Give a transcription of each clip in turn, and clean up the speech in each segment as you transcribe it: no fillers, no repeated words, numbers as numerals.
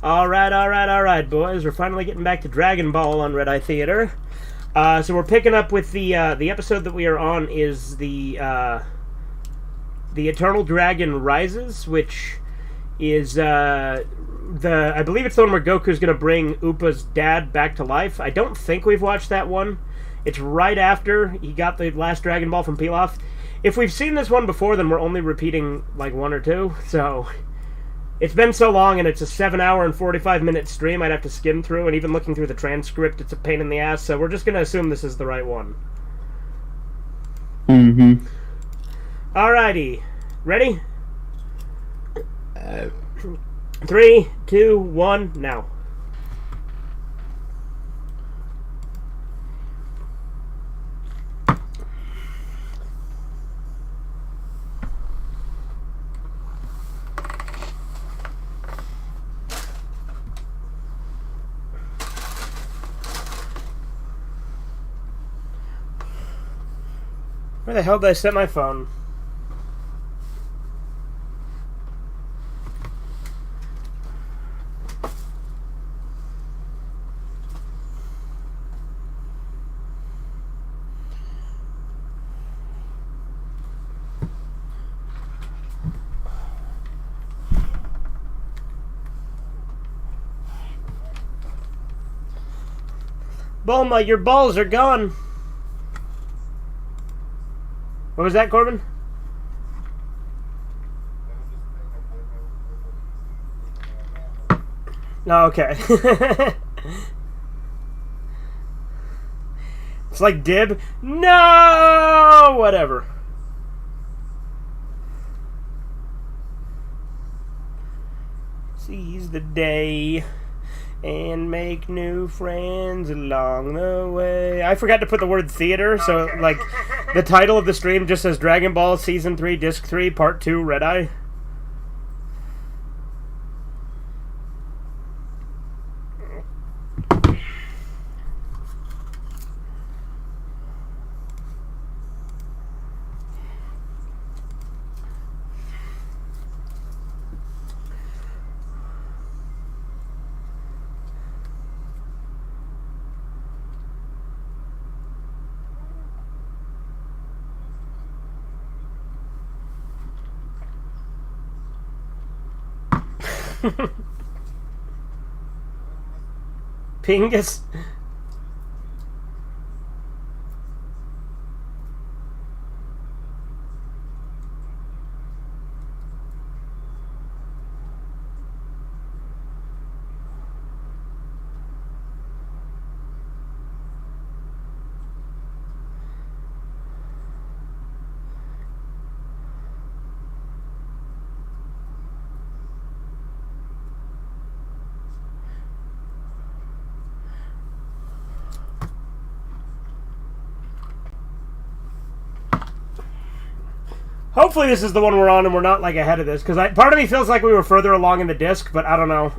All right, boys. We're finally getting back to Dragon Ball on Red Eye Theater. So we're picking up with the episode that we are on is the Eternal Dragon Rises, which is I believe it's the one where Goku's going to bring Upa's dad back to life. I don't think we've watched that one. It's right after he got the last Dragon Ball from Pilaf. If we've seen this one before, then we're only repeating like one or two. So it's been so long, and it's a 7-hour and 45-minute stream I'd have to skim through, and even looking through the transcript, it's a pain in the ass, so we're just going to assume this is the right one. Mm-hmm. Alrighty. Ready? 3, 2, 1, now. Where the hell did I set my phone? Bulma, your balls are gone. What was that, Corbin? Oh, okay. It's like Dib. No! Whatever. Seize the day and make new friends along the way. I forgot to put the word theater, so like the title of the stream just says Dragon Ball Season 3 Disc 3 Part 2 Red Eye. Pingus. Hopefully this is the one we're on and we're not like ahead of this, because part of me feels like we were further along in the disc, but I don't know.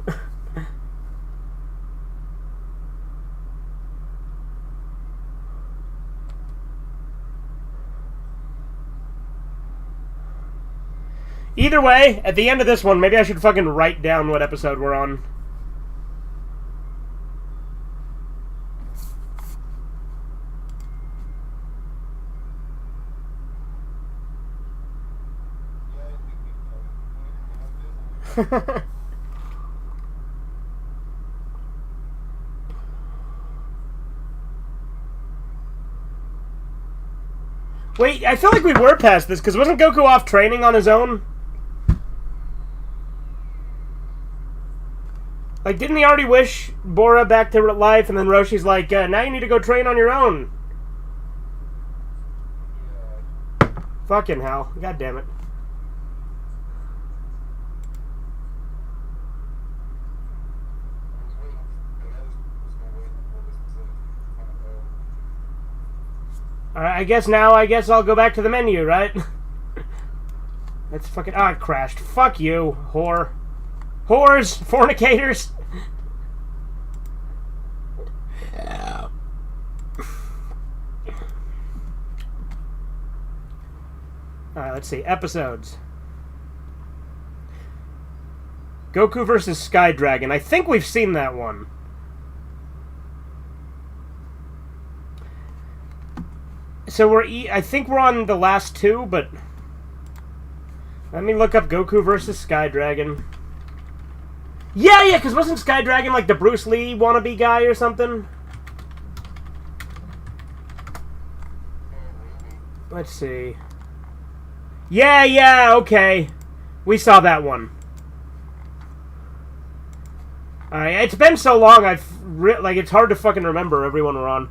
Either way, at the end of this one, maybe I should fucking write down what episode we're on. Wait, I feel like we were past this, because wasn't Goku off training on his own? Like, didn't he already wish Bora back to life, and then Roshi's like, now you need to go train on your own. Fucking hell. God damn it. I guess I'll go back to the menu, right? That's fucking... Ah, it crashed. Fuck you, whore. Whores! Fornicators! Yeah. Alright, let's see. Episodes. Goku versus Sky Dragon. I think we've seen that one. So I think we're on the last two, but let me look up Goku versus Sky Dragon. Yeah, because wasn't Sky Dragon like the Bruce Lee wannabe guy or something? Let's see. Yeah, okay. We saw that one. Alright, it's been so long, it's hard to fucking remember everyone we're on.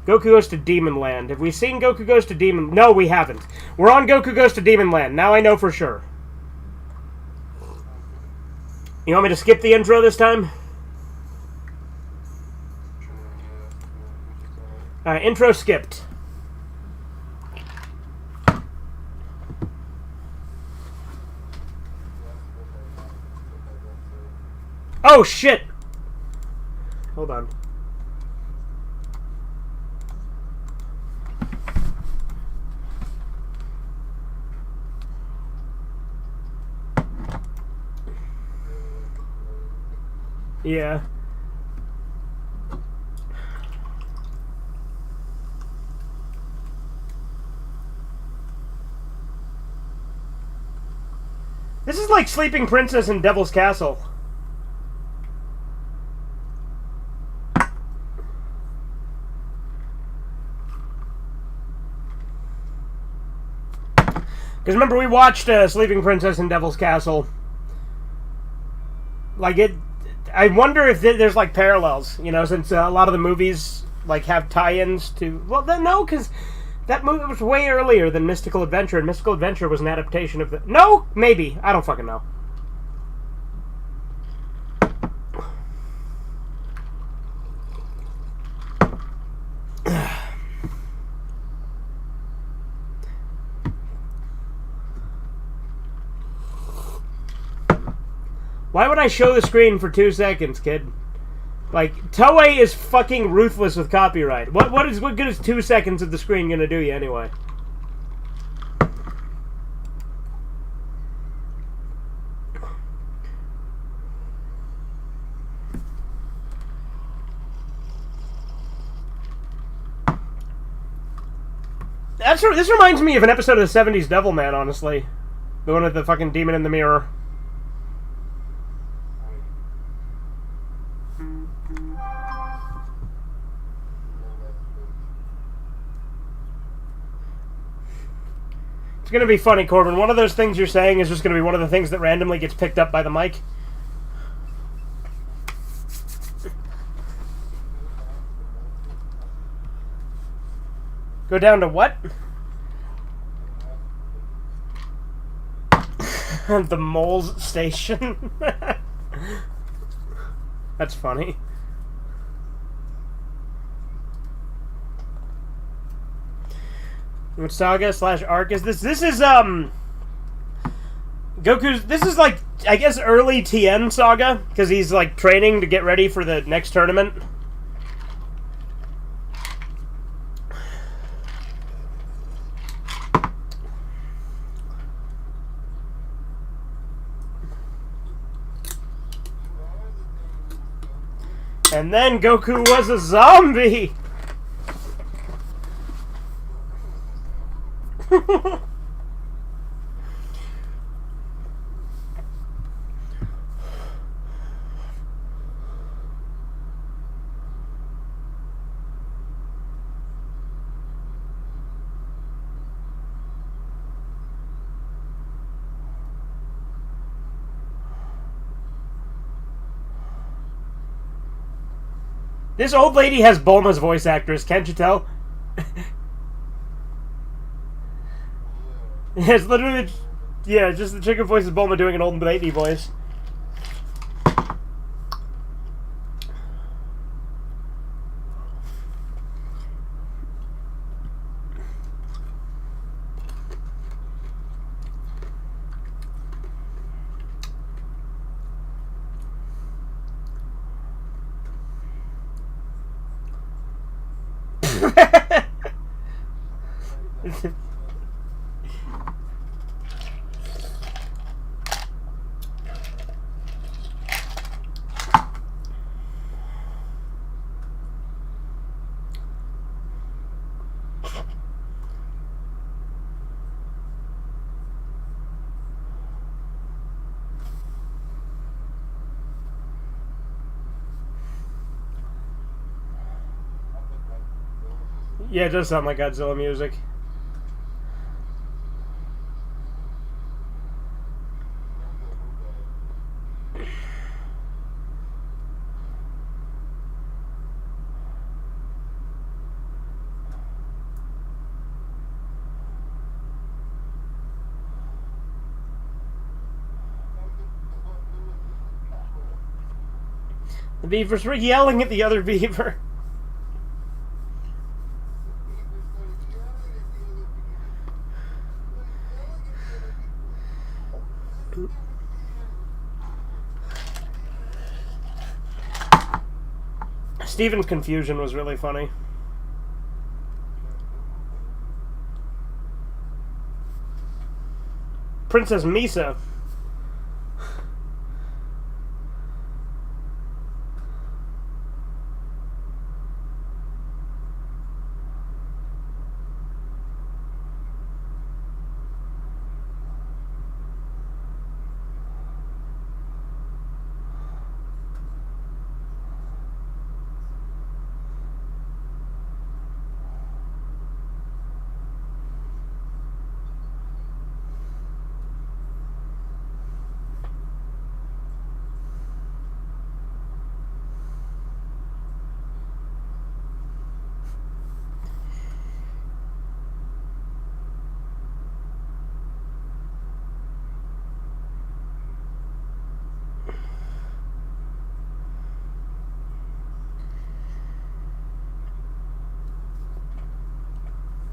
Goku Goes to Demon Land. Have we seen Goku Goes to Demon... No, we haven't. We're on Goku Goes to Demon Land. Now I know for sure. You want me to skip the intro this time? Alright, intro skipped. Oh, shit! Hold on. Yeah. This is like Sleeping Princess in Devil's Castle. Because remember, we watched Sleeping Princess in Devil's Castle. Like, I wonder if there's, like, parallels, you know, since a lot of the movies, like, have tie-ins to... Well, no, because that movie was way earlier than Mystical Adventure, and Mystical Adventure was an adaptation of the... No? Maybe. I don't fucking know. Why would I show the screen for 2 seconds, kid? Like, Toei is fucking ruthless with copyright. What good is 2 seconds of the screen gonna do you anyway? This reminds me of an episode of the 70s Devilman, honestly. The one with the fucking demon in the mirror. It's going to be funny, Corbin. One of those things you're saying is just going to be one of the things that randomly gets picked up by the mic. Go down to what? The Mole's Station. That's funny. What saga / arc is this? This is Goku's. This is like, I guess, early Tien saga, because he's like training to get ready for the next tournament. And then Goku was a zombie. This old lady has Bulma's voice actress, can't you tell? It's literally, yeah, just the chicken voice is Bulma doing an old lady voice. Yeah, it does sound like Godzilla music. The beavers were yelling at the other beaver. Steven's confusion was really funny. Princess Misa.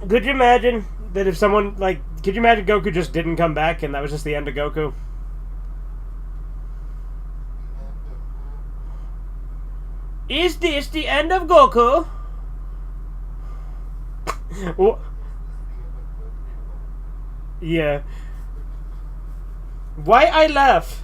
Could you imagine that if someone, like, could you imagine Goku just didn't come back and that was just the end of Goku? Is this the end of Goku? Yeah. Why I laugh?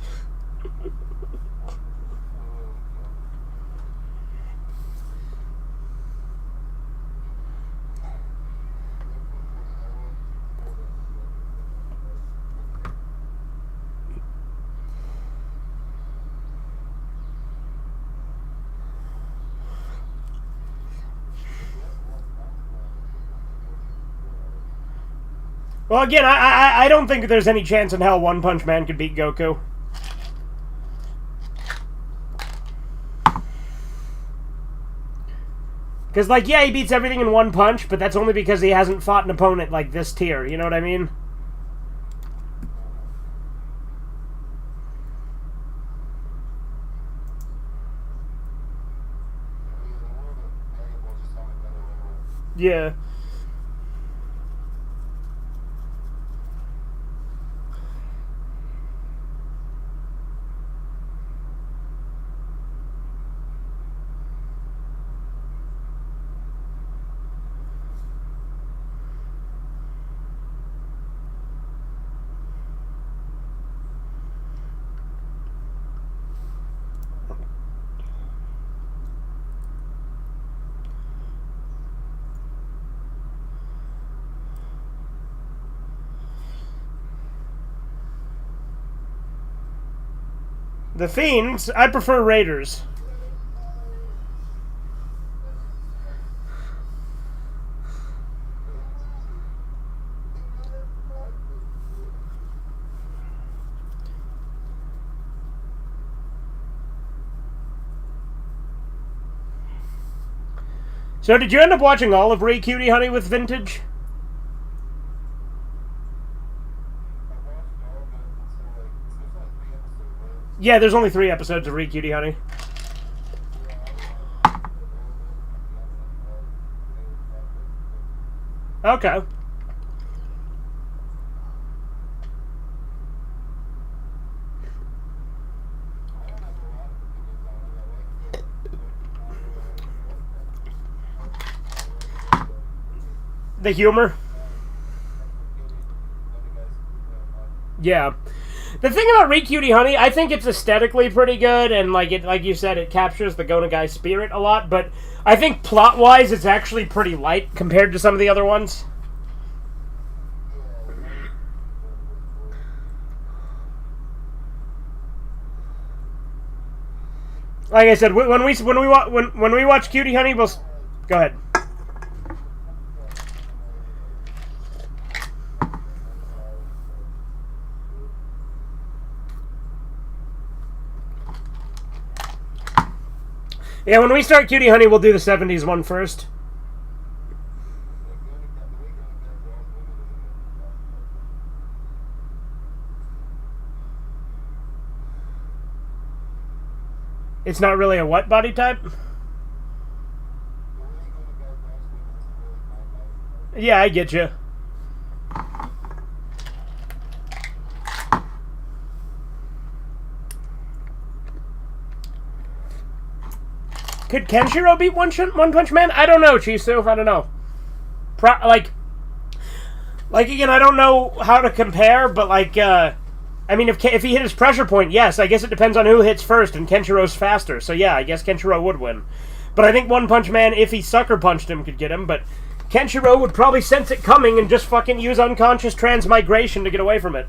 Well, again, I don't think there's any chance in hell One Punch Man could beat Goku. Because, like, yeah, he beats everything in one punch, but that's only because he hasn't fought an opponent like this tier, you know what I mean? Yeah. The Fiends, I prefer Raiders. So did you end up watching all of Ray Cutie Honey with Vintage? Yeah, there's only 3 episodes of Ray Cutie Honey. Okay. The humor. Yeah. The thing about Ray Cutie Honey, I think it's aesthetically pretty good, and like you said, it captures the Gonagai spirit a lot, but I think plot-wise it's actually pretty light compared to some of the other ones. Like I said, when we watch Cutie Honey, we'll go ahead. Yeah, when we start Cutie Honey, we'll do the 70s one first. It's not really a what body type? Yeah, I get you. Could Kenshiro beat One Punch Man? I don't know, Chisu. I don't know. Like again, I don't know how to compare, but like, I mean, if he hit his pressure point, yes. I guess it depends on who hits first, and Kenshiro's faster. So yeah, I guess Kenshiro would win. But I think One Punch Man, if he sucker punched him, could get him. But Kenshiro would probably sense it coming and just fucking use unconscious transmigration to get away from it.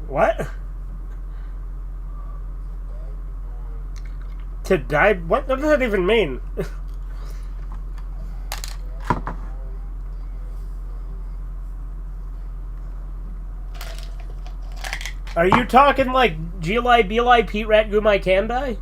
What? To die? What does that even mean? Are you talking like Gili, Beli, Pete Rat, Gumai, Kandai?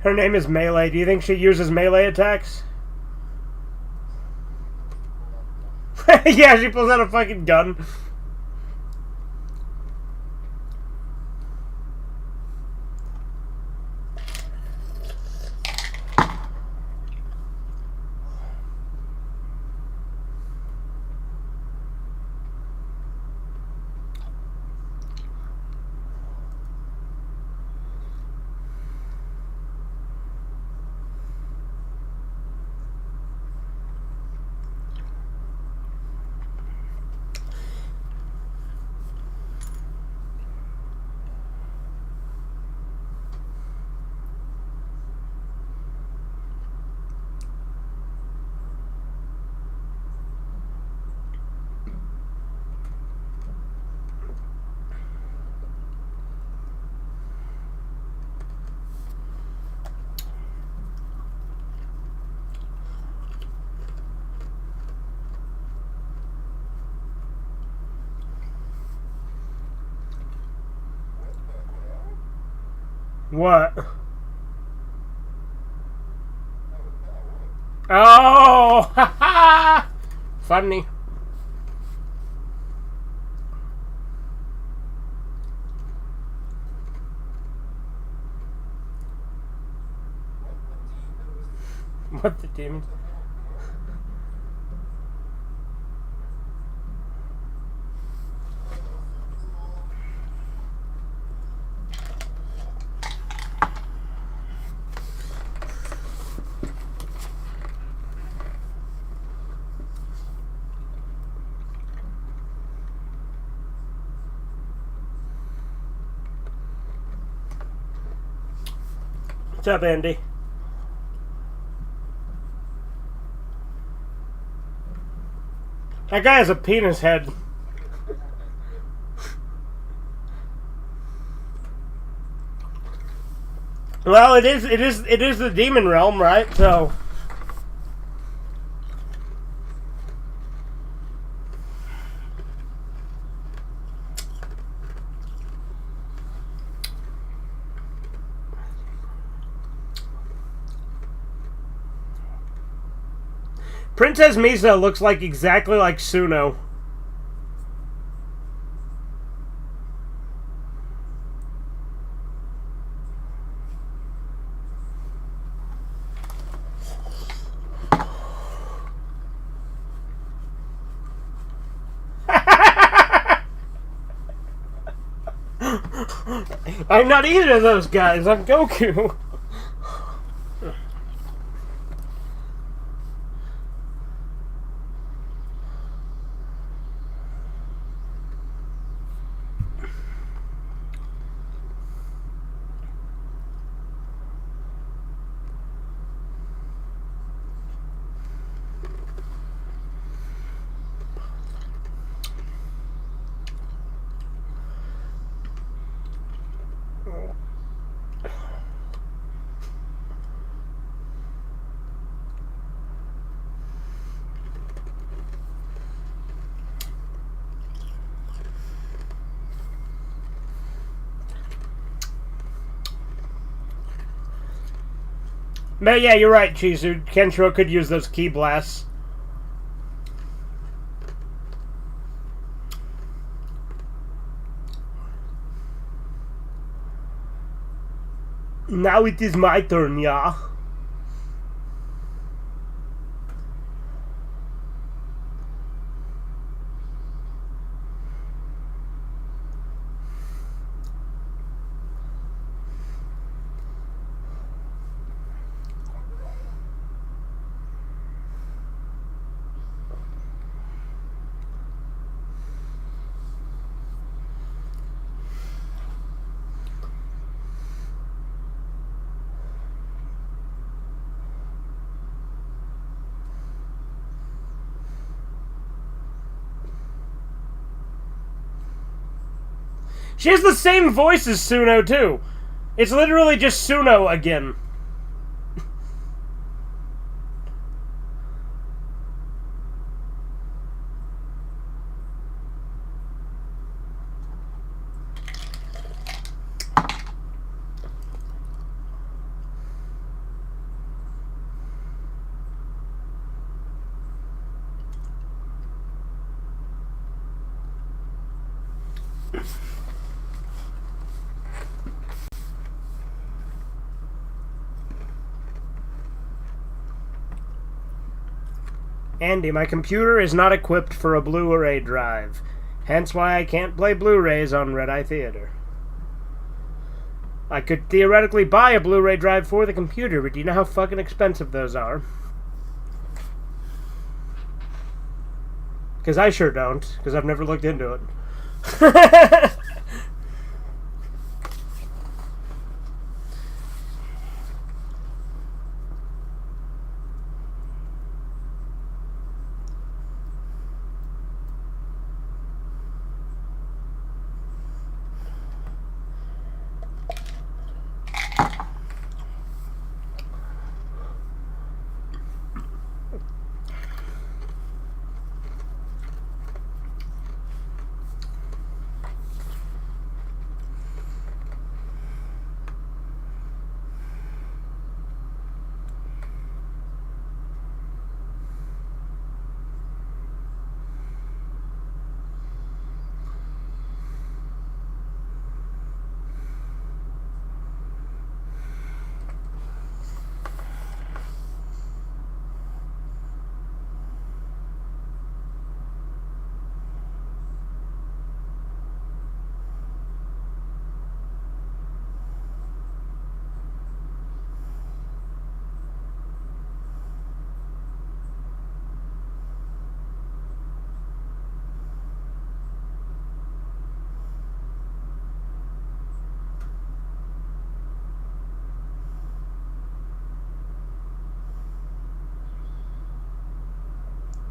Her name is Melee. Do you think she uses melee attacks? Yeah, she pulls out a fucking gun. What? Oh! Ha ha! Funny. What the demons? What's up, Andy? That guy has a penis head. Well, it is the demon realm, right? So Princess Misa looks like exactly like Suno. I'm not either of those guys. I'm Goku. But yeah, you're right, Chizu. Kenshiro could use those ki blasts. Now it is my turn, yeah. She has the same voice as Suno, too. It's literally just Suno again. Andy, my computer is not equipped for a Blu-ray drive. Hence why I can't play Blu-rays on Redeye Theater. I could theoretically buy a Blu-ray drive for the computer, but do you know how fucking expensive those are? Because I sure don't, because I've never looked into it.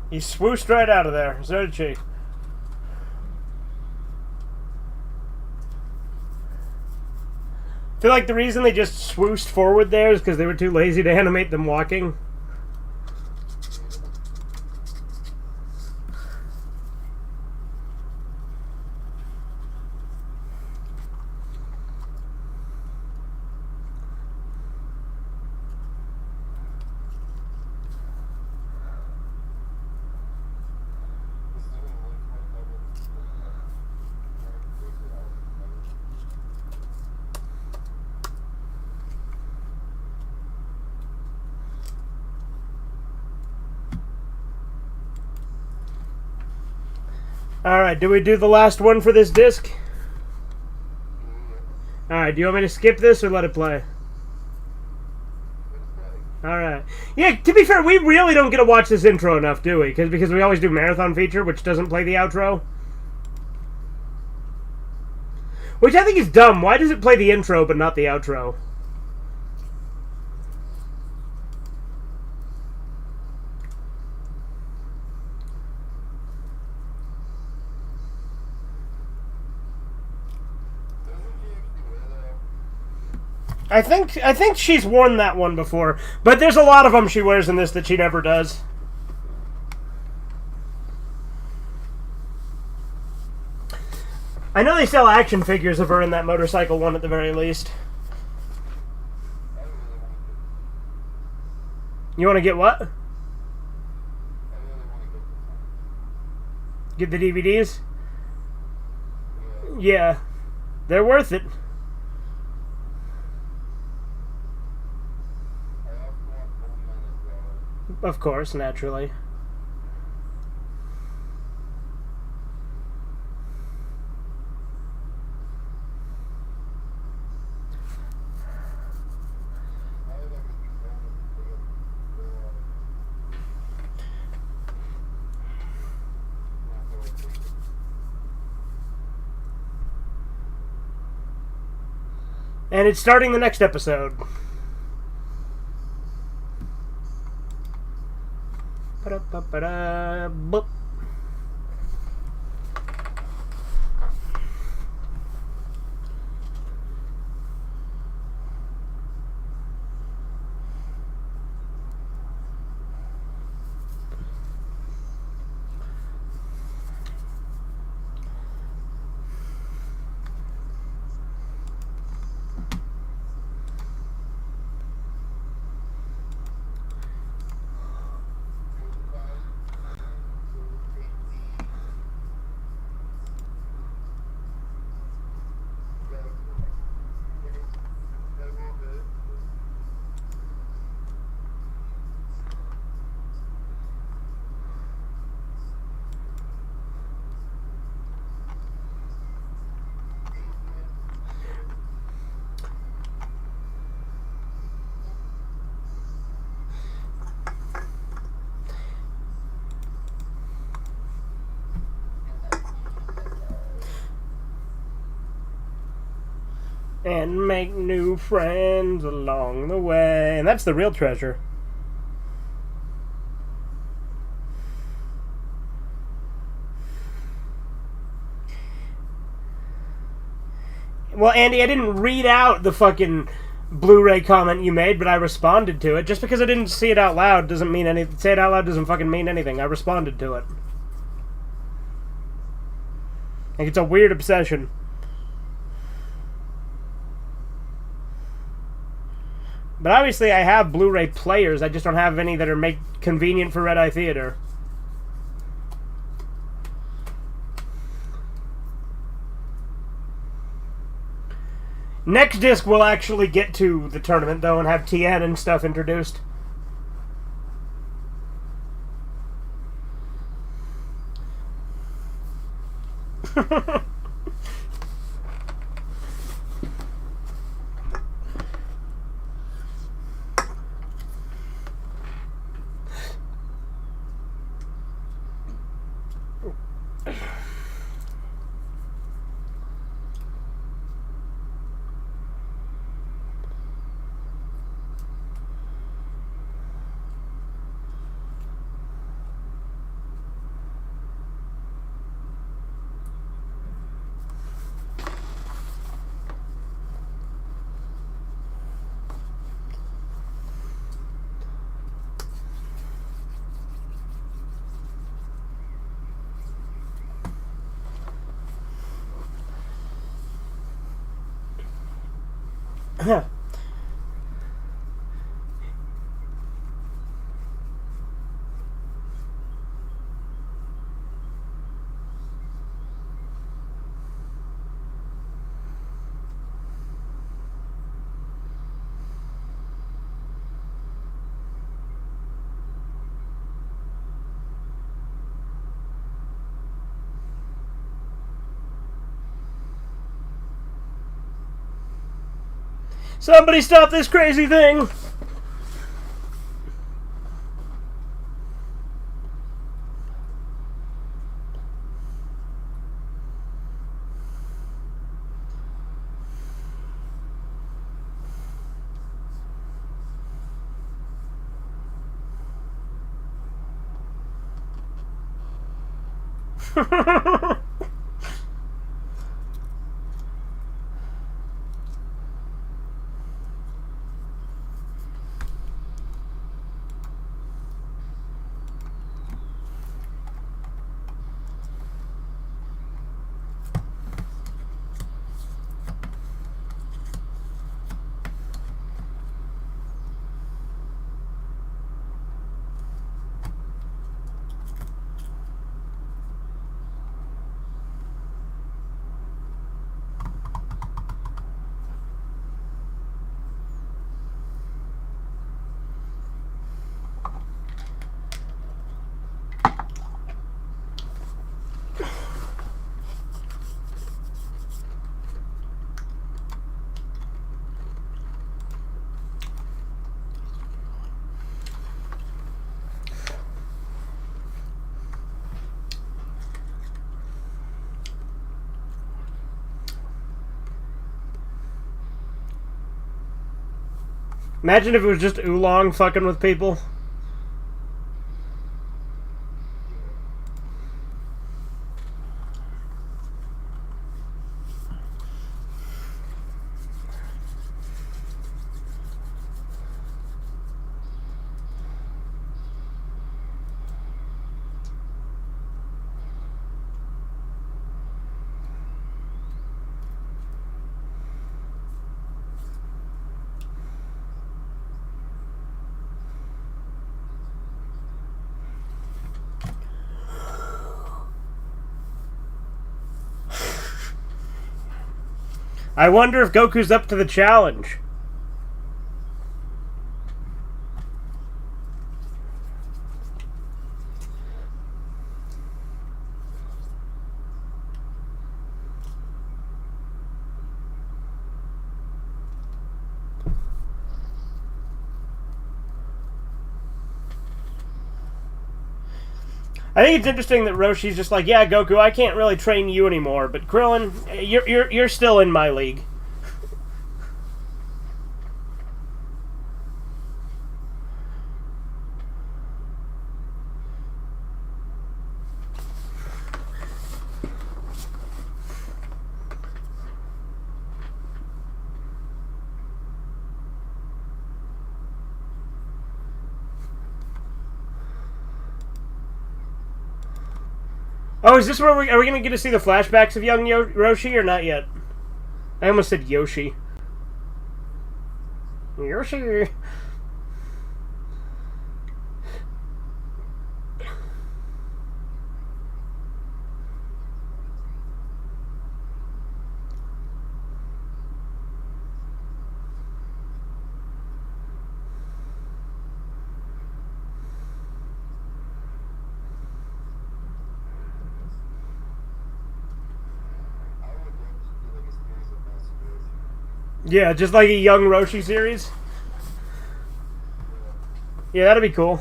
He swooshed right out of there. So did she. I feel like the reason they just swooshed forward there is because they were too lazy to animate them walking. Alright, do we do the last one for this disc? Alright, do you want me to skip this or let it play? Alright. Yeah, to be fair, we really don't get to watch this intro enough, do we? Because we always do Marathon Feature, which doesn't play the outro. Which I think is dumb. Why does it play the intro but not the outro? I think she's worn that one before, but there's a lot of them she wears in this that she never does. I know they sell action figures of her in that motorcycle one at the very least. You want to get what? Get the DVDs? Yeah. They're worth it. Of course, naturally. And it's starting the next episode. Boop. And make new friends along the way. And that's the real treasure. Well, Andy, I didn't read out the fucking Blu-ray comment you made, but I responded to it. Just because I didn't see it out loud doesn't mean anything. Say it out loud doesn't fucking mean anything. I responded to it. Like, it's a weird obsession. But obviously I have Blu-ray players, I just don't have any that are made convenient for Red Eye Theater. Next disc we'll actually get to the tournament, though, and have TN and stuff introduced. Somebody stop this crazy thing! Imagine if it was just Oolong fucking with people. I wonder if Goku's up to the challenge. I think it's interesting that Roshi's just like, yeah, Goku, I can't really train you anymore, but Krillin, you're still in my league. Oh, is this where are we going to get to see the flashbacks of young Roshi or not yet? I almost said Yoshi. Yoshi. Yeah, just like a young Roshi series. Yeah, that'd be cool.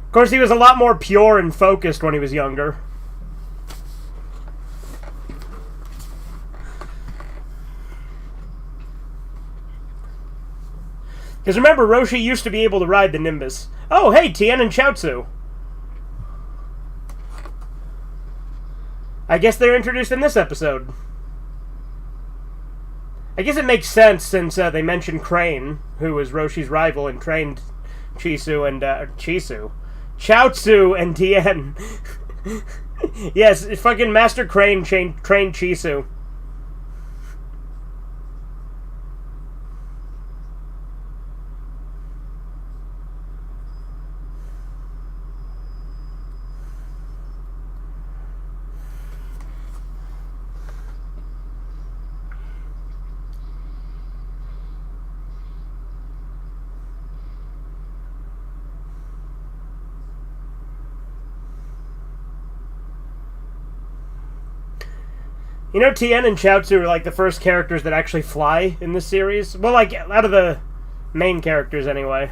Of course, he was a lot more pure and focused when he was younger. Because remember, Roshi used to be able to ride the Nimbus. Oh, hey, Tien and Chaozu. I guess they're introduced in this episode. I guess it makes sense since they mentioned Crane, who was Roshi's rival and trained Chisu and Chaozu and Tien. Yes, fucking Master Crane trained Chisu. You know, Tien and Chaozu are like the first characters that actually fly in this series. Well, like, out of the main characters, anyway.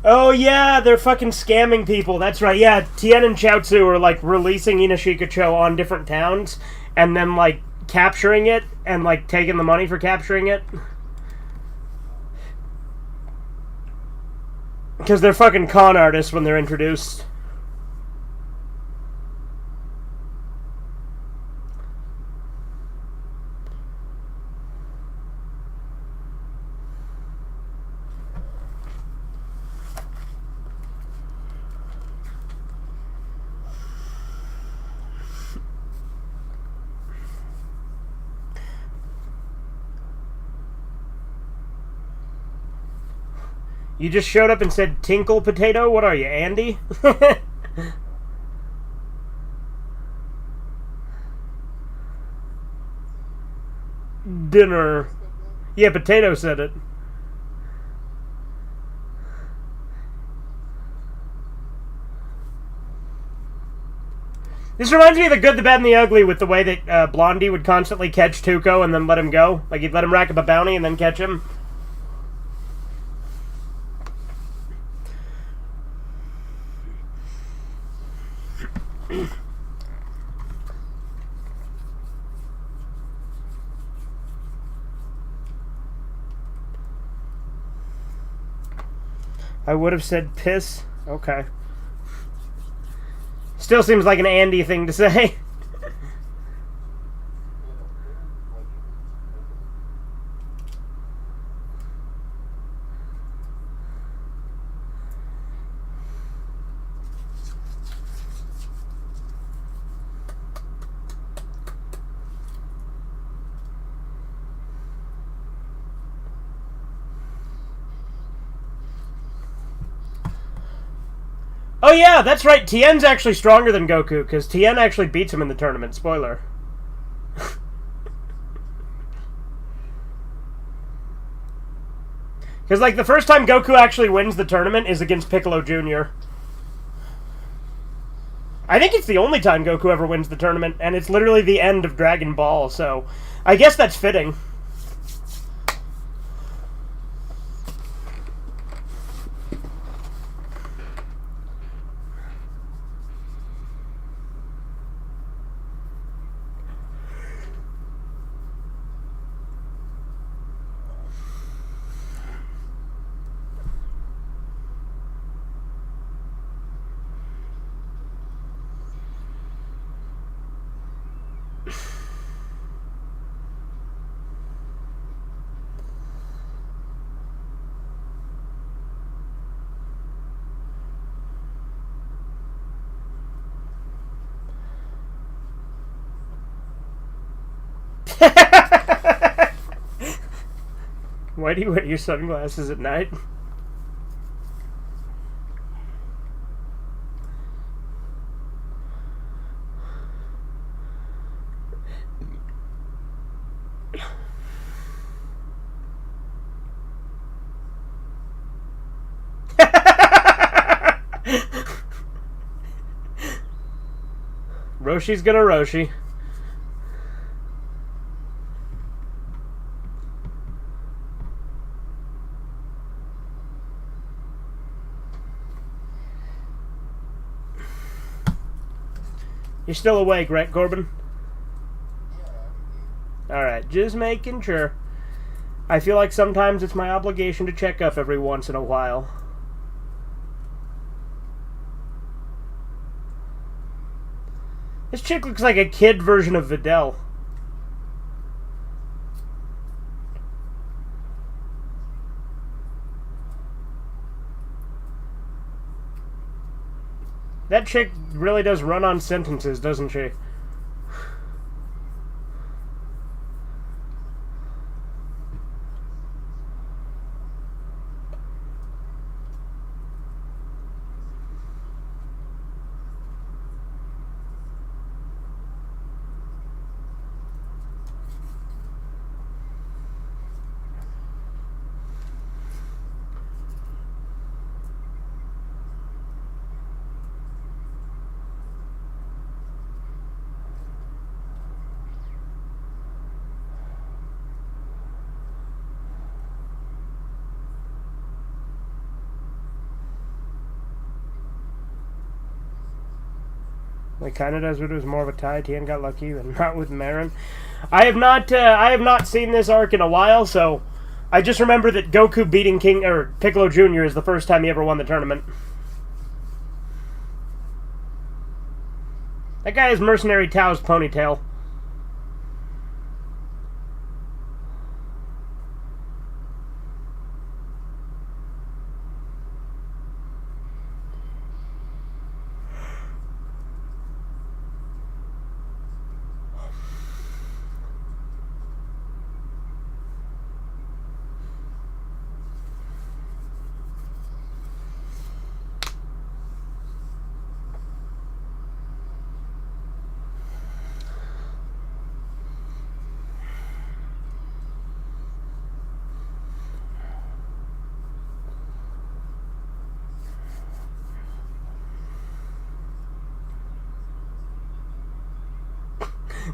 Oh yeah, they're fucking scamming people. That's right. Yeah, Tien and Chaozu are like releasing Inashikacho on different towns and then like capturing it and like taking the money for capturing it. Because they're fucking con artists when they're introduced. You just showed up and said, Tinkle Potato? What are you, Andy? Dinner. Yeah, Potato said it. This reminds me of The Good, the Bad, and the Ugly with the way that Blondie would constantly catch Tuco and then let him go. Like, he'd let him rack up a bounty and then catch him. I would have said piss. Okay. Still seems like an Andy thing to say. Oh yeah, that's right. Tien's actually stronger than Goku, because Tien actually beats him in the tournament. Spoiler. Because, like, the first time Goku actually wins the tournament is against Piccolo Jr. I think it's the only time Goku ever wins the tournament, and it's literally the end of Dragon Ball, so I guess that's fitting. Why do you wear your sunglasses at night? Roshi's gonna Roshi. You're still awake, right, Corbin? Alright, just making sure. I feel like sometimes it's my obligation to check up every once in a while. This chick looks like a kid version of Videl. That chick really does run on sentences, doesn't she? Like kind of does, but it was more of a tie. Tien got lucky, but not with Marin. I have not seen this arc in a while, so I just remember that Goku beating Piccolo Jr. is the first time he ever won the tournament. That guy has Mercenary Tao's ponytail.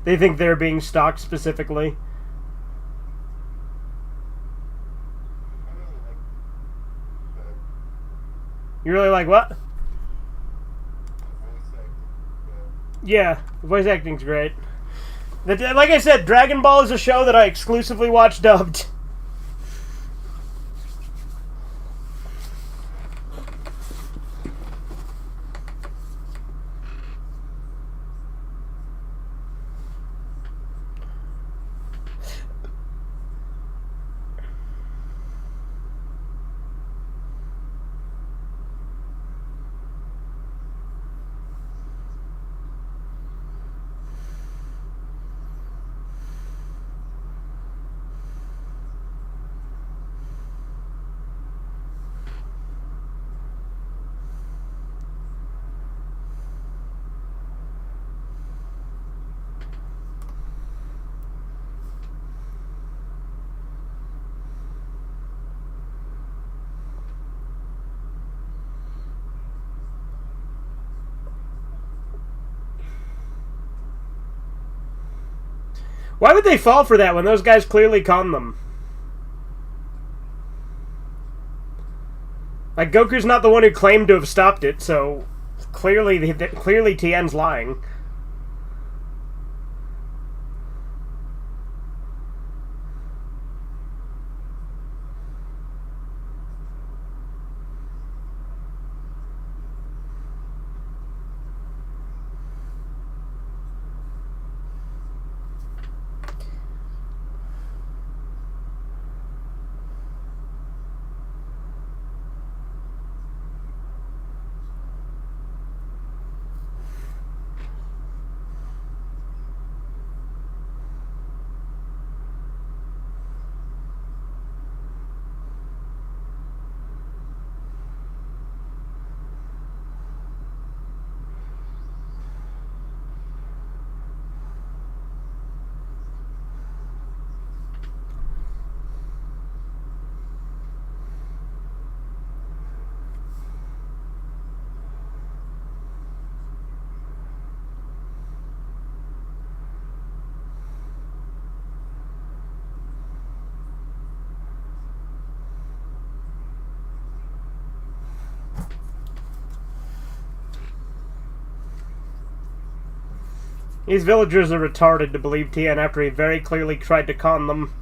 They think they're being stalked specifically. You really like what? Yeah, the voice acting's great. Like I said, Dragon Ball is a show that I exclusively watch dubbed. Why would they fall for that when those guys clearly conned them? Like, Goku's not the one who claimed to have stopped it, so clearly Tien's lying. These villagers are retarded to believe Tien after he very clearly tried to con them.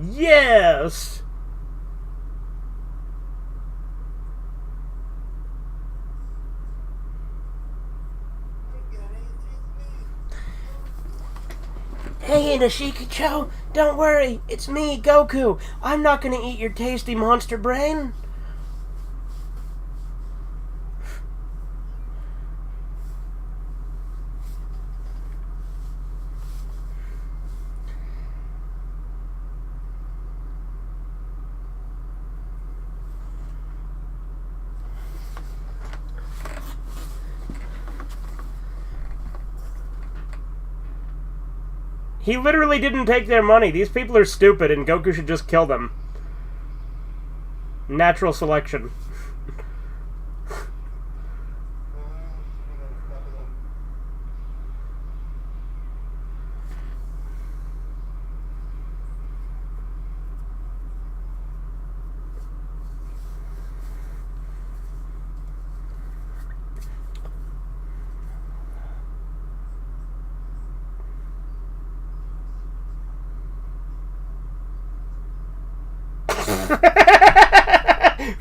Yes! Hey, Nishikacho, don't worry, it's me, Goku. I'm not gonna eat your tasty monster brain. He literally didn't take their money. These people are stupid, and Goku should just kill them. Natural selection.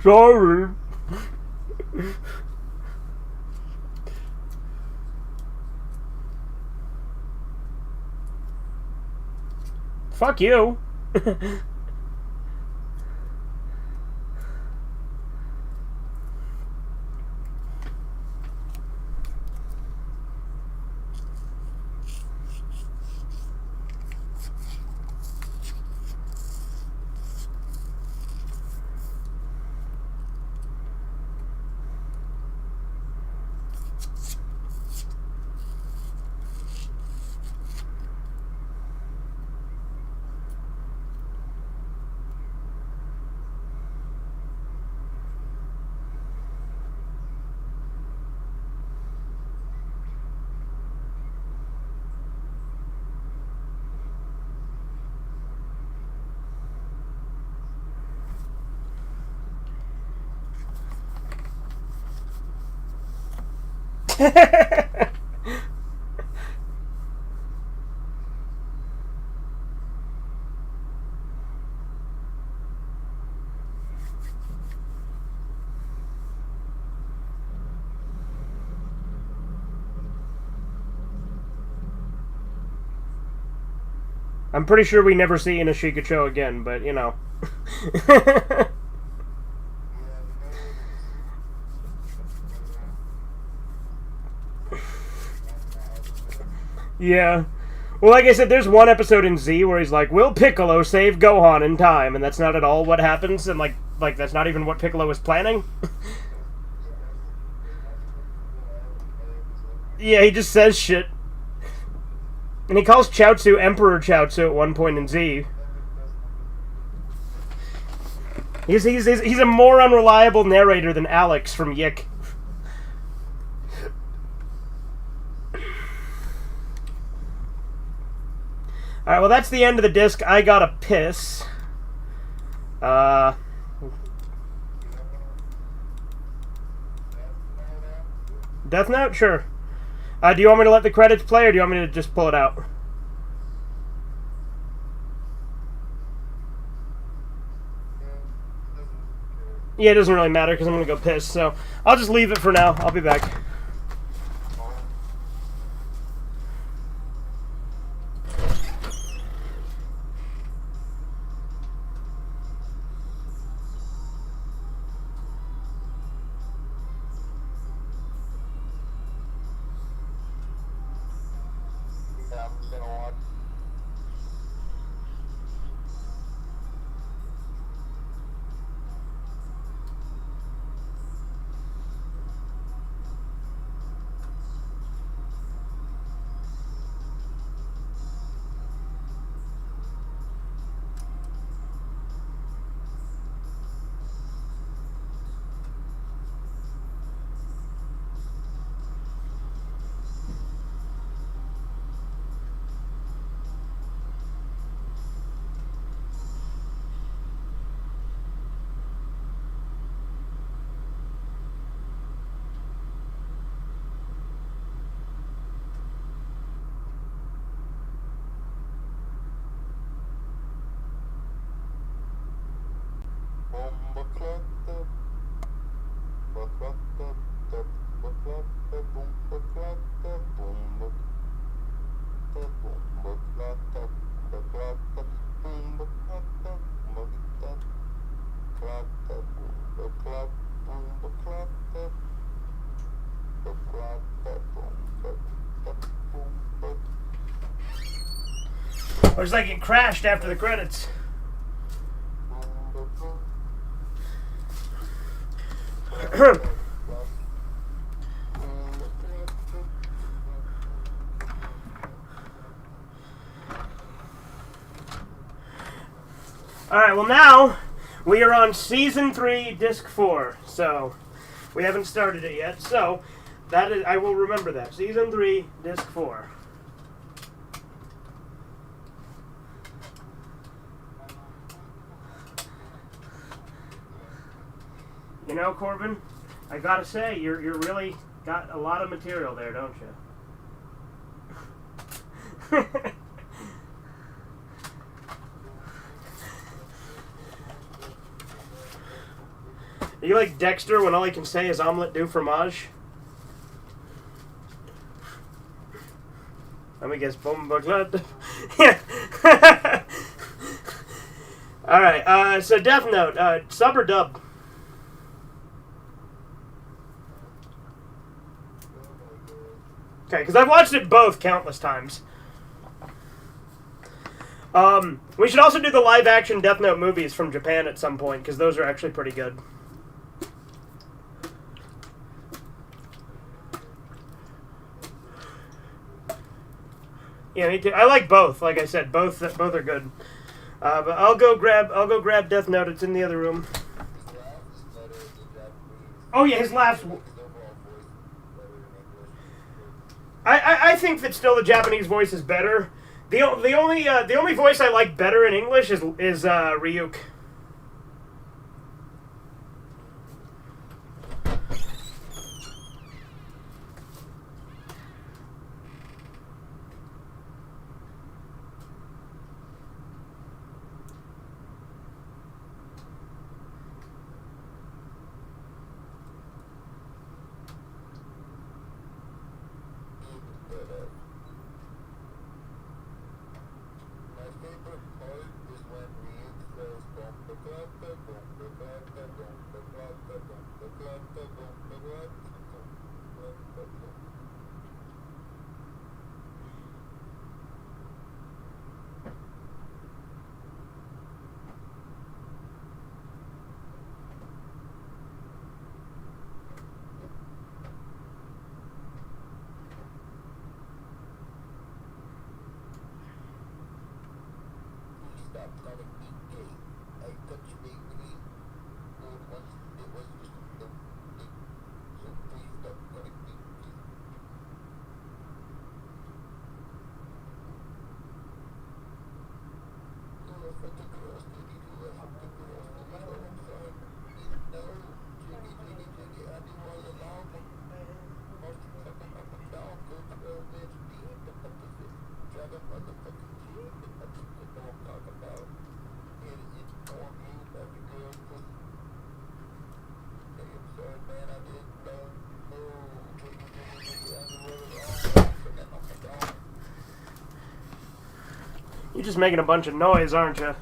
Sorry. Fuck you. I'm pretty sure we never see Inashikacho again, but, you know. Yeah. Well, like I said, there's one episode in Z where he's like, will Piccolo save Gohan in time? And that's not at all what happens, and, like that's not even what Piccolo was planning. Yeah, he just says shit. And he calls Chaozu Emperor Chaozu at one point in Z. He's a more unreliable narrator than Alex from Yick. Alright, well that's the end of the disc. I gotta piss. Death Note? Sure. Do you want me to let the credits play, or do you want me to just pull it out? Yeah, it doesn't really matter because I'm going to go piss, so I'll just leave it for now. I'll be back. Looks like it crashed after the credits. Alright, well now we are on Season 3, Disc 4. So, we haven't started it yet. So, that is, I will remember that. Season 3, Disc 4. You know, Corbin, I gotta say, you're really got a lot of material there, don't you? Are you like Dexter when all he can say is omelette du fromage? Let me guess, Bombaclat. Alright, so Death Note, sub or dub? Okay, because I've watched it both countless times. We should also do the live-action Death Note movies from Japan at some point, because those are actually pretty good. Yeah, me too. I like both. Like I said, both are good. But I'll go grab Death Note. It's in the other room. Oh yeah, his laughs. I think that still the Japanese voice is better. The only voice I like better in English is Ryuk. just making a bunch of noise, aren't you?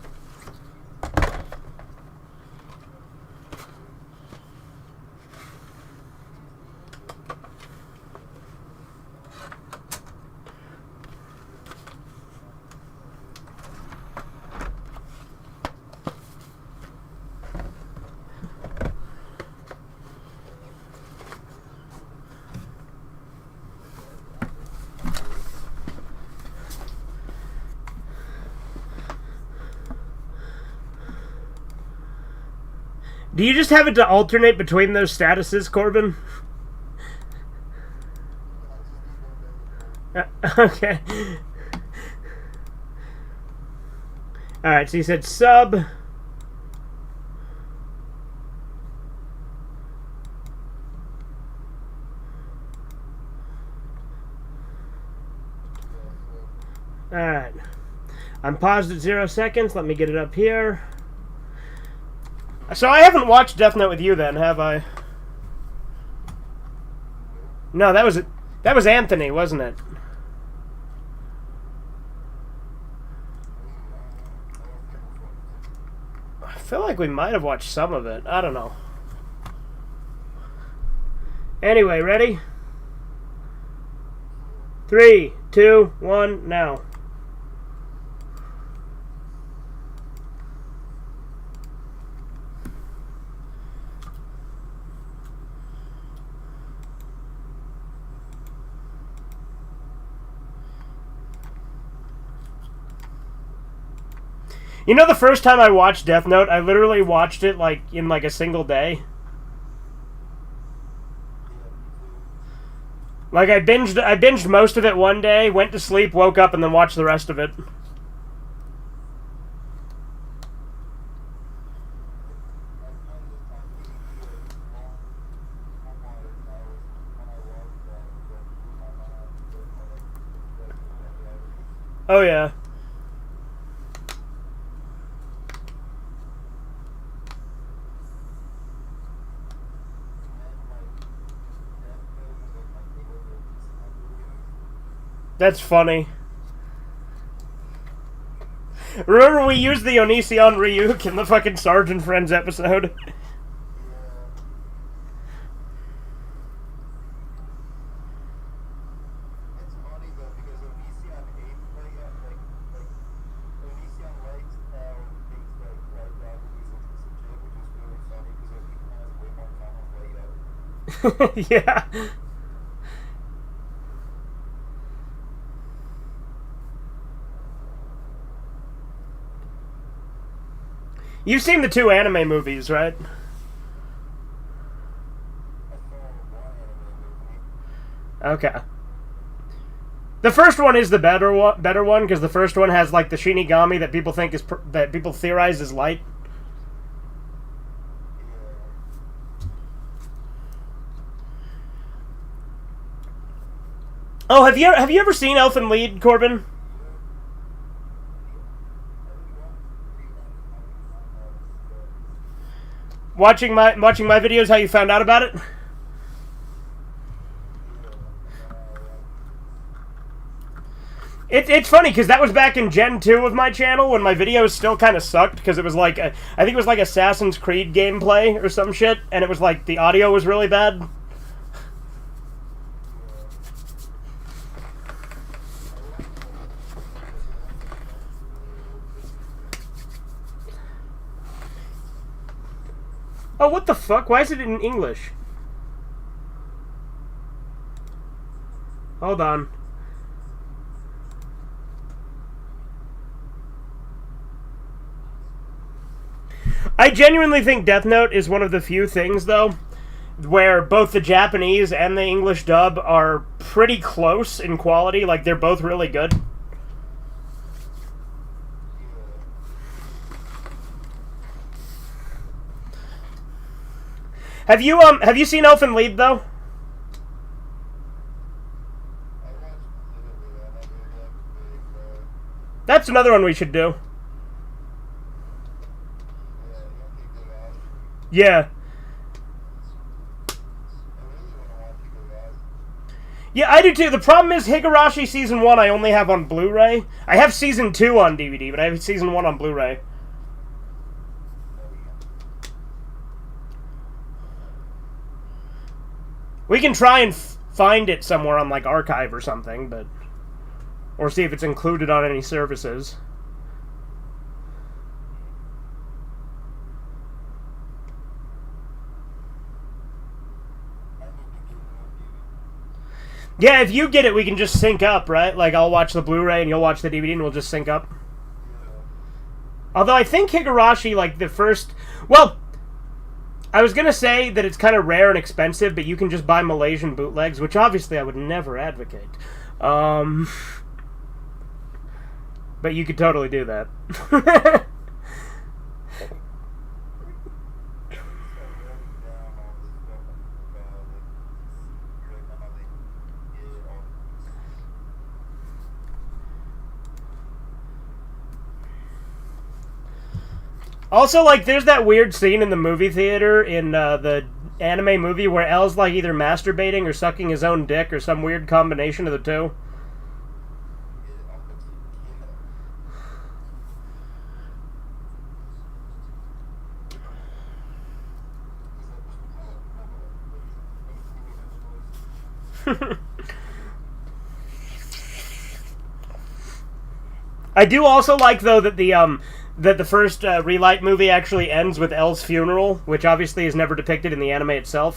Do you just have it to alternate between those statuses, Corbin? Okay. Alright, so you said sub. Alright. I'm paused at 0 seconds. Let me get it up here. So I haven't watched Death Note with you then, have I? No, that was Anthony, wasn't it? I feel like we might have watched some of it. I don't know. Anyway, ready? 3, 2, 1, now. You know, the first time I watched Death Note, I literally watched it in a single day. Like I binged most of it one day, went to sleep, woke up, and then watched the rest of it. Oh yeah. That's funny. Remember we used the Onision Ryuk in the fucking Sergeant Friends episode? Yeah. You've seen the 2 anime movies, right? Okay. The first one is the better one because the first one has like the Shinigami that people think is that people theorize is light. Oh, have you ever seen Elfen Lied, Corbin? Watching my videos, how you found out about it? It's funny because that was back in Gen 2 of my channel when my videos still kind of sucked because it was like I think it was like Assassin's Creed gameplay or some shit, and it was like the audio was really bad. Oh, what the fuck? Why is it in English? Hold on. I genuinely think Death Note is one of the few things, though, where both the Japanese and the English dub are pretty close in quality. Like, they're both really good. Have you seen Elfen Lied, though? That's another one we should do. Yeah. Yeah, I do too. The problem is Higurashi Season 1 I only have on Blu-ray. I have Season 2 on DVD, but I have Season 1 on Blu-ray. We can try and find it somewhere on, like, Archive or something, but... Or see if it's included on any services. Yeah, if you get it, we can just sync up, right? Like, I'll watch the Blu-ray and you'll watch the DVD and we'll just sync up. Although I think Higurashi, like, the first... Well, I was going to say that it's kind of rare and expensive, but you can just buy Malaysian bootlegs, which obviously I would never advocate. But you could totally do that. Also, like, there's that weird scene in the movie theater in the anime movie where L's, like, either masturbating or sucking his own dick or some weird combination of the two. I do also like, though, that the first Relight movie actually ends with L's funeral, which obviously is never depicted in the anime itself.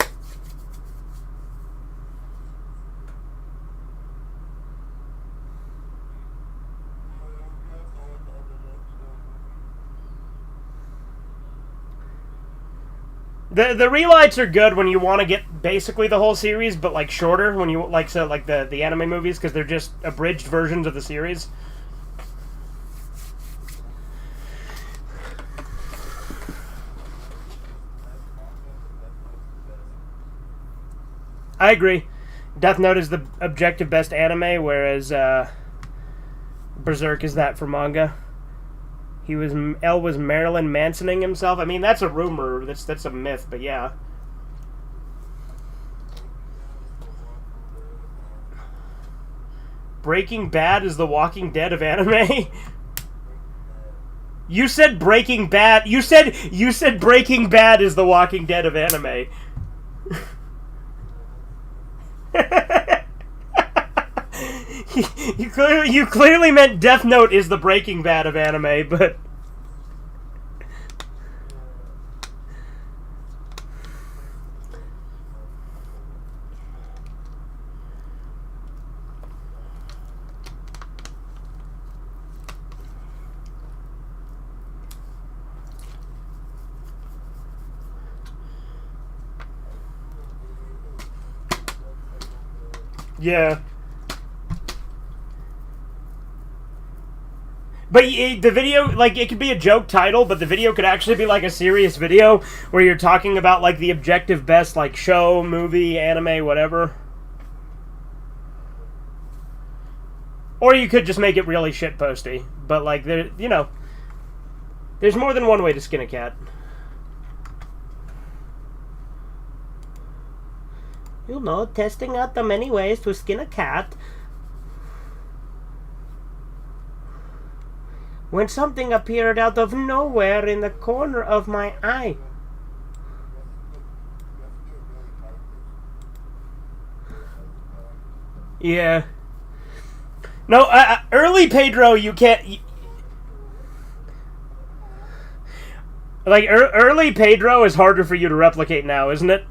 The relights are good when you want to get basically the whole series, but like shorter when you like the anime movies, because they're just abridged versions of the series. I agree. Death Note is the objective best anime, whereas Berserk is that for manga. L was Marilyn Mansoning himself. I mean, that's a rumor. That's a myth, but yeah. Breaking Bad is the Walking Dead of anime. You said Breaking Bad. You said Breaking Bad is the Walking Dead of anime. You clearly meant Death Note is the Breaking Bad of anime, but... Yeah. But the video, like, it could be a joke title, but the video could actually be, like, a serious video where you're talking about, like, the objective best, like, show, movie, anime, whatever. Or you could just make it really shitposty. But, like, there, you know, there's more than one way to skin a cat. You know, testing out the many ways to skin a cat. When something appeared out of nowhere in the corner of my eye. Yeah. No, early Pedro, you can't... Like, early Pedro is harder for you to replicate now, isn't it?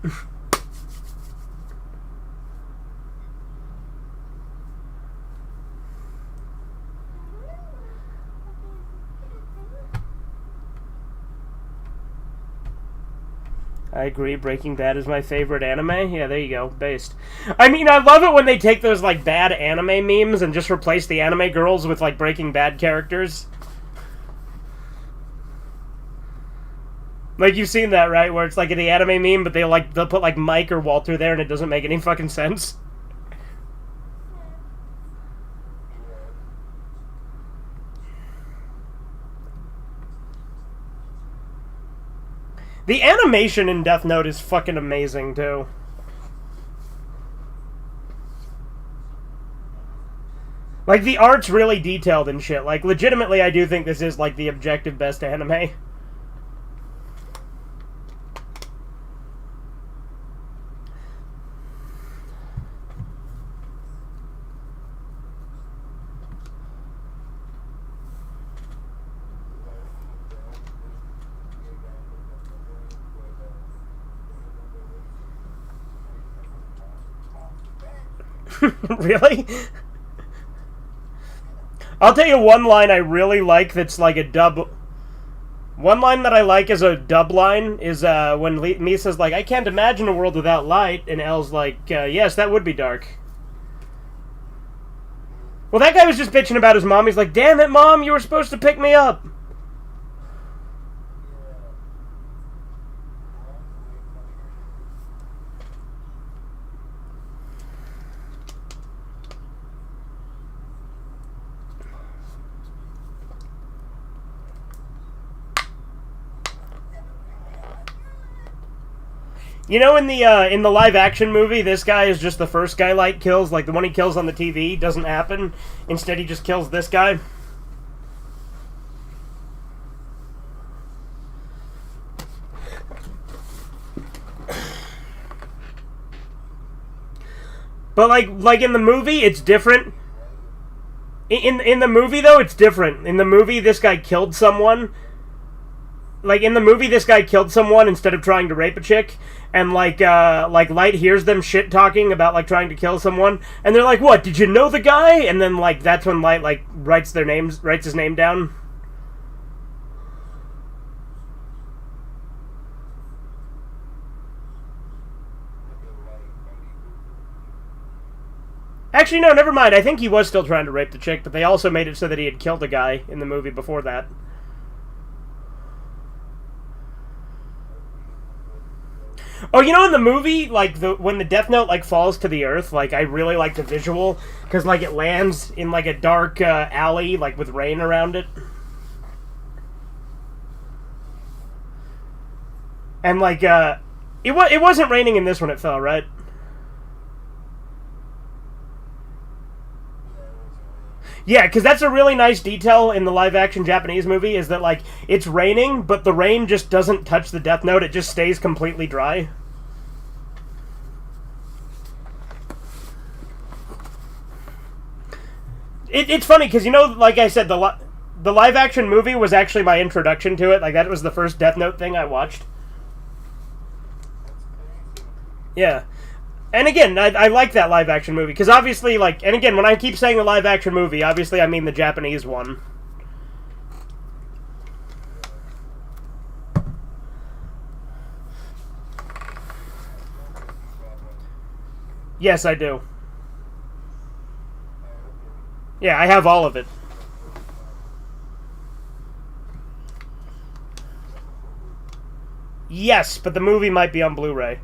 I agree, Breaking Bad is my favorite anime. Yeah, there you go, based. I mean, I love it when they take those, like, bad anime memes and just replace the anime girls with, like, Breaking Bad characters. Like, you've seen that, right? Where it's, like, the anime meme, but they'll put, like, Mike or Walter there and it doesn't make any fucking sense. The animation in Death Note is fucking amazing, too. Like, the art's really detailed and shit. Like, legitimately, I do think this is, like, the objective best anime. Really? I'll tell you one line I really like that's like a dub. One line that I like as a dub line is when Misa's like, I can't imagine a world without light, and Elle's like, yes, that would be dark. Well, that guy was just bitching about his mom. He's like, damn it, Mom, you were supposed to pick me up. You know, in the live action movie, this guy is just the first guy Light kills. Like, the one he kills on the TV doesn't happen. Instead, he just kills this guy. But like in the movie, it's different. In the movie though, it's different. In the movie, this guy killed someone. Like, in the movie, this guy killed someone instead of trying to rape a chick, and like Light hears them shit talking about like trying to kill someone, and they're like, "What? Did you know the guy?" And then like that's when Light like writes his name down. Actually, no, never mind. I think he was still trying to rape the chick, but they also made it so that he had killed a guy in the movie before that. Oh, you know, in the movie, like, when the Death Note, like, falls to the earth, like, I really like the visual, because, like, it lands in, like, a dark alley, like, with rain around it. And, like, it wasn't raining in this when it fell, right? Yeah, because that's a really nice detail in the live-action Japanese movie, is that, like, it's raining, but the rain just doesn't touch the Death Note, it just stays completely dry. It's funny, because, you know, like I said, the live-action movie was actually my introduction to it. Like, that was the first Death Note thing I watched. Yeah. And again, I like that live-action movie, because obviously, like, and again, when I keep saying the live-action movie, obviously I mean the Japanese one. Yes, I do. Yeah, I have all of it. Yes, but the movie might be on Blu-ray.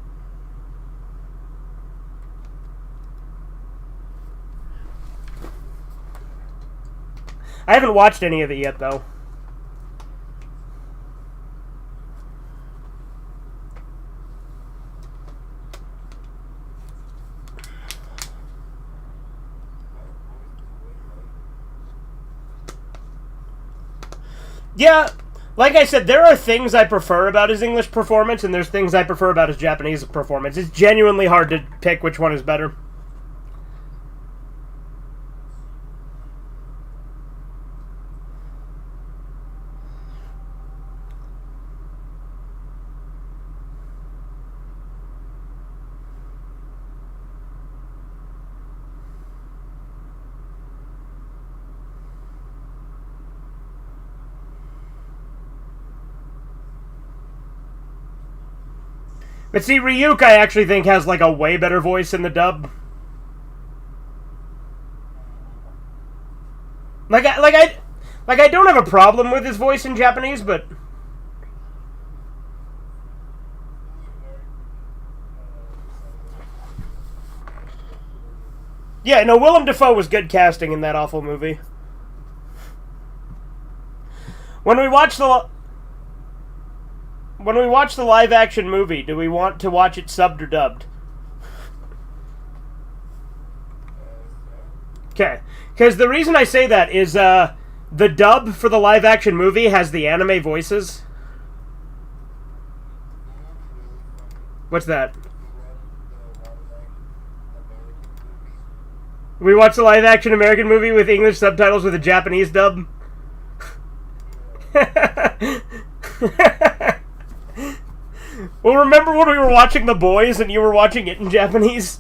I haven't watched any of it yet, though. Yeah, like I said, there are things I prefer about his English performance, and there's things I prefer about his Japanese performance. It's genuinely hard to pick which one is better. But see, Ryuk, I actually think has like a way better voice in the dub. I don't have a problem with his voice in Japanese, but yeah, no, Willem Dafoe was good casting in that awful movie. When we watch the live action movie, do we want to watch it subbed or dubbed? Okay. Because the reason I say that is the dub for the live-action movie has the anime voices. What's that? We watched the live-action American movie with English subtitles with a Japanese dub. Well, remember when we were watching The Boys and you were watching it in Japanese?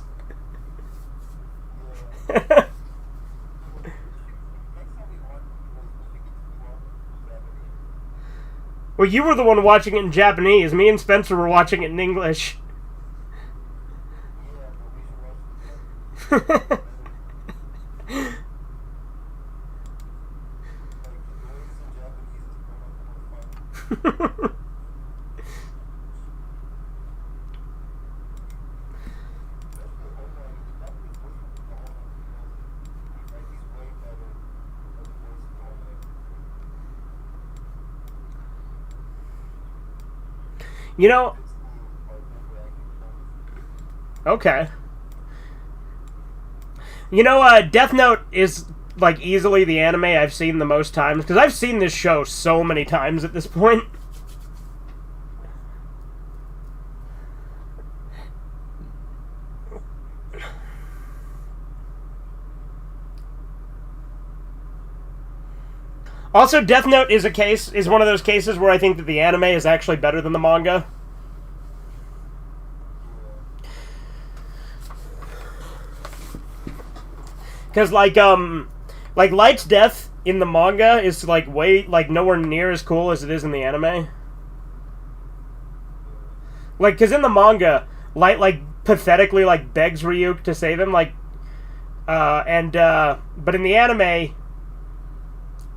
Well, you were the one watching it in Japanese. Me and Spencer were watching it in English. You know... Okay. You know, Death Note is, like, easily the anime I've seen the most times, because I've seen this show so many times at this point. Also, Death Note is one of those cases where I think that the anime is actually better than the manga. Because, like Light's death in the manga is, like, nowhere near as cool as it is in the anime. Like, because in the manga, Light, like, pathetically, like, begs Ryuk to save him, like, but in the anime...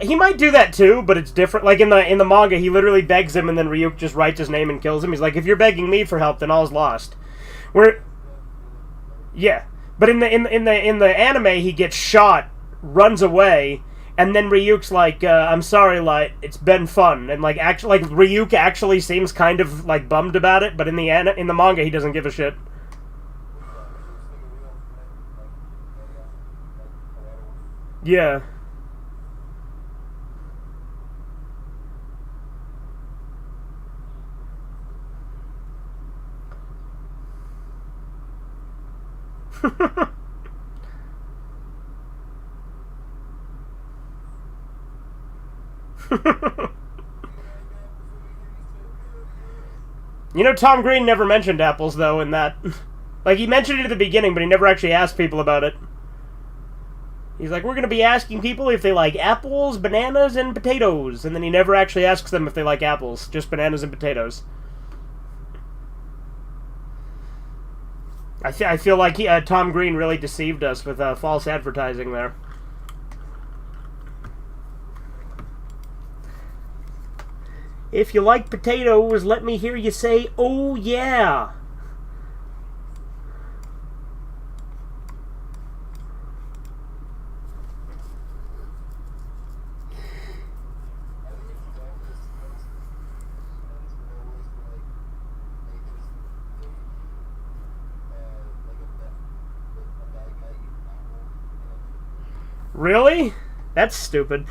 He might do that too, but it's different. Like in the manga, he literally begs him, and then Ryuk just writes his name and kills him. He's like, "If you're begging me for help, then all's lost." Yeah, but in the anime, he gets shot, runs away, and then Ryuk's like, "I'm sorry, Light. It's been fun." And like Ryuk actually seems kind of like bummed about it, but in the manga, he doesn't give a shit. Yeah. You know, Tom Green never mentioned apples, though, in that. Like, he mentioned it at the beginning, but he never actually asked people about it. He's like, we're going to be asking people if they like apples, bananas, and potatoes. And then he never actually asks them if they like apples, just bananas and potatoes. I feel like Tom Green really deceived us with false advertising there. If you like potatoes, let me hear you say, "Oh yeah." Really? That's stupid.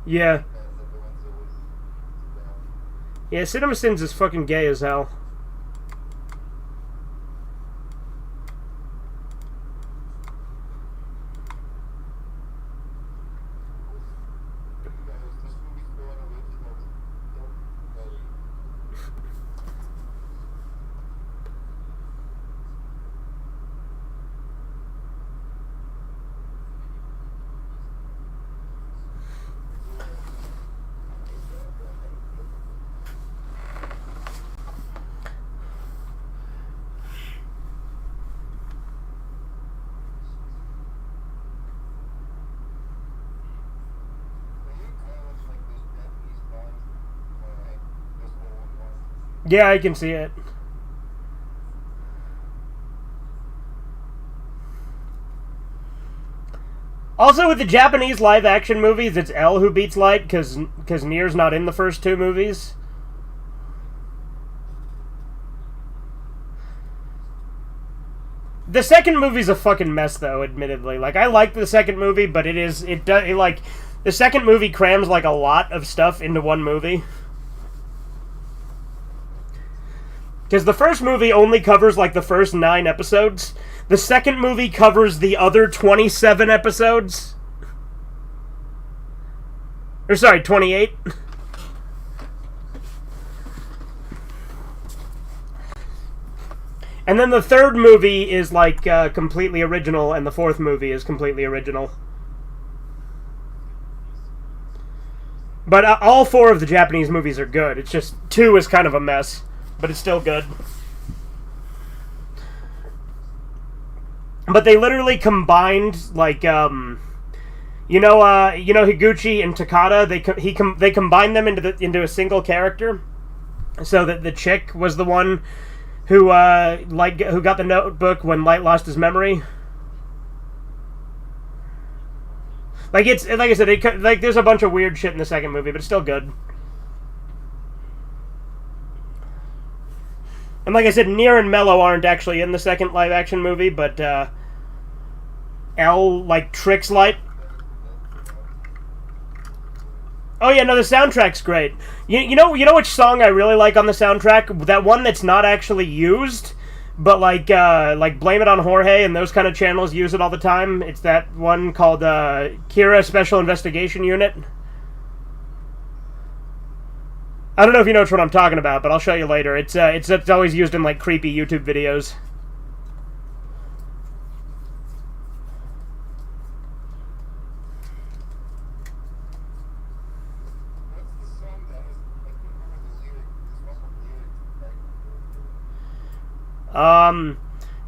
Yeah. Yeah, CinemaSins is fucking gay as hell. Yeah, I can see it. Also, with the Japanese live-action movies, it's L who beats Light, because Nier's not in the first two movies. The second movie's a fucking mess, though. Admittedly, like I like the second movie, but like the second movie crams like a lot of stuff into one movie. Because the first movie only covers like the first 9 episodes. The second movie covers the other 27 episodes. Or sorry, 28. And then the third movie is like completely original, and the fourth movie is completely original. But all 4 of the Japanese movies are good. It's just 2 is kind of a mess, but it's still good. But they literally combined like you know Higuchi and Takada. They combined them into a single character, so that the chick was the one who got the notebook when Light lost his memory. Like it's like I said, there's a bunch of weird shit in the second movie, but it's still good. And like I said, Nier and Mello aren't actually in the second live action movie, but L like tricks Light. Oh yeah, no, the soundtrack's great. You know which song I really like on the soundtrack? That one that's not actually used, but like Blame It on Jorge and those kind of channels use it all the time. It's that one called Kira Special Investigation Unit. I don't know if you know which one I'm talking about, but I'll show you later. It's always used in like creepy YouTube videos.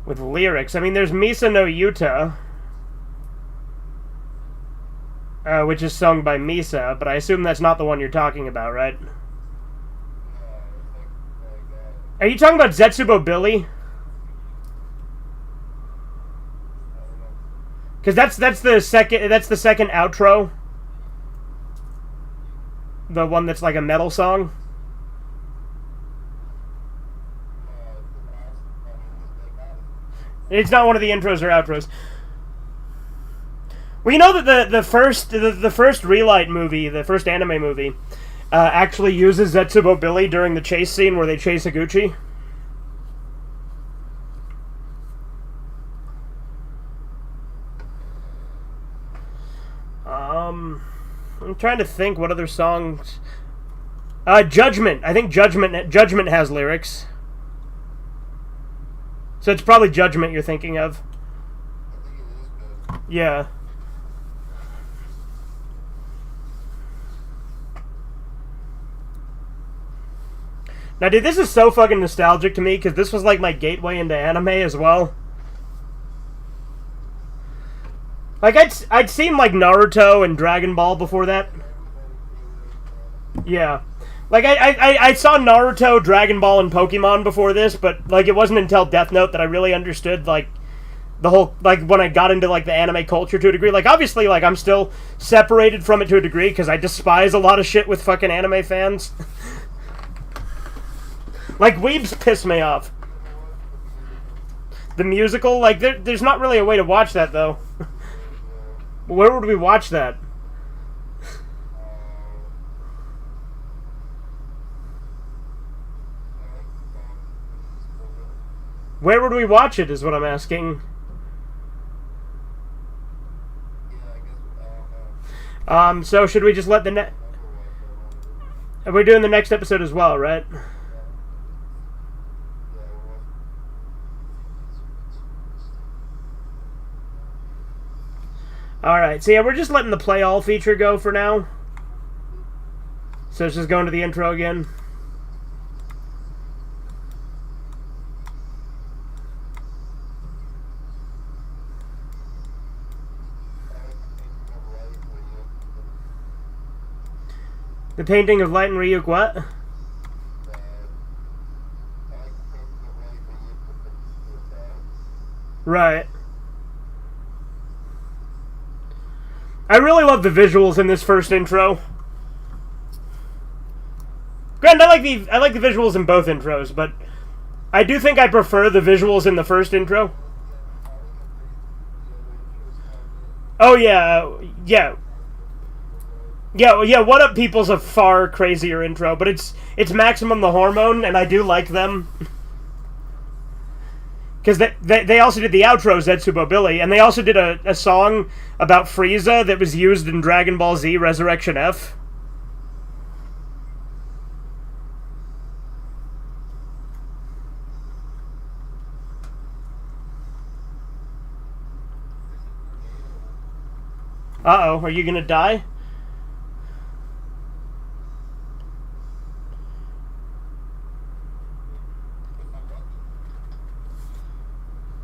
With lyrics. I mean, there's Misa no Yuta, which is sung by Misa, but I assume that's not the one you're talking about, right? Are you talking about Zetsubo Billy? Because that's the second outro. The one that's like a metal song. It's not one of the intros or outros. Well, you know that the first Relight movie, the first anime movie, actually uses Zetsubo Billy during the chase scene where they chase Higuchi. I'm trying to think what other songs. Judgment. I think Judgment has lyrics. So it's probably Judgment you're thinking of. Yeah. Now, dude, this is so fucking nostalgic to me, because this was like my gateway into anime as well. Like, I'd seen like Naruto and Dragon Ball before that. Yeah. Like, I saw Naruto, Dragon Ball, and Pokemon before this, but, like, it wasn't until Death Note that I really understood, like, the whole, like, when I got into, like, the anime culture to a degree. Like, obviously, like, I'm still separated from it to a degree, because I despise a lot of shit with fucking anime fans. Like, weebs piss me off. The musical? Like, there's not really a way to watch that, though. Where would we watch that? Where would we watch it, is what I'm asking. So should we just let the we're doing the next episode as well, right? Alright, so yeah, we're just letting the play all feature go for now. So it's just going to the intro again. The painting of Light and Ryuk, what? Right. I really love the visuals in this first intro. Granted, I like the visuals in both intros, but I do think I prefer the visuals in the first intro. Oh yeah, yeah, yeah. What Up People's a far crazier intro, but it's Maximum the Hormone, and I do like them because they also did the outro Zetsubo Billy, and they also did a song about Frieza that was used in Dragon Ball Z Resurrection F. Uh-oh, are you gonna die?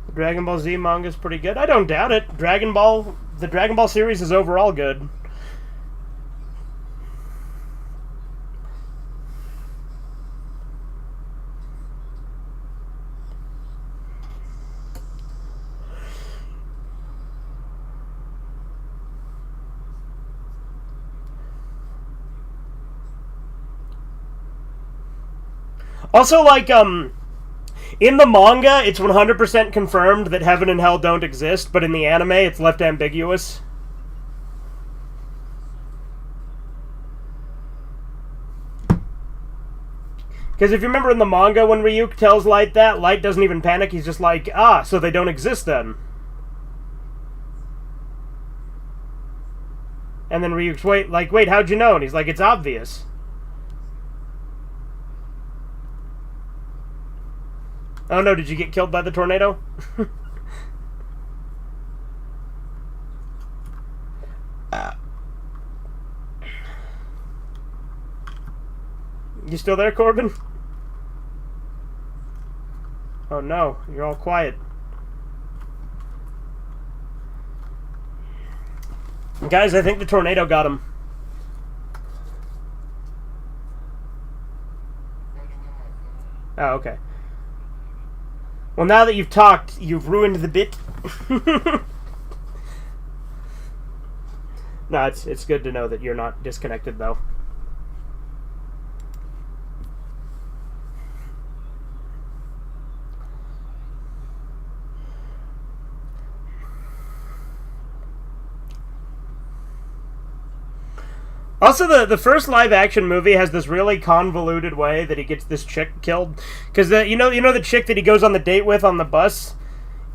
The Dragon Ball Z manga's pretty good. I don't doubt it. The Dragon Ball series is overall good. Also, like, in the manga, it's 100% confirmed that heaven and hell don't exist, but in the anime, it's left ambiguous. Because if you remember in the manga, when Ryuk tells Light that, Light doesn't even panic, he's just like, ah, so they don't exist then. And then Ryuk's, wait, how'd you know? And he's like, it's obvious. Oh no, did you get killed by the tornado? You still there, Corbin? Oh no, you're all quiet. Guys, I think the tornado got him. Oh, okay. Well, now that you've talked, you've ruined the bit. No, it's good to know that you're not disconnected, though. Also, the first live-action movie has this really convoluted way that he gets this chick killed. Because, you know the chick that he goes on the date with on the bus?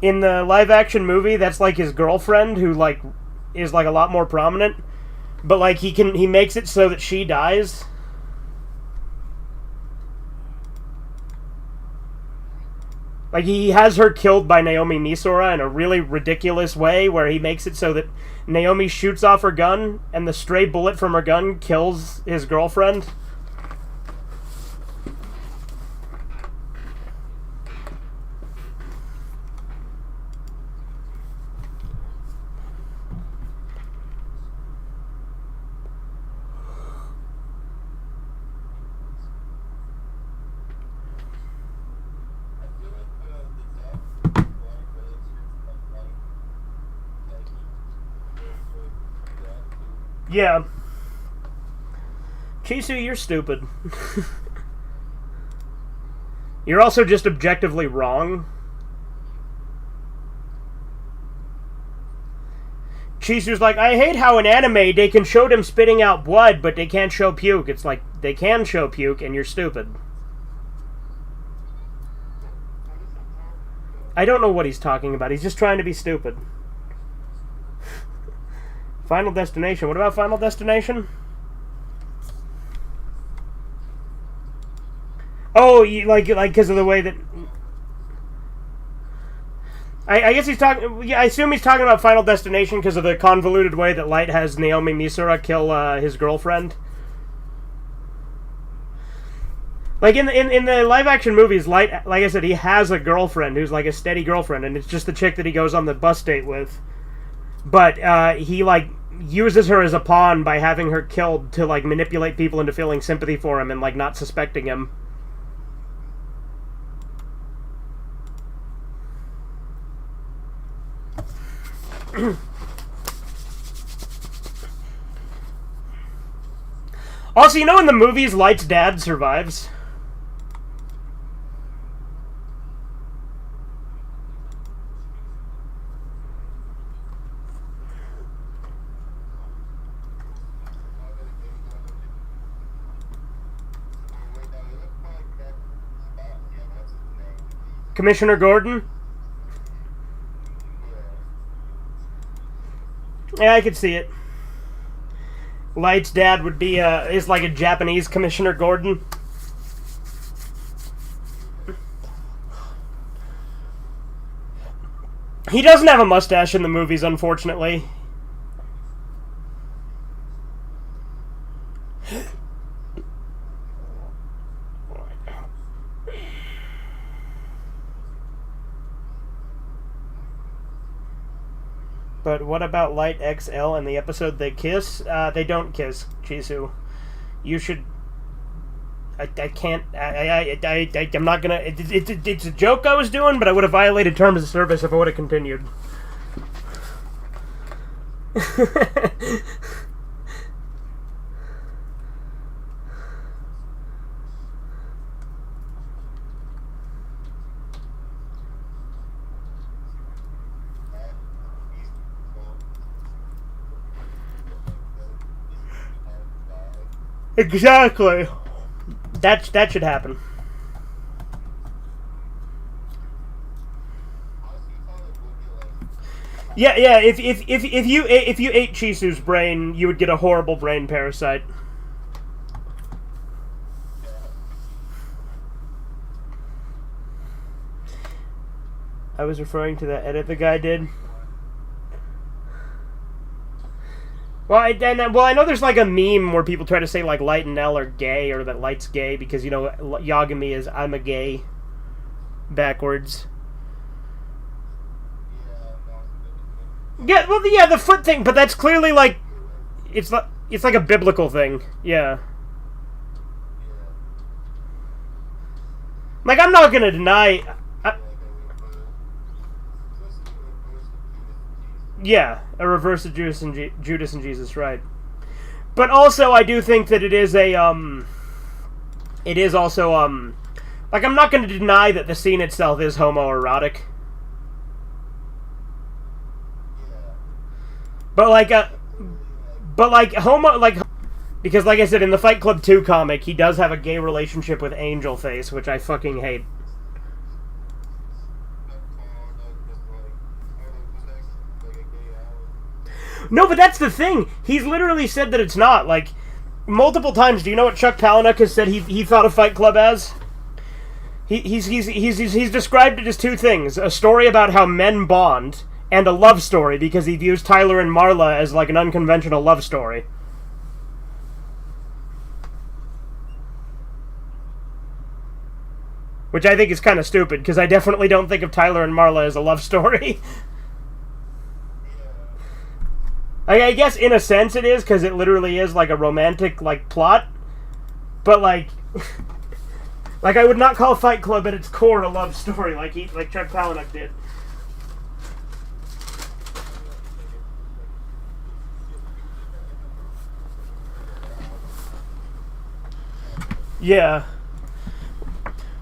In the live-action movie, that's, like, his girlfriend, who, like, is, like, a lot more prominent. But, like, he makes it so that she dies. Like, he has her killed by Naomi Misora in a really ridiculous way, where he makes it so that Naomi shoots off her gun, and the stray bullet from her gun kills his girlfriend. Yeah. Chisu, you're stupid. You're also just objectively wrong. Chisu's like, I hate how in anime they can show them spitting out blood, but they can't show puke. It's like, they can show puke, and you're stupid. I don't know what he's talking about. He's just trying to be stupid. Final Destination. What about Final Destination? Oh, like because of the way that... I guess he's talking... Yeah, I assume he's talking about Final Destination because of the convoluted way that Light has Naomi Misora kill his girlfriend. Like, in the live-action movies, Light, like I said, he has a girlfriend who's, like, a steady girlfriend, and it's just the chick that he goes on the bus date with. But he, like, uses her as a pawn by having her killed to, like, manipulate people into feeling sympathy for him and, like, not suspecting him. Also, you know in the movies, Light's dad survives? Commissioner Gordon? Yeah, I could see it. Light's dad would be is like a Japanese Commissioner Gordon. He doesn't have a mustache in the movies, unfortunately. But what about Light XL and the episode they kiss? They don't kiss, Chisu. You should... I can't... I'm not gonna... It's a joke I was doing, but I would have violated terms of service if I would have continued. Exactly. That should happen. Yeah. If you ate Chisu's brain, you would get a horrible brain parasite. I was referring to that edit the guy did. Well, I know there's like a meme where people try to say like Light and L are gay, or that Light's gay because, you know, Yagami is I'm a gay backwards. Yeah, well, yeah, the foot thing, but that's clearly like it's like a biblical thing. Yeah. Like, I'm not gonna deny. Yeah, a reverse of Judas and Jesus, right? But also, I do think that it is it is also like, I'm not going to deny that the scene itself is homoerotic. But like because like I said, in the Fight Club 2 comic, he does have a gay relationship with Angel Face, which I fucking hate. No, but that's the thing. He's literally said that it's not. Like, multiple times. Do you know what Chuck Palahniuk has said he thought of Fight Club as? He's described it as two things. A story about how men bond, and a love story, because he views Tyler and Marla as like an unconventional love story. Which I think is kind of stupid, because I definitely don't think of Tyler and Marla as a love story. I guess in a sense it is, because it literally is like a romantic like plot, but like, like I would not call Fight Club at its core a love story like Chuck Palahniuk did. Yeah.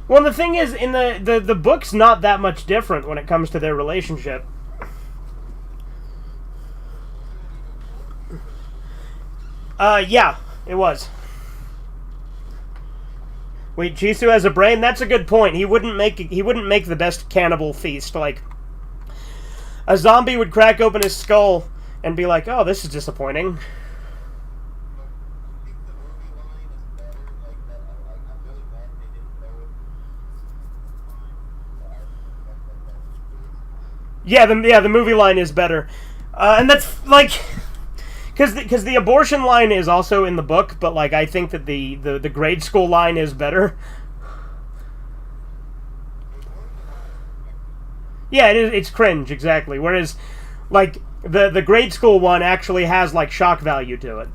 Well, the thing is, in the book's not that much different when it comes to their relationship. Yeah, it was. Wait, Chisu has a brain? That's a good point. He wouldn't make the best cannibal feast. Like, a zombie would crack open his skull and be like, "Oh, this is disappointing." Yeah, the movie line is better, and that's like. Because the abortion line is also in the book, but like I think that the grade school line is better. Yeah, it's cringe, exactly. Whereas, like, the grade school one actually has like shock value to it.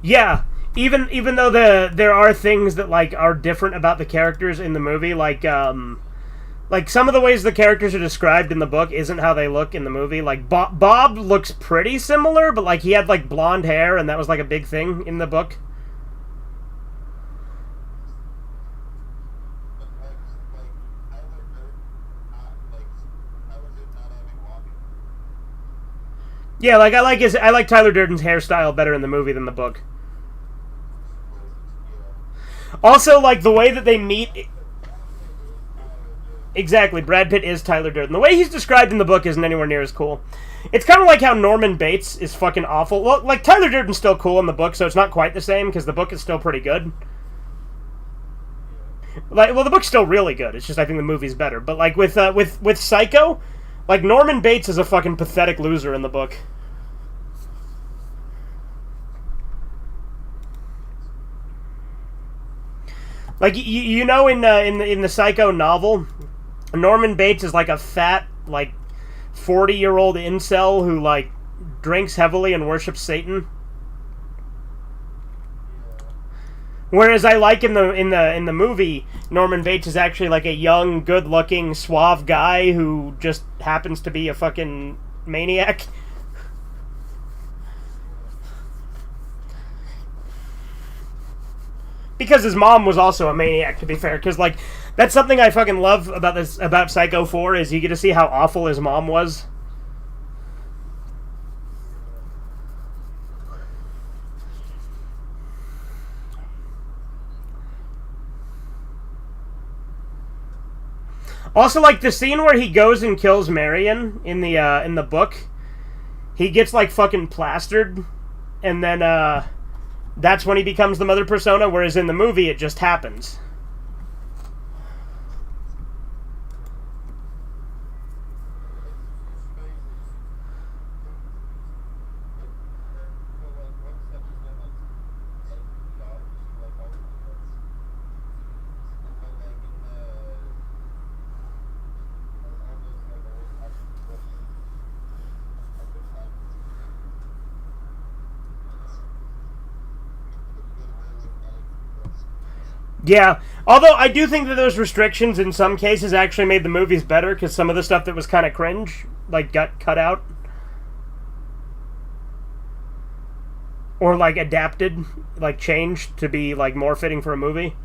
Yeah, even though there are things that like are different about the characters in the movie, like Like, some of the ways the characters are described in the book isn't how they look in the movie. Like, Bob looks pretty similar, but, like, he had, like, blonde hair, and that was, like, a big thing in the book. Yeah, like, I like Tyler Durden's hairstyle better in the movie than the book. Also, like, the way that they meet... Exactly, Brad Pitt is Tyler Durden. The way he's described in the book isn't anywhere near as cool. It's kind of like how Norman Bates is fucking awful. Well, like, Tyler Durden's still cool in the book, so it's not quite the same, because the book is still pretty good. Like, well, the book's still really good. It's just I think the movie's better. But, like, with Psycho, like, Norman Bates is a fucking pathetic loser in the book. Like, you know, in the Psycho novel, Norman Bates is like a fat, like, 40-year-old incel who, like, drinks heavily and worships Satan. Whereas I like in the movie, Norman Bates is actually like a young, good-looking, suave guy who just happens to be a fucking maniac. Because his mom was also a maniac, to be fair. Because, like, that's something I fucking love about Psycho 4, is you get to see how awful his mom was. Also, like, the scene where he goes and kills Marion in the book, he gets, like, fucking plastered, and then, that's when he becomes the mother persona, whereas in the movie, it just happens. Yeah, although I do think that those restrictions in some cases actually made the movies better, because some of the stuff that was kind of cringe, like, got cut out. Or, like, adapted, like, changed to be, like, more fitting for a movie.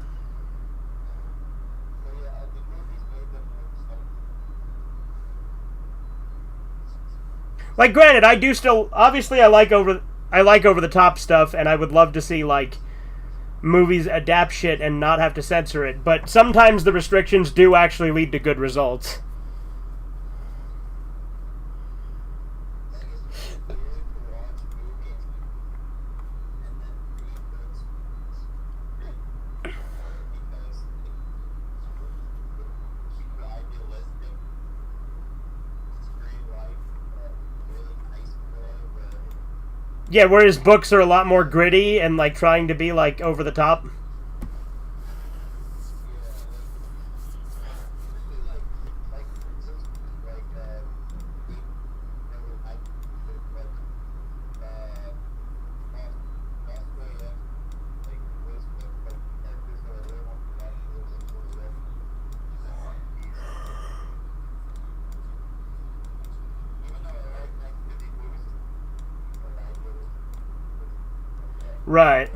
Like, granted, I do still... Obviously, I like over-the-top stuff, and I would love to see, like, movies adapt shit and not have to censor it, but sometimes the restrictions do actually lead to good results. Yeah, whereas books are a lot more gritty and, like, trying to be, like, over the top. Right.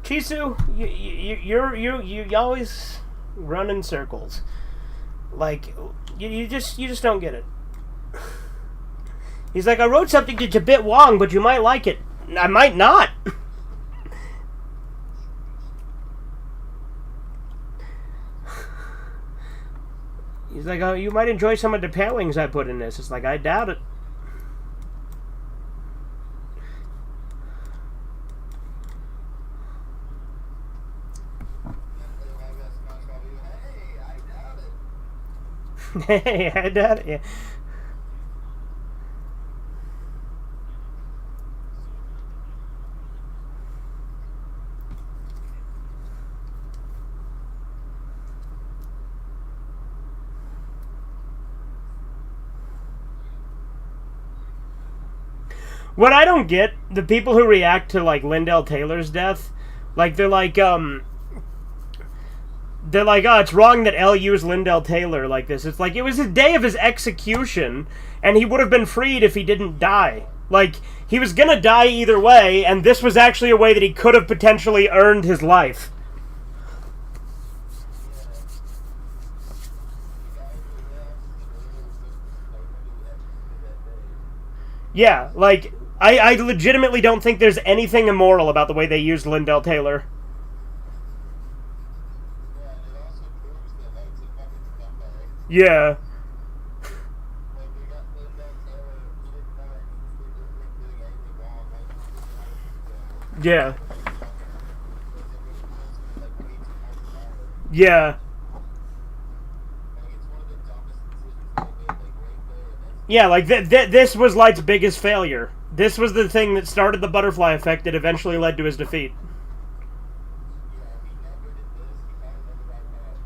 Chisu, you always run in circles. Like, you just don't get it. He's like, I wrote something that's a bit long, but you might like it. I might not. He's like, oh, you might enjoy some of the pairings I put in this. It's like, I doubt it. Hey, I doubt it. Yeah. What I don't get, the people who react to, like, Lindell Taylor's death, like, they're like, oh, it's wrong that L used Lindell Taylor like this. It's like, it was the day of his execution, and he would have been freed if he didn't die. Like, he was gonna die either way, and this was actually a way that he could have potentially earned his life. Yeah, like, I legitimately don't think there's anything immoral about the way they used Lindell Taylor. Yeah. Yeah. Yeah. Yeah, like, this was Light's biggest failure. This was the thing that started the butterfly effect that eventually led to his defeat.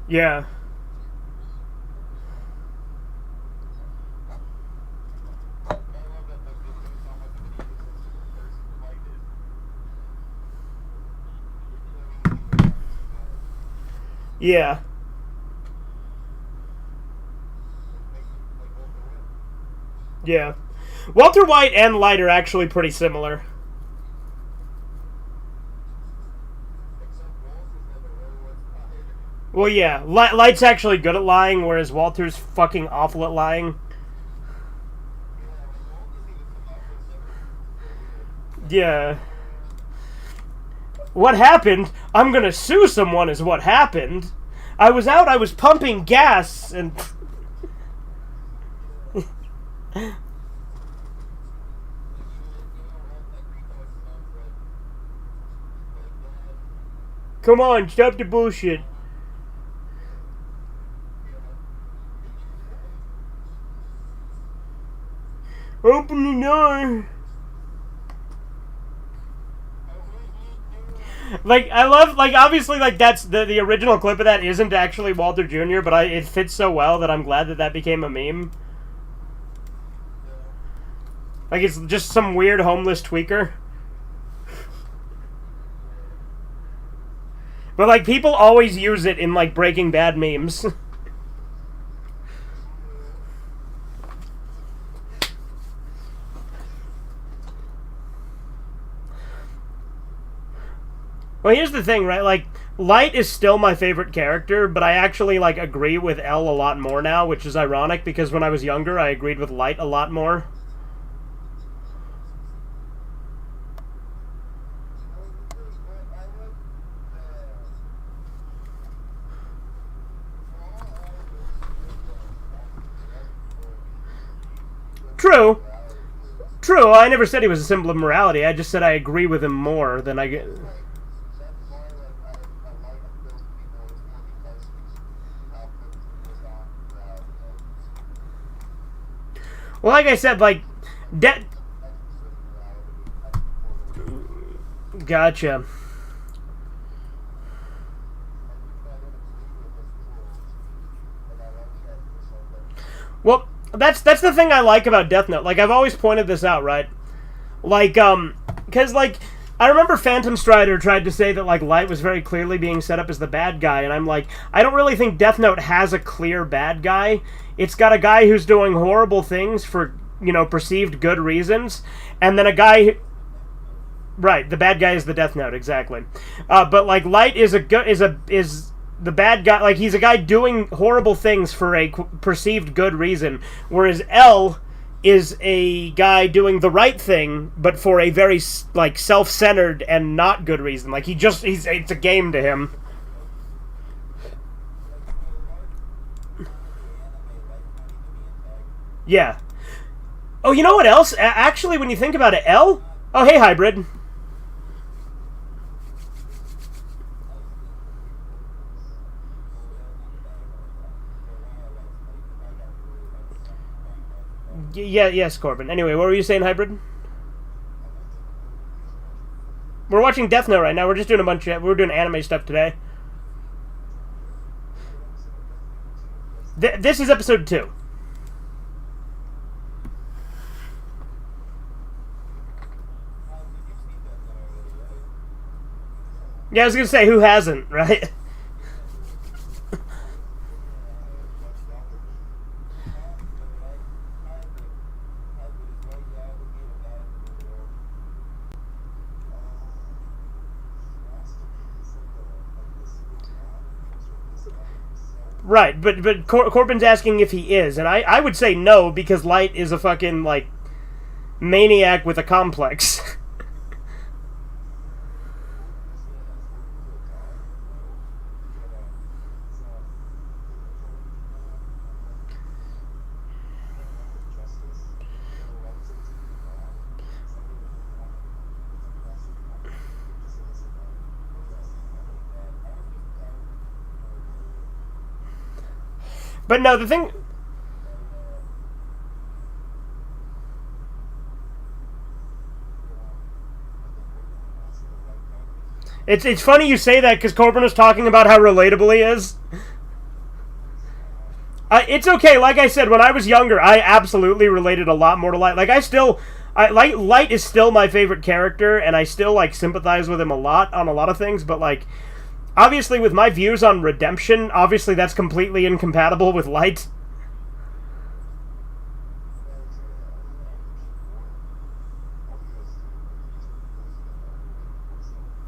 Yeah. Yeah. Yeah. Walter White and Light are actually pretty similar. Well, yeah. Light's actually good at lying, whereas Walter's fucking awful at lying. Yeah. What happened? I'm gonna sue someone is what happened. I was pumping gas, and... Come on, stop the bullshit. Open the door. Like, I love, like, obviously, like, that's, the original clip of that isn't actually Walter Jr., but it fits so well that I'm glad that became a meme. Like, it's just some weird homeless tweaker. But, like, people always use it in, like, Breaking Bad memes. Well, here's the thing, right? Like, Light is still my favorite character, but I actually, like, agree with L a lot more now, which is ironic, because when I was younger, I agreed with Light a lot more. True. True, I never said he was a symbol of morality, I just said I agree with him more than I get... Well, like I said, like, Gotcha. Well, that's the thing I like about Death Note. Like, I've always pointed this out, right? Like, because, like, I remember Phantom Strider tried to say that, like, Light was very clearly being set up as the bad guy, and I'm like, I don't really think Death Note has a clear bad guy. It's got a guy who's doing horrible things for, you know, perceived good reasons, and then a guy who... Right, the bad guy is the Death Note, exactly. But, like, Light is the bad guy, like, he's a guy doing horrible things for a perceived good reason, whereas L is a guy doing the right thing, but for a very, like, self-centered and not good reason. Like, it's a game to him. Yeah. Oh, you know what else? Actually, when you think about it, L... Oh, hey, Hybrid. Yeah, yes, Corbin. Anyway, what were you saying, Hybrid? We're watching Death Note right now. We're just doing we're doing anime stuff today. This is episode 2. Yeah, I was gonna say, who hasn't, right? Right, but Corbin's asking if he is, and I would say no, because Light is a fucking, like, maniac with a complex. But no, the thing... It's funny you say that, because Corbin was talking about how relatable he is. It's okay, like I said, when I was younger, I absolutely related a lot more to Light. Like, Light is still my favorite character, and I still, like, sympathize with him a lot on a lot of things, but, like, obviously with my views on redemption, obviously that's completely incompatible with Light.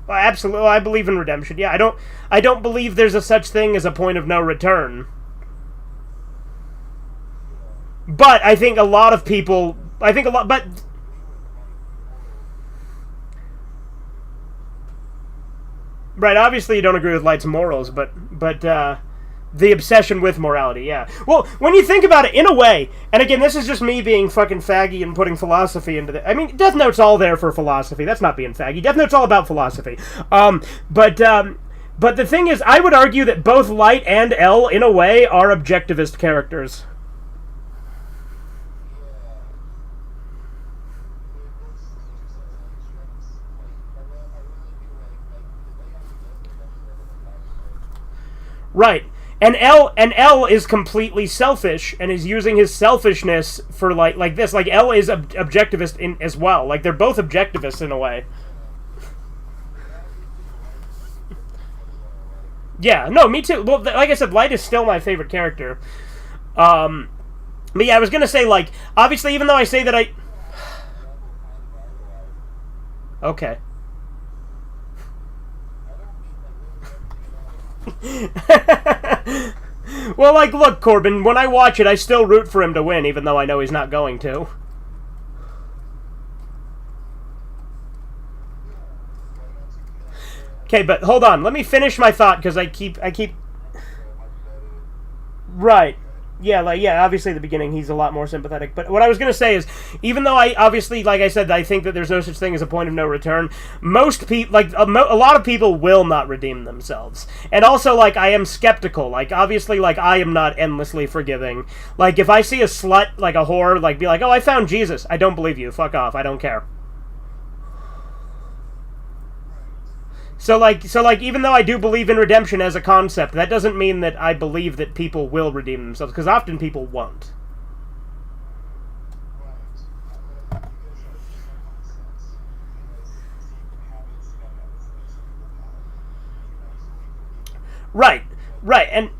Absolutely, I believe in redemption. Yeah, I don't believe there's a such thing as a point of no return. But I think a lot of people, but right, obviously you don't agree with Light's morals, but the obsession with morality, yeah. Well, when you think about it, in a way, and again, this is just me being fucking faggy and putting philosophy into the... I mean, Death Note's all there for philosophy. That's not being faggy. Death Note's all about philosophy. But the thing is, I would argue that both Light and L, in a way, are objectivist characters. Right. And L is completely selfish and is using his selfishness for like this. Like L is objectivist in as well. Like they're both objectivists in a way. Yeah, no, me too. Well, like I said, Light is still my favorite character. Um, but yeah, I was gonna say, like, obviously, even though I say that I... Okay. Well, like, look, Corbin, when I watch it, I still root for him to win, even though I know he's not going to. Okay, but hold on. Let me finish my thought, because I keep... Right. Yeah, like, yeah, obviously at the beginning he's a lot more sympathetic. But what I was going to say is, even though I, obviously, like I said, I think that there's no such thing as a point of no return, most people, like, a lot of people will not redeem themselves. And also, like, I am skeptical. Like, obviously, like, I am not endlessly forgiving. Like, if I see a slut, like a whore, like, be like, oh, I found Jesus. I don't believe you. Fuck off. I don't care. So like, even though I do believe in redemption as a concept, that doesn't mean that I believe that people will redeem themselves, because often people won't. Right, right, and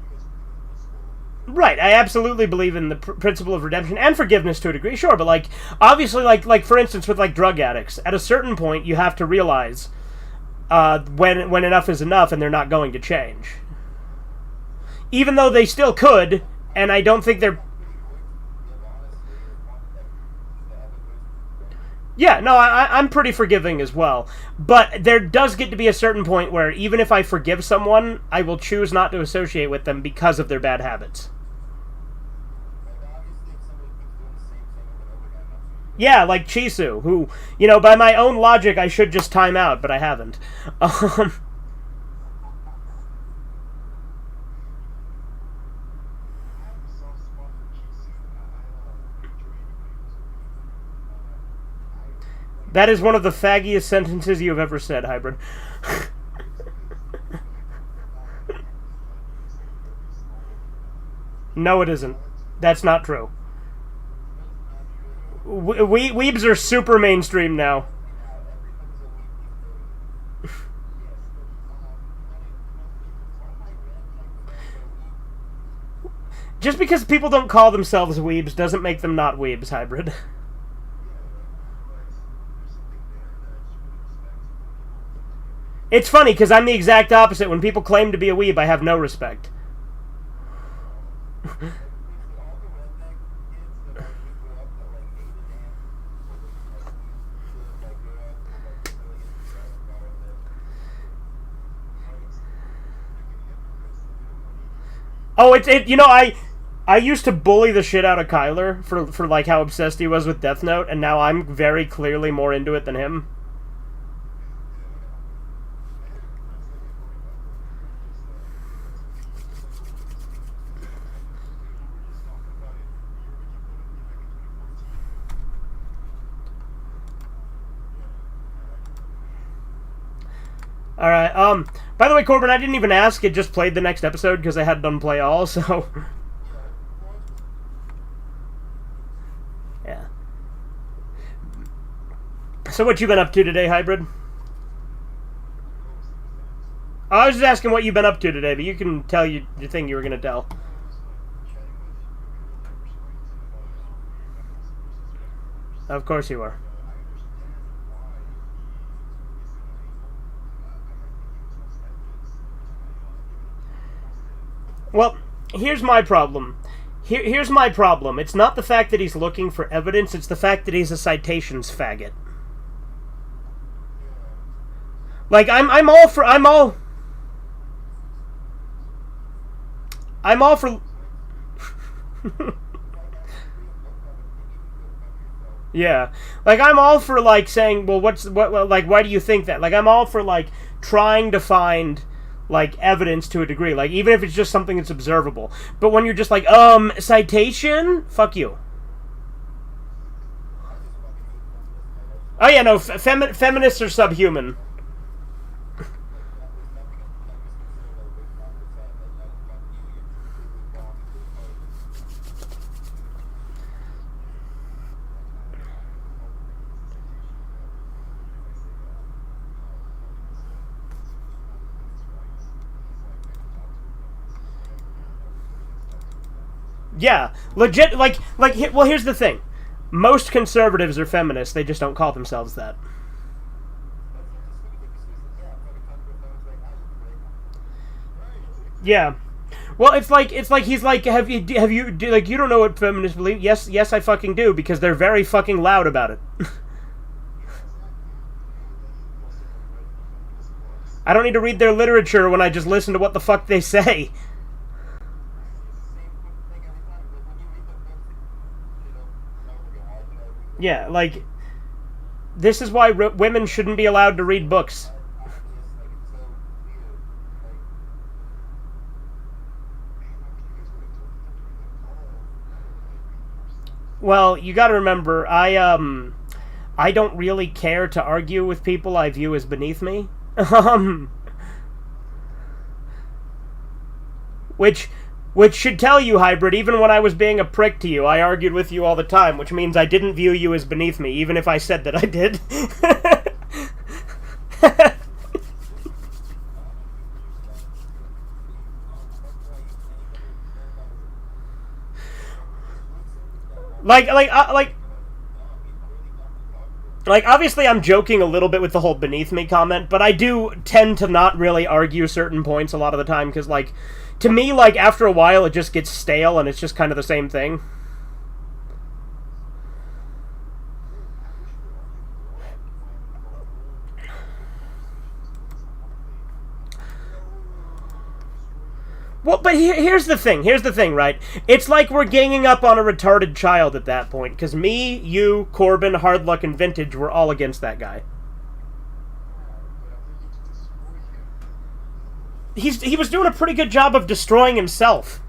right. I absolutely believe in the principle of redemption and forgiveness to a degree, sure. But like, obviously, like for instance, with like drug addicts, at a certain point, you have to realize when enough is enough, and they're not going to change. Even though they still could, and I don't think they're... Yeah, no, I'm pretty forgiving as well. But there does get to be a certain point where even if I forgive someone, I will choose not to associate with them because of their bad habits. Yeah, like Chisu, who, by my own logic, I should just time out, but I haven't. Um, that is one of the faggiest sentences you have ever said, Hybrid. No, it isn't. That's not true. Weebs are super mainstream now. Just because people don't call themselves weebs doesn't make them not weebs, Hybrid. It's funny, because I'm the exact opposite. When people claim to be a weeb, I have no respect. Oh, you know, I used to bully the shit out of Kyler for like how obsessed he was with Death Note, and now I'm very clearly more into it than him. Alright, by the way, Corbin, I didn't even ask, it just played the next episode because I had done play all, so... yeah. So what you been up to today, Hybrid? Oh, I was just asking what you've been up to today, but you can tell your thing you were going to tell. Of course you are. Well, here's my problem. Here's my problem. It's not the fact that he's looking for evidence, it's the fact that he's a citations faggot. Like, I'm all for... yeah. Like, I'm all for, like, saying, well, like, why do you think that? Like, I'm all for, like, trying to find... like, evidence to a degree. Like, even if it's just something that's observable. But when you're just like, citation? Fuck you. Oh, yeah, no, feminists are subhuman. Yeah, legit, well, here's the thing. Most conservatives are feminists, they just don't call themselves that. Yeah. Well, it's like he's like, have you like, you don't know what feminists believe? Yes, I fucking do, because they're very fucking loud about it. I don't need to read their literature when I just listen to what the fuck they say. Yeah, like, this is why women shouldn't be allowed to read books. Well, you gotta remember, I don't really care to argue with people I view as beneath me. Which should tell you, Hybrid, even when I was being a prick to you, I argued with you all the time, which means I didn't view you as beneath me, even if I said that I did. Like, obviously I'm joking a little bit with the whole beneath me comment, but I do tend to not really argue certain points a lot of the time, because, like, to me, like, after a while it just gets stale and it's just kind of the same thing. Well, but here's the thing, right? It's like we're ganging up on a retarded child at that point, because me, you, Corbin, Hardluck, and Vintage were all against that guy. He was doing a pretty good job of destroying himself.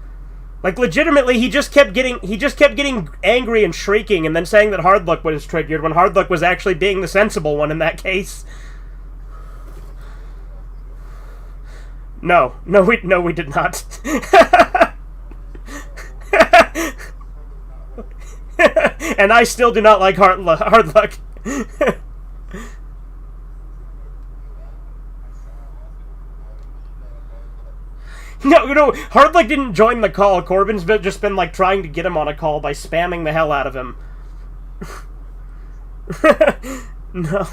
Like, legitimately, he just kept getting angry and shrieking, and then saying that Hardluck was triggered, when Hardluck was actually being the sensible one in that case. No, we did not. And I still do not like Hardluck. No, Hardlick didn't join the call. Corbin's just been, like, trying to get him on a call by spamming the hell out of him. No.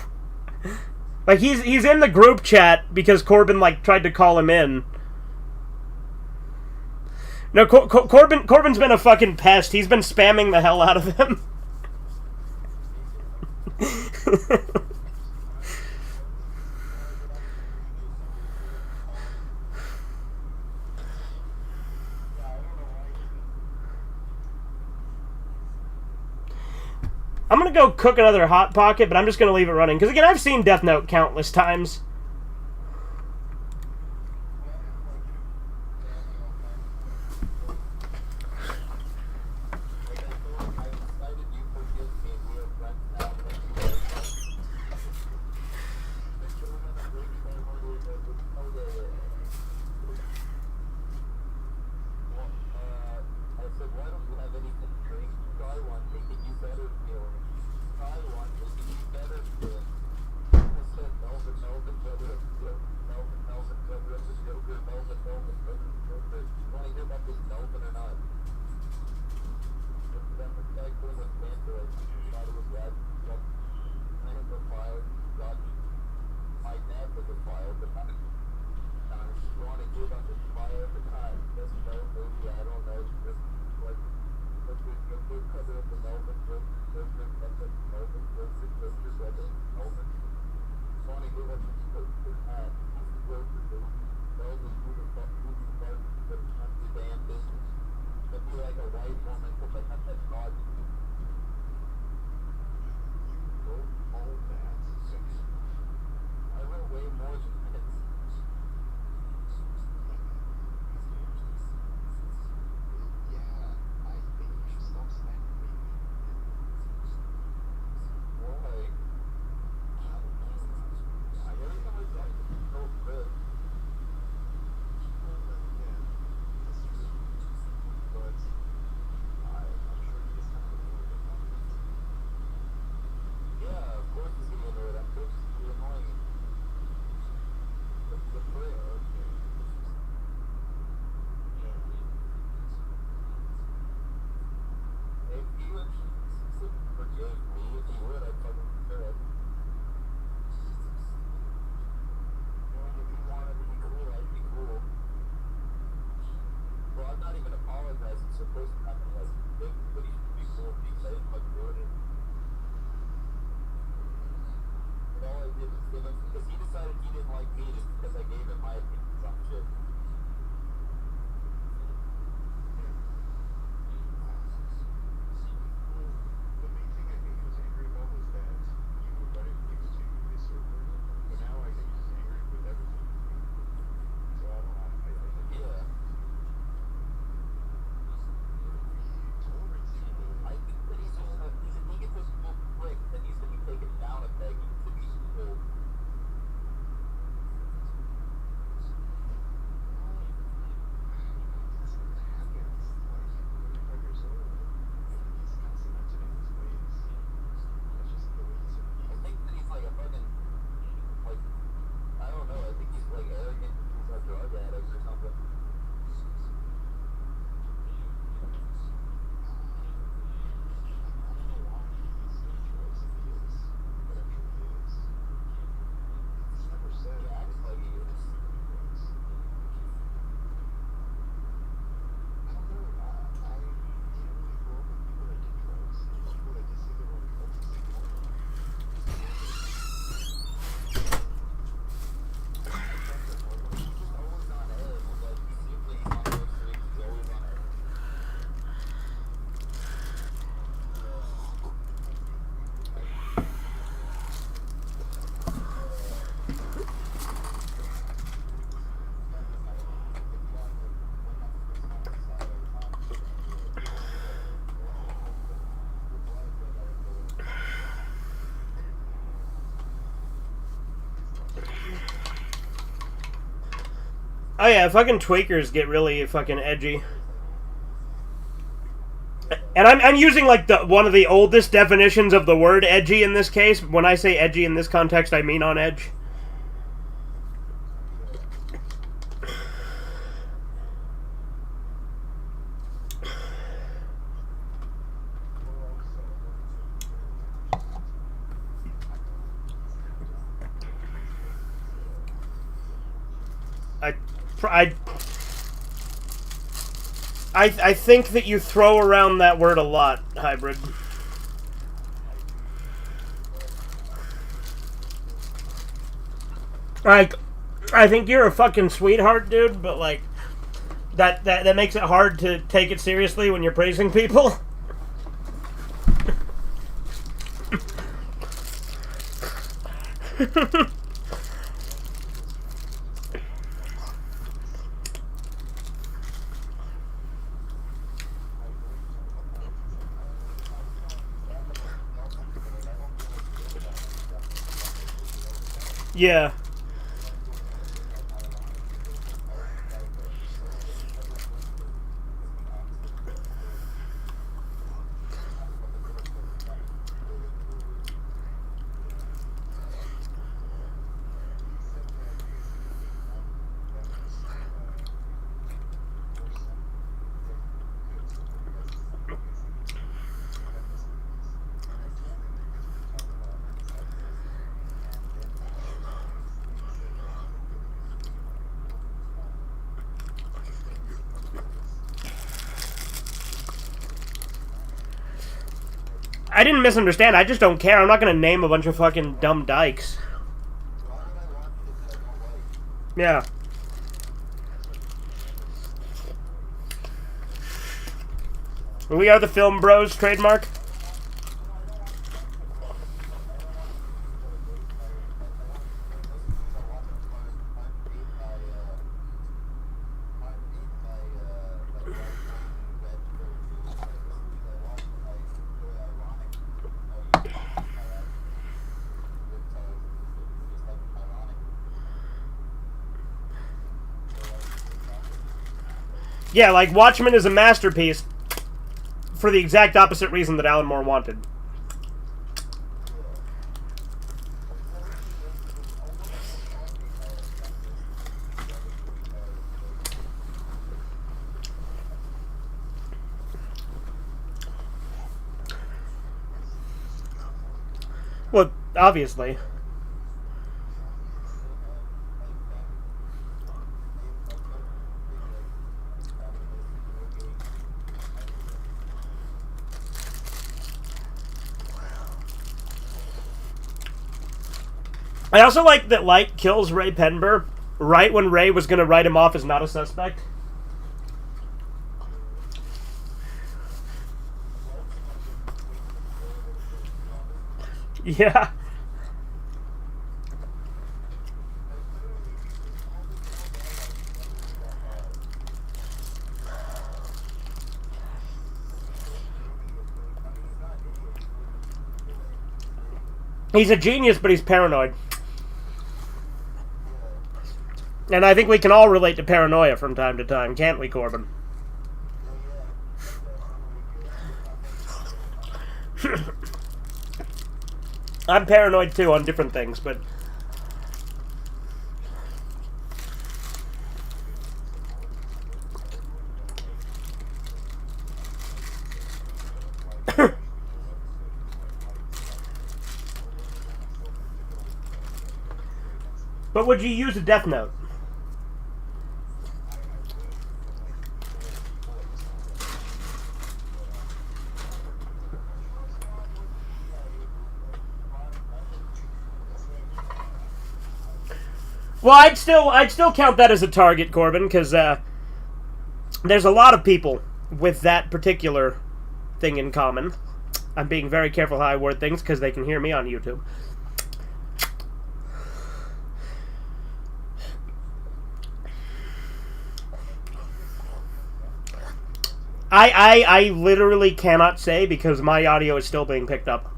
Like, he's in the group chat because Corbin, like, tried to call him in. No, Corbin's been a fucking pest. He's been spamming the hell out of him. I'm gonna go cook another Hot Pocket, but I'm just gonna leave it running. Because, again, I've seen Death Note countless times. Oh yeah, fucking tweakers get really fucking edgy. And I'm using like one of the oldest definitions of the word edgy in this case. When I say edgy in this context, I mean on edge. I, I, I think that you throw around that word a lot, hybrid. Like, I think you're a fucking sweetheart, dude, but like, that makes it hard to take it seriously when you're praising people. Yeah. I didn't misunderstand. I just don't care. I'm not going to name a bunch of fucking dumb dykes. Yeah. We are the Film Bros trademark. Yeah, like, Watchmen is a masterpiece for the exact opposite reason that Alan Moore wanted. Well, obviously. I also like that Light kills Ray Penber right when Ray was going to write him off as not a suspect. Yeah. He's a genius, but he's paranoid. And I think we can all relate to paranoia from time to time, can't we, Corbin? I'm paranoid too on different things, but... But would you use a death note? Well, I'd still count that as a target, Corbin, because there's a lot of people with that particular thing in common. I'm being very careful how I word things because they can hear me on YouTube. I literally cannot say because my audio is still being picked up.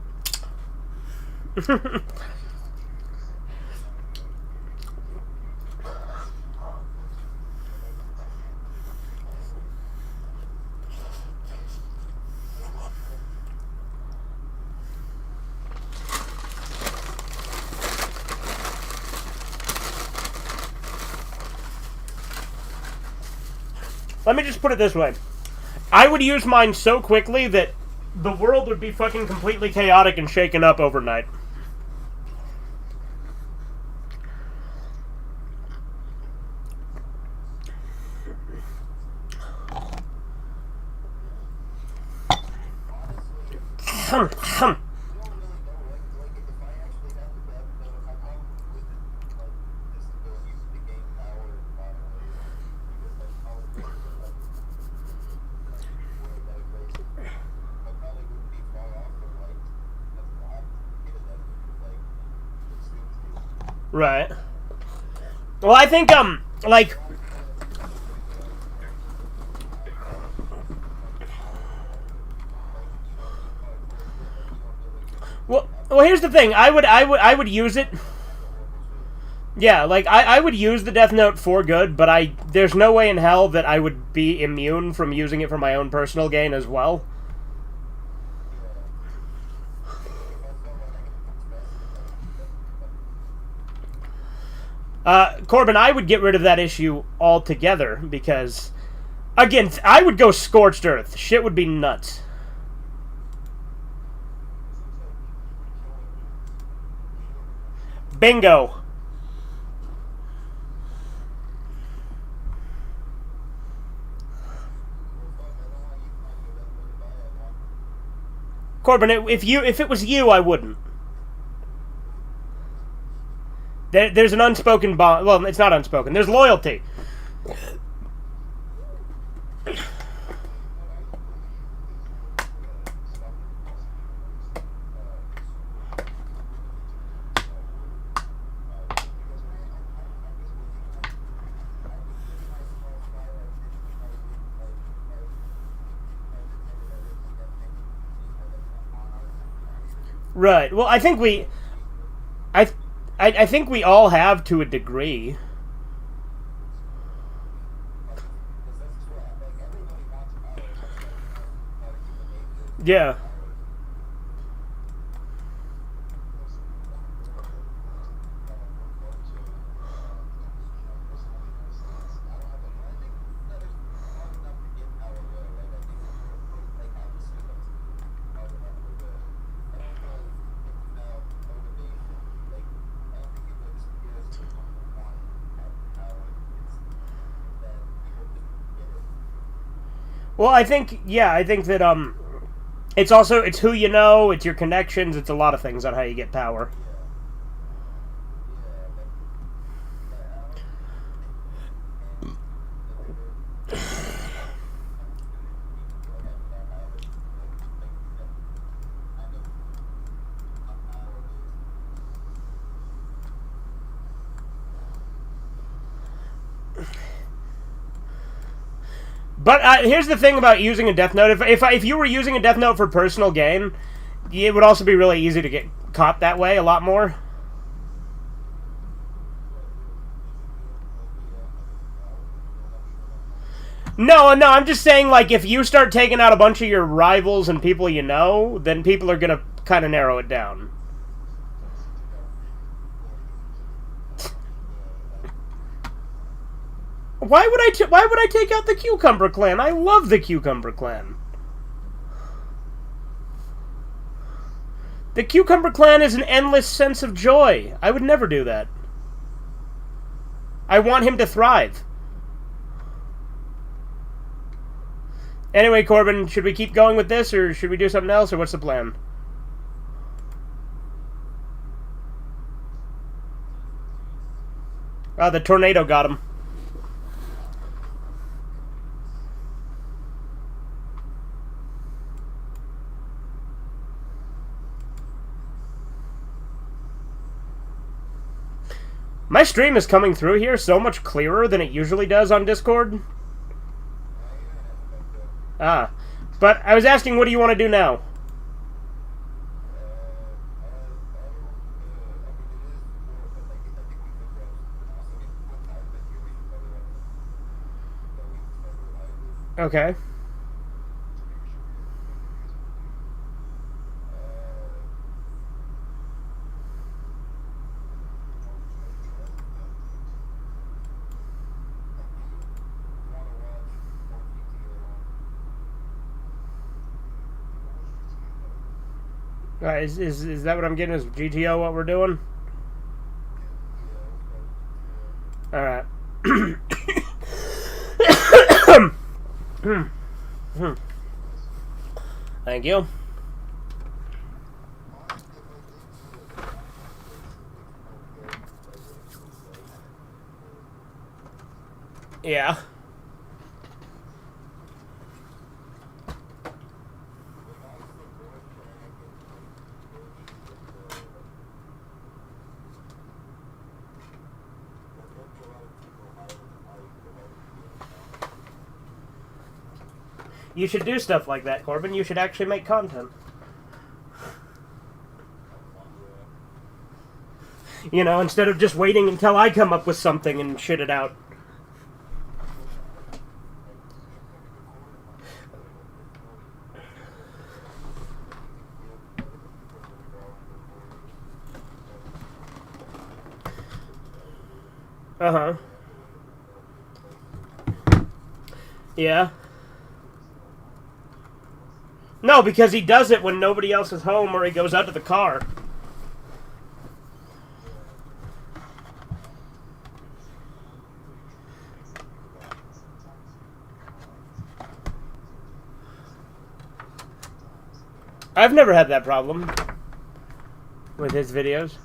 Let me just put it this way. I would use mine so quickly that the world would be fucking completely chaotic and shaken up overnight. Right. Well, I think, like... Well, here's the thing. I would use it. Yeah, like, I would use the Death Note for good, but there's no way in hell that I would be immune from using it for my own personal gain as well. Corbin, I would get rid of that issue altogether, because, again, I would go Scorched Earth. Shit would be nuts. Bingo. Corbin, if it was you, I wouldn't. There's an unspoken bond. Well, it's not unspoken. There's loyalty. Right. Well, I think I think we all have to a degree. Yeah. Well, I think that it's who you know, it's your connections, it's a lot of things on how you get power. But here's the thing about using a Death Note. If you were using a Death Note for personal gain, it would also be really easy to get caught that way a lot more. No, I'm just saying, like, if you start taking out a bunch of your rivals and people you know, then people are going to kind of narrow it down. Why would I take out the Cucumber Clan? I love the Cucumber Clan. The Cucumber Clan is an endless sense of joy. I would never do that. I want him to thrive. Anyway, Corbin, should we keep going with this, or should we do something else, or what's the plan? The tornado got him. My stream is coming through here so much clearer than it usually does on Discord. But I was asking, what do you want to do now? Okay. Is that what I'm getting? Is GTO what we're doing? Alright. Thank you. Yeah. You should do stuff like that, Corbin. You should actually make content. You know, instead of just waiting until I come up with something and shit it out. Uh-huh. Yeah. No, because he does it when nobody else is home or he goes out to the car. I've never had that problem with his videos.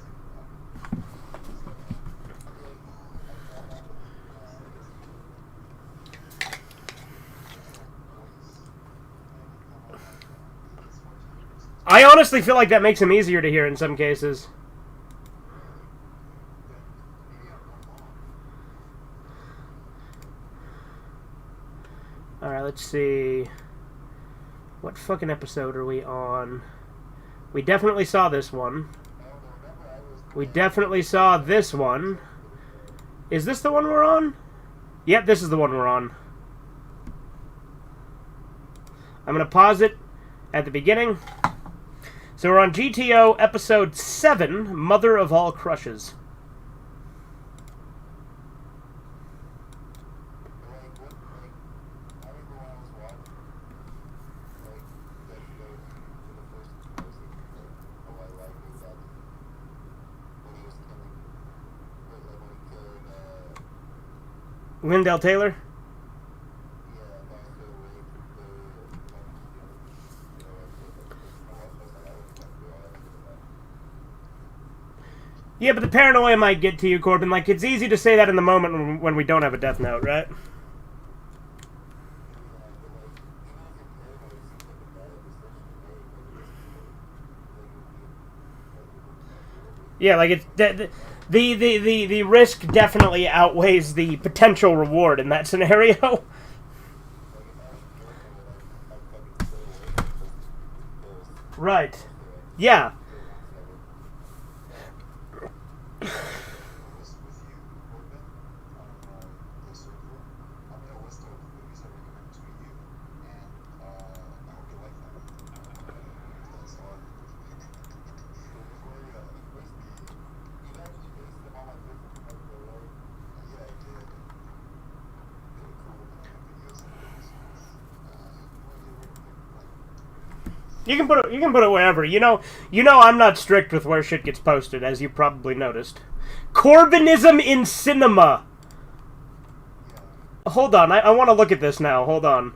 I honestly feel like that makes him easier to hear in some cases. Alright, let's see. What fucking episode are we on? We definitely saw this one. We definitely saw this one. Is this the one we're on? Yep, this is the one we're on. I'm going to pause it at the beginning. So we're on GTO Episode 7, Mother of All Crushes. Lindell Taylor? Yeah, but the paranoia might get to you, Corbin. Like, it's easy to say that in the moment when we don't have a death note, right? Yeah, like, it's... The risk definitely outweighs the potential reward in that scenario. Right. Yeah. You can put it wherever. You know I'm not strict with where shit gets posted, as you probably noticed. Corbinism in cinema. Hold on, I want to look at this now. Hold on.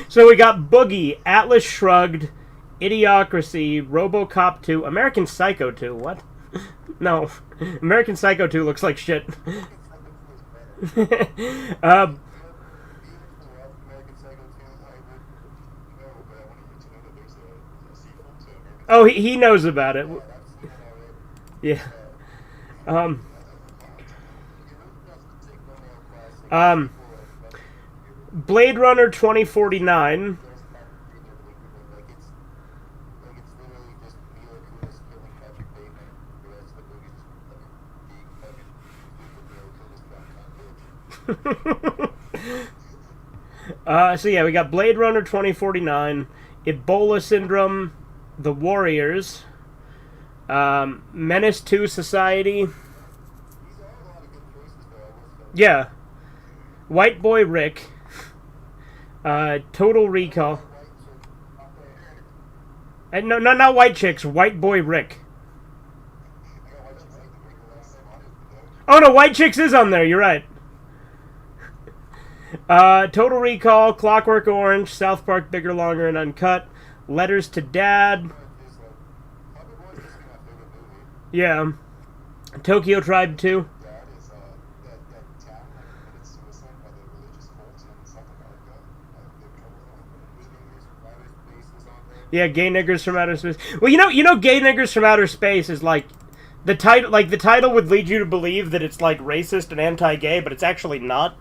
So we got Boogie, Atlas Shrugged, Idiocracy, RoboCop 2, American Psycho 2. What? No, American Psycho 2 looks like shit. Oh, he knows about it. Yeah. Blade Runner 2049. So yeah, we got Blade Runner 2049, Ebola Syndrome, The Warriors, Menace 2 Society. Yeah. White Boy Rick. Total Recall. No, not White Chicks. White Boy Rick. Oh no, White Chicks is on there. You're right. Total Recall, Clockwork Orange, South Park, Bigger, Longer, and Uncut, Letters to Dad. Yeah. Tokyo Tribe 2. Yeah, gay niggers from outer space. Well, gay niggers from outer space is like the title. Like the title would lead you to believe that it's like racist and anti-gay, but it's actually not.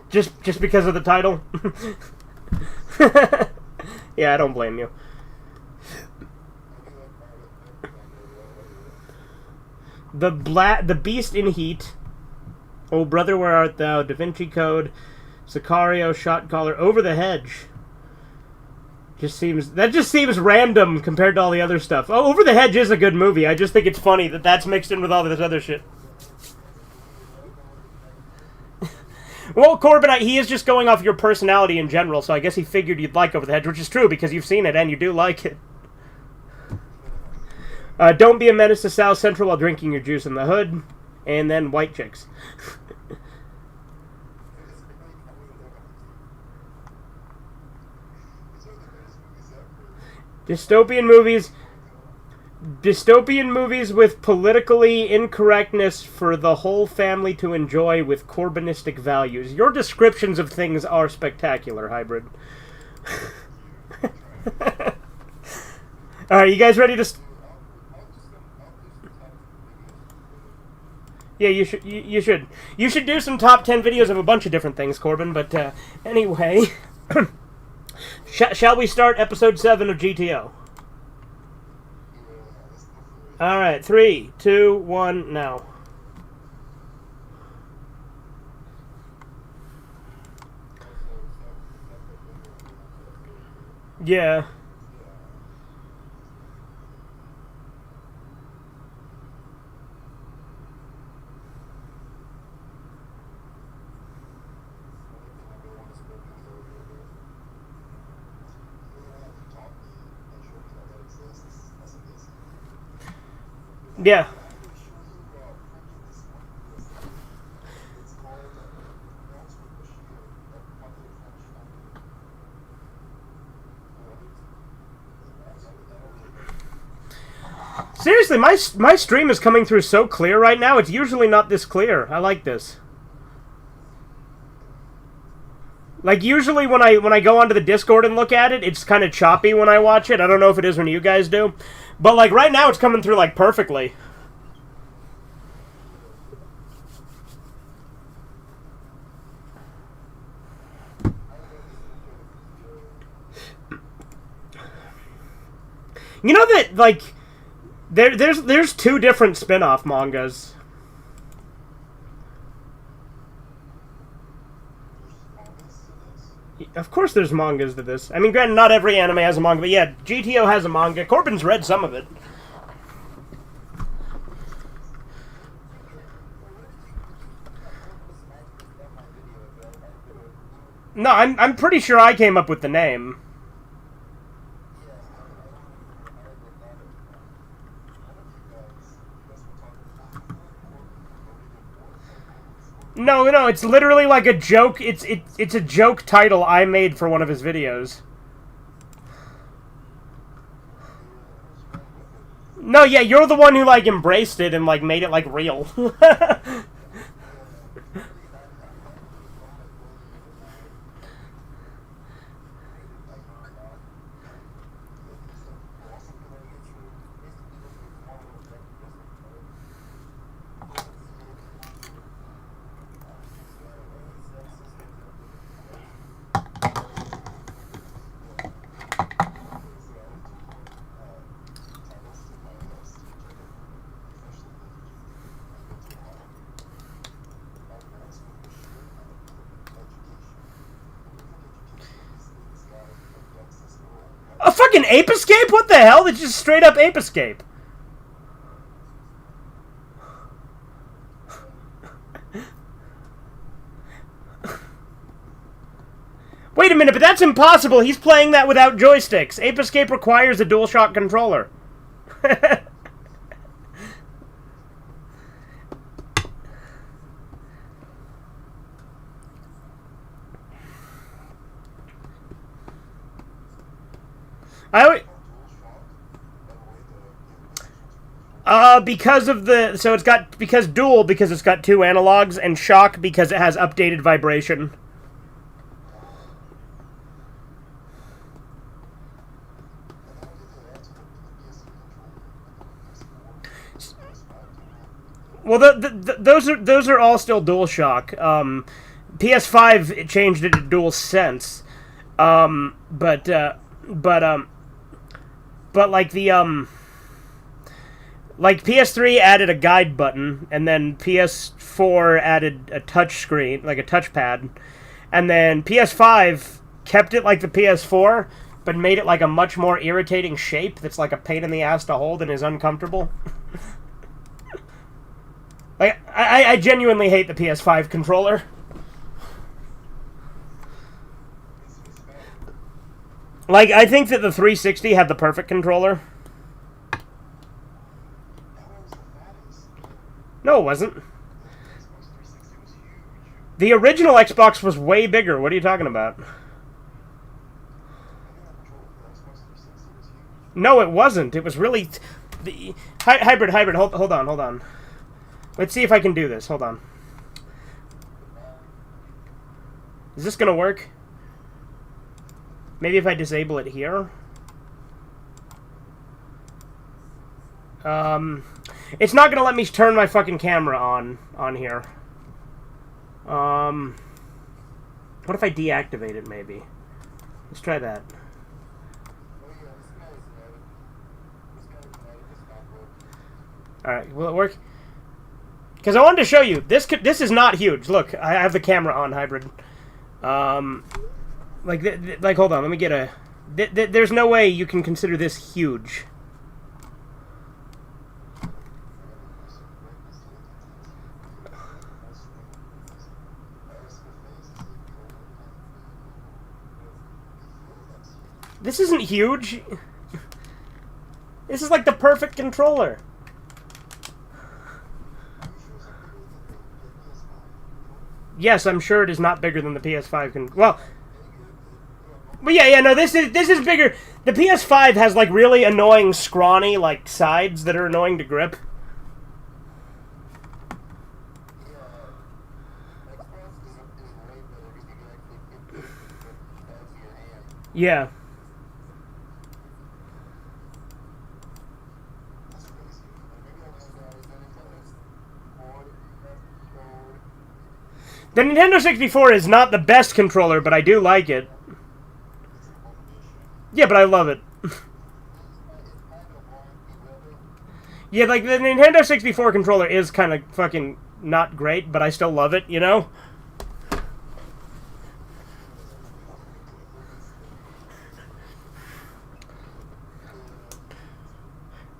just because of the title. Yeah, I don't blame you. The Beast in Heat. Oh, Brother, Where Art Thou? Da Vinci Code. Sicario, Shot Caller, Over the Hedge. Just seems random compared to all the other stuff. Oh, Over the Hedge is a good movie. I just think it's funny that that's mixed in with all this other shit. Well, Corbin, he is just going off your personality in general, so I guess he figured you'd like Over the Hedge, which is true because you've seen it and you do like it. Don't be a menace to South Central while drinking your juice in the hood. And then White Chicks. Dystopian movies with politically incorrectness for the whole family to enjoy with Corbynistic values. Your descriptions of things are spectacular, Hybrid. Alright, you guys ready to... Yeah, you should. You should do some top 10 videos of a bunch of different things, Corbin, but anyway... Shall we start episode 7 of GTO? Alright, 3, 2, 1, now. Yeah. Yeah. Seriously, my stream is coming through so clear right now. It's usually not this clear. I like this. Like, usually when I go onto the Discord and look at it, it's kind of choppy when I watch it. I don't know if it is when you guys do. But, like, right now it's coming through, like, perfectly. You know that, like, there's 2 different spin-off mangas. Of course there's mangas to this. I mean, granted, not every anime has a manga, but yeah, GTO has a manga. Corbin's read some of it. No, I'm pretty sure I came up with the name. No, it's literally like a joke. It's a joke title I made for one of his videos. No, yeah, you're the one who, like, embraced it and, like, made it, like, real. A fucking Ape Escape? What the hell? It's just straight up Ape Escape. Wait a minute, but that's impossible. He's playing that without joysticks. Ape Escape requires a DualShock controller. Because of the... So it's got... Because dual, because it's got 2 analogs, and shock because it has updated vibration. Well, those are all still DualShock. PS5 it changed it to DualSense, but like PS3 added a guide button, and then PS4 added a touch screen, like a touchpad, and then PS5 kept it like the PS4, but made it like a much more irritating shape that's like a pain in the ass to hold and is uncomfortable. Like, I genuinely hate the PS5 controller. Like, I think that the 360 had the perfect controller. No, it wasn't. The original Xbox was way bigger. What are you talking about? No, it wasn't. It was really... Hybrid, hold on. Let's see if I can do this. Hold on. Is this gonna work? Maybe if I disable it here? It's not gonna let me turn my fucking camera on here. What if I deactivate it, maybe? Let's try that. Alright, will it work? Because I wanted to show you, this is not huge. Look, I have the camera on, Hybrid. Like, hold on, let me get a... there's no way you can consider this huge. This isn't huge. This is like the perfect controller. Yes, I'm sure it is not bigger than the PS5 well, but yeah, no, this is bigger. The PS5 has like really annoying scrawny like sides that are annoying to grip. Yeah. The Nintendo 64 is not the best controller, but I do like it. Yeah, but I love it. Yeah, like, the Nintendo 64 controller is kind of fucking not great, but I still love it, you know?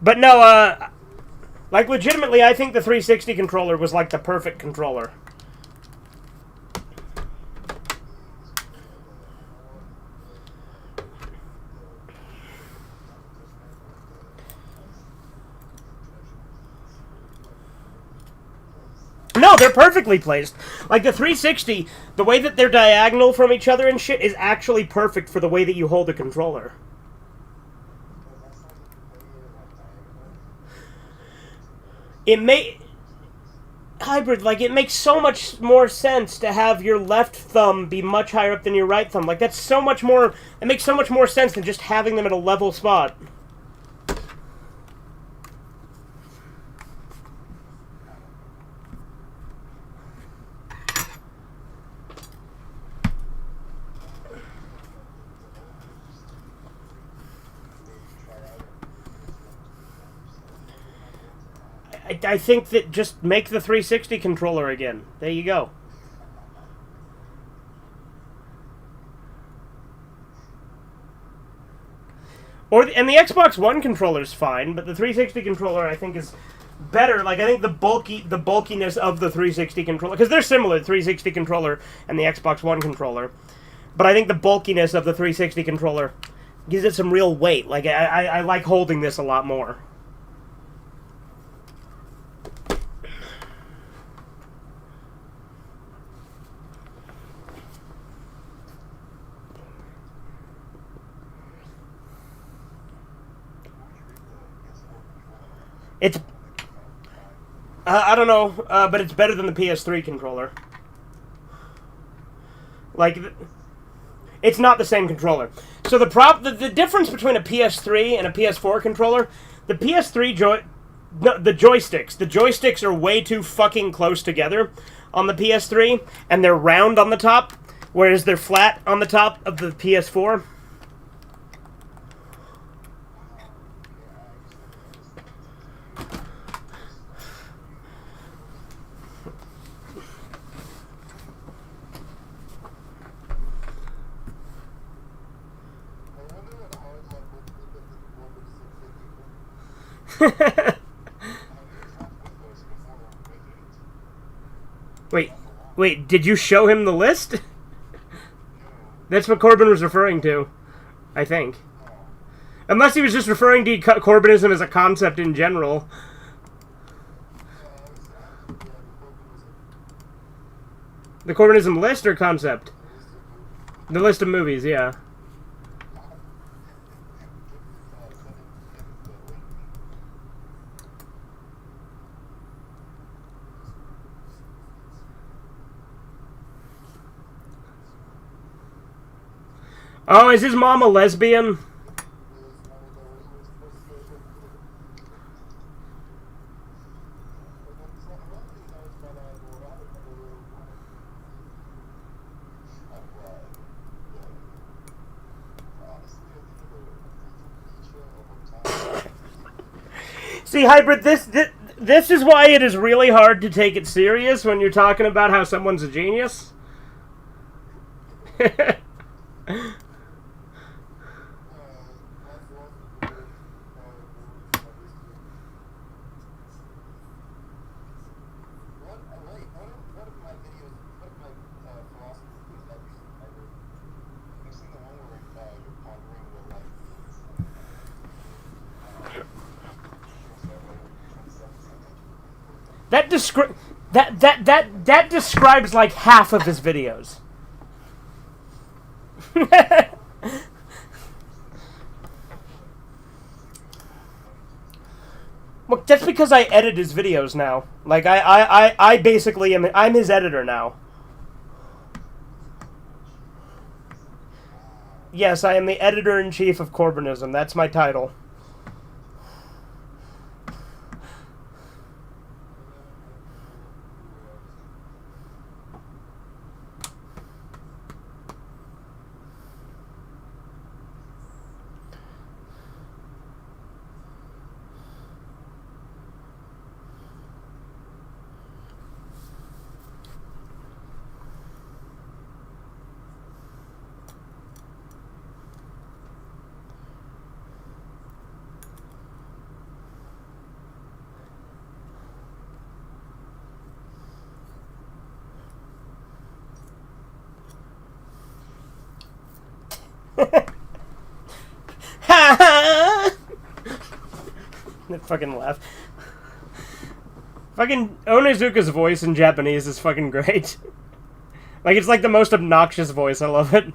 But no, like, legitimately, I think the 360 controller was, like, the perfect controller. No, they're perfectly placed. Like, the 360, the way that they're diagonal from each other and shit is actually perfect for the way that you hold a controller. Hybrid, like, it makes so much more sense to have your left thumb be much higher up than your right thumb. Like, that's so much more... It makes so much more sense than just having them at a level spot. I think that just make the 360 controller again. There you go. And the Xbox One controller is fine, but the 360 controller I think is better. Like, I think the bulkiness of the 360 controller, because they're similar, the 360 controller and the Xbox One controller, but I think the bulkiness of the 360 controller gives it some real weight. Like, I like holding this a lot more. It's... I don't know, but it's better than the PS3 controller. Like, it's not the same controller. So the difference between a PS3 and a PS4 controller, the PS3 No, the joysticks. The joysticks are way too fucking close together on the PS3, and they're round on the top, whereas they're flat on the top of the PS4. Wait, did you show him the list? That's what Corbin was referring to, I think. Unless he was just referring to Corbinism as a concept in general. The Corbinism list or concept? The list of movies, yeah. Oh, is his mom a lesbian? See, Hybrid, this is why it is really hard to take it serious when you're talking about how someone's a genius. That describes like half of his videos. Well, that's because I edit his videos now. Like I basically I'm his editor now. Yes, I am the editor-in-chief of Corbinism. That's my title. That fucking laugh. Fucking Onizuka's voice in Japanese is fucking great. Like, it's like the most obnoxious voice. I love it.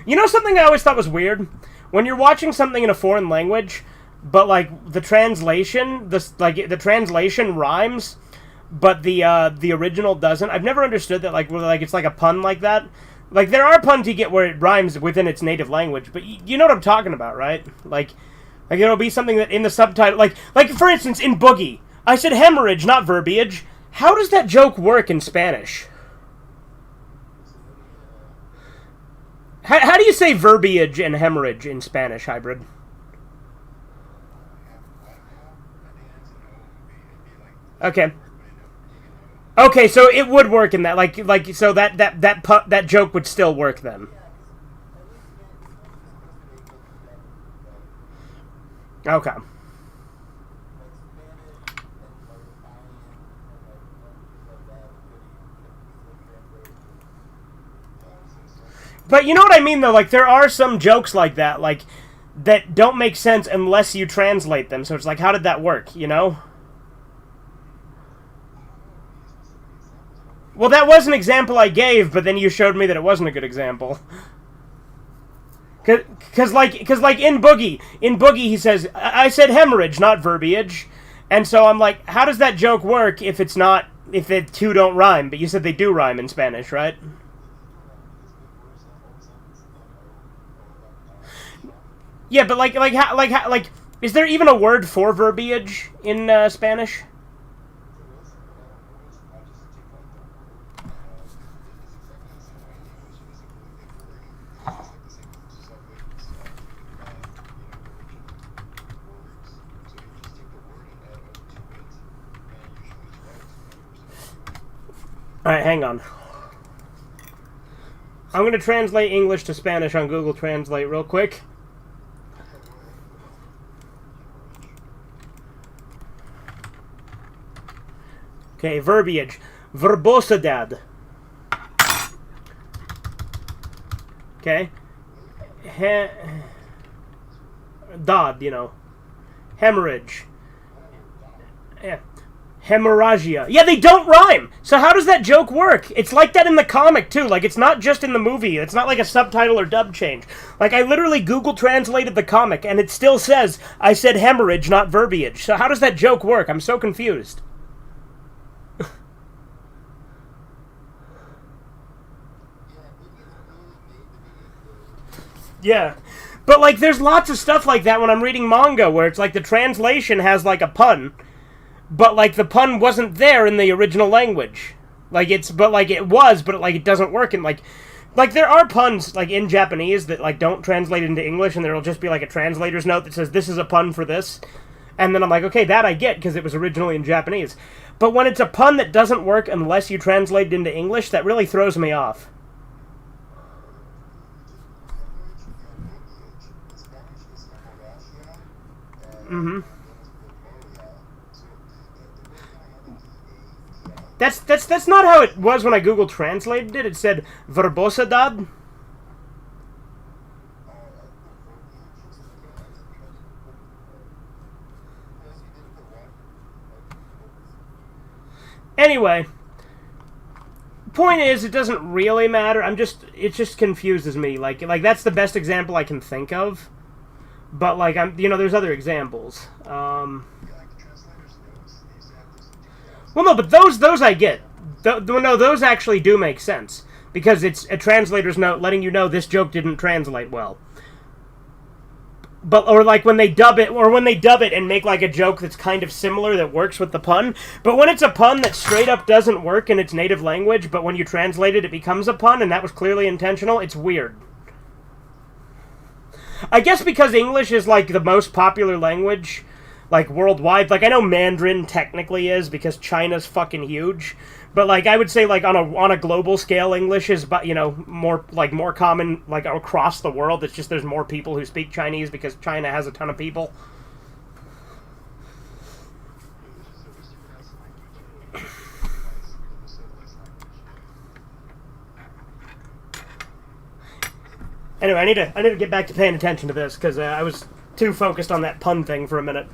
You know something I always thought was weird? When you're watching something in a foreign language, but like the translation, the translation rhymes, but the original doesn't. I've never understood that. Like it's like a pun like that. Like there are puns you get where it rhymes within its native language, but you know what I'm talking about, right? Like it'll be something that in the subtitle, like for instance in Boogie, I said hemorrhage, not verbiage. How does that joke work in Spanish? How do you say verbiage and hemorrhage in Spanish, Hybrid? Okay. Okay, so it would work in that, like so that joke would still work then. Okay. But you know what I mean, though? Like, there are some jokes like that, like, that don't make sense unless you translate them. So it's like, how did that work, you know? Well, that was an example I gave, but then you showed me that it wasn't a good example. Because like in Boogie, he says, I said hemorrhage, not verbiage. And so I'm like, how does that joke work if it's not, if the two don't rhyme? But you said they do rhyme in Spanish, right? Yeah, but like, is there even a word for verbiage in Spanish? Alright, hang on. I'm going to translate English to Spanish on Google Translate real quick. Okay, verbiage. Verbosidad. Okay. Dad, you know. Hemorrhage. Yeah. Hemorrhagia. Yeah, they don't rhyme. So how does that joke work? It's like that in the comic, too. Like, it's not just in the movie. It's not like a subtitle or dub change. Like, I literally Google translated the comic, and it still says, I said hemorrhage, not verbiage. So how does that joke work? I'm so confused. Yeah. But, like, there's lots of stuff like that when I'm reading manga, where it's like the translation has, like, a pun, but, like, the pun wasn't there in the original language. Like, it was, but, like, it doesn't work in, like, there are puns, like, in Japanese that, like, don't translate into English, and there'll just be, like, a translator's note that says, this is a pun for this. And then I'm like, okay, that I get, because it was originally in Japanese. But when it's a pun that doesn't work unless you translate it into English, that really throws me off. Mm-hmm. That's not how it was when I Google translated it. It said verbosidad. Anyway, point is, it doesn't really matter. It just confuses me. Like that's the best example I can think of. But like there's other examples. Well, no, but those I get. No, those actually do make sense because it's a translator's note letting you know this joke didn't translate well. But or like when they dub it and make like a joke that's kind of similar that works with the pun. But when it's a pun that straight up doesn't work in its native language, but when you translate it, it becomes a pun, and that was clearly intentional. It's weird. I guess because English is like the most popular language, like worldwide. Like I know Mandarin technically is because China's fucking huge, but like I would say like on a global scale, English is more common like across the world. It's just there's more people who speak Chinese because China has a ton of people. Anyway, I need to get back to paying attention to this because I was too focused on that pun thing for a minute.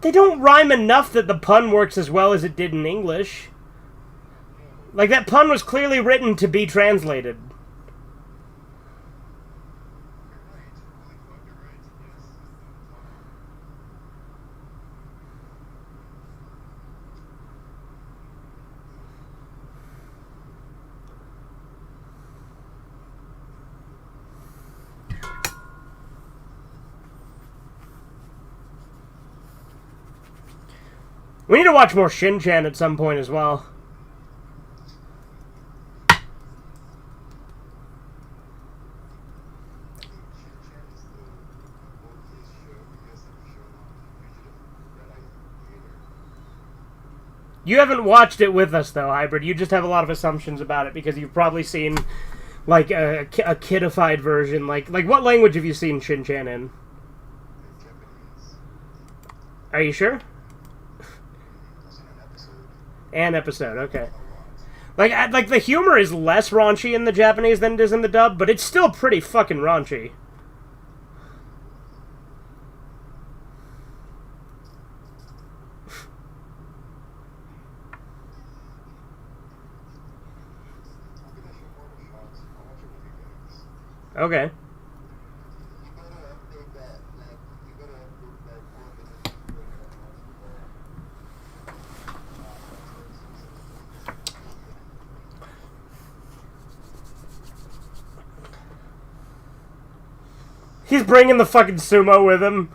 They don't rhyme enough that the pun works as well as it did in English. Like, that pun was clearly written to be translated. We need to watch more Shin-Chan at some point as well. You haven't watched it with us, though, Hybrid. You just have a lot of assumptions about it because you've probably seen, like, a kidified version. Like what language have you seen Shin-Chan in? Are you sure? An episode, okay. Like the humor is less raunchy in the Japanese than it is in the dub, but it's still pretty fucking raunchy. Okay. He's bringing the fucking sumo with him.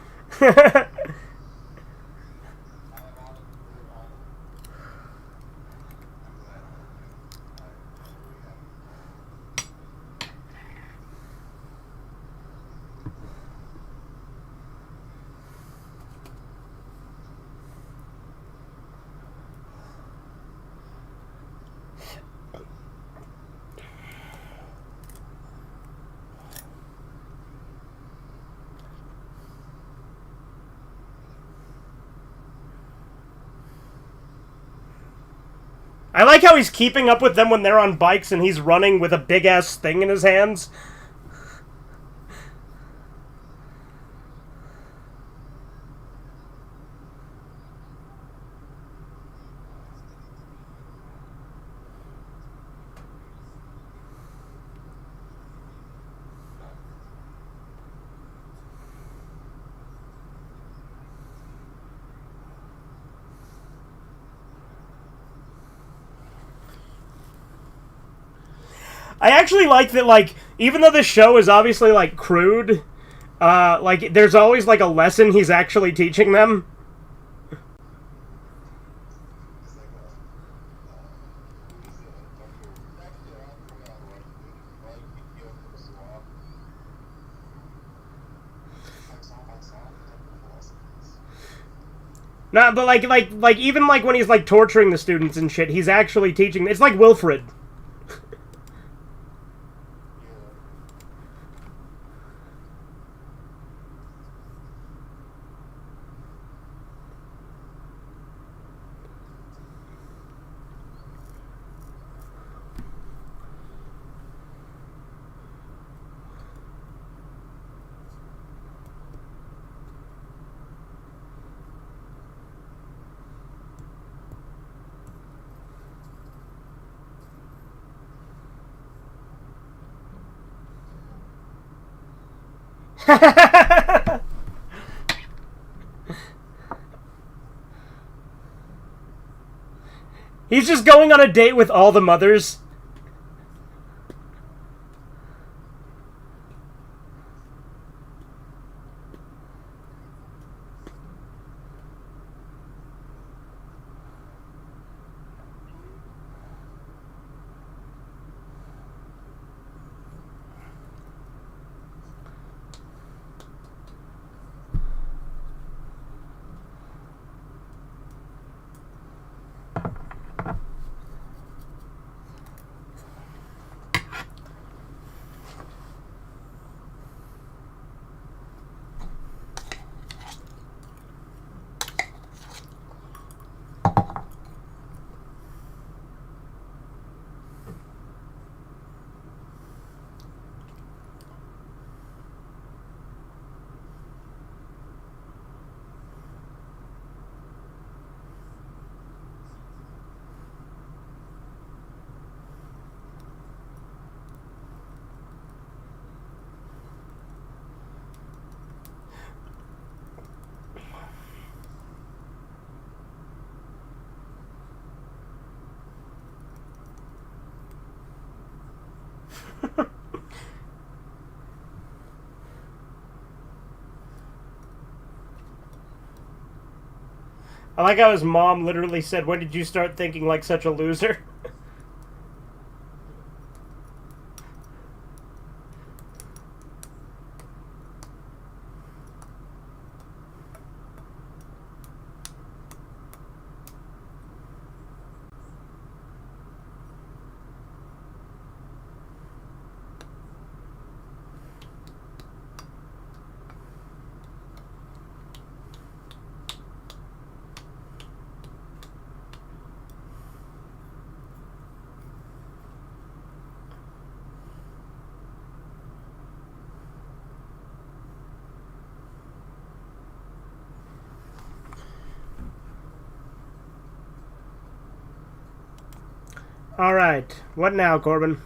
I like how he's keeping up with them when they're on bikes and he's running with a big-ass thing in his hands. I actually like that, like, even though this show is obviously, like, crude, like, there's always, like, a lesson he's actually teaching them. No, but, like, even, like, when he's, like, torturing the students and shit, he's actually teaching. It's like Wilfred. He's just going on a date with all the mothers. I like how his mom literally said, "When did you start thinking like such a loser?" Alright. What now, Corbin?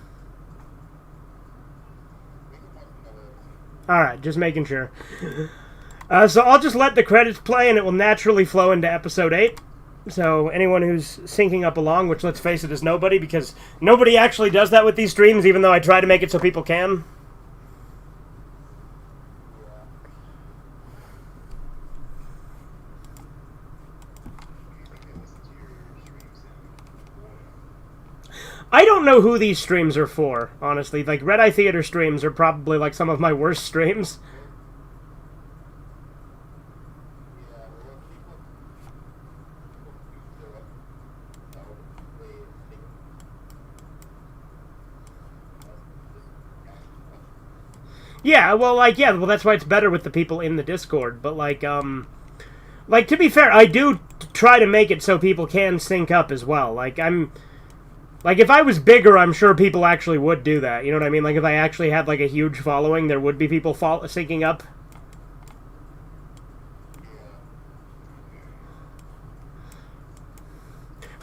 Alright, just making sure. So I'll just let the credits play and it will naturally flow into episode 8. So anyone who's syncing up along, which let's face it is nobody, because nobody actually does that with these streams, even though I try to make it so people can. I don't know who these streams are for, honestly. Like, Redeye Theater streams are probably like some of my worst streams. Yeah, well, that's why it's better with the people in the Discord. But, like, to be fair, I do try to make it so people can sync up as well. Like, if I was bigger, I'm sure people actually would do that. You know what I mean? Like, if I actually had, like, a huge following, there would be people syncing up.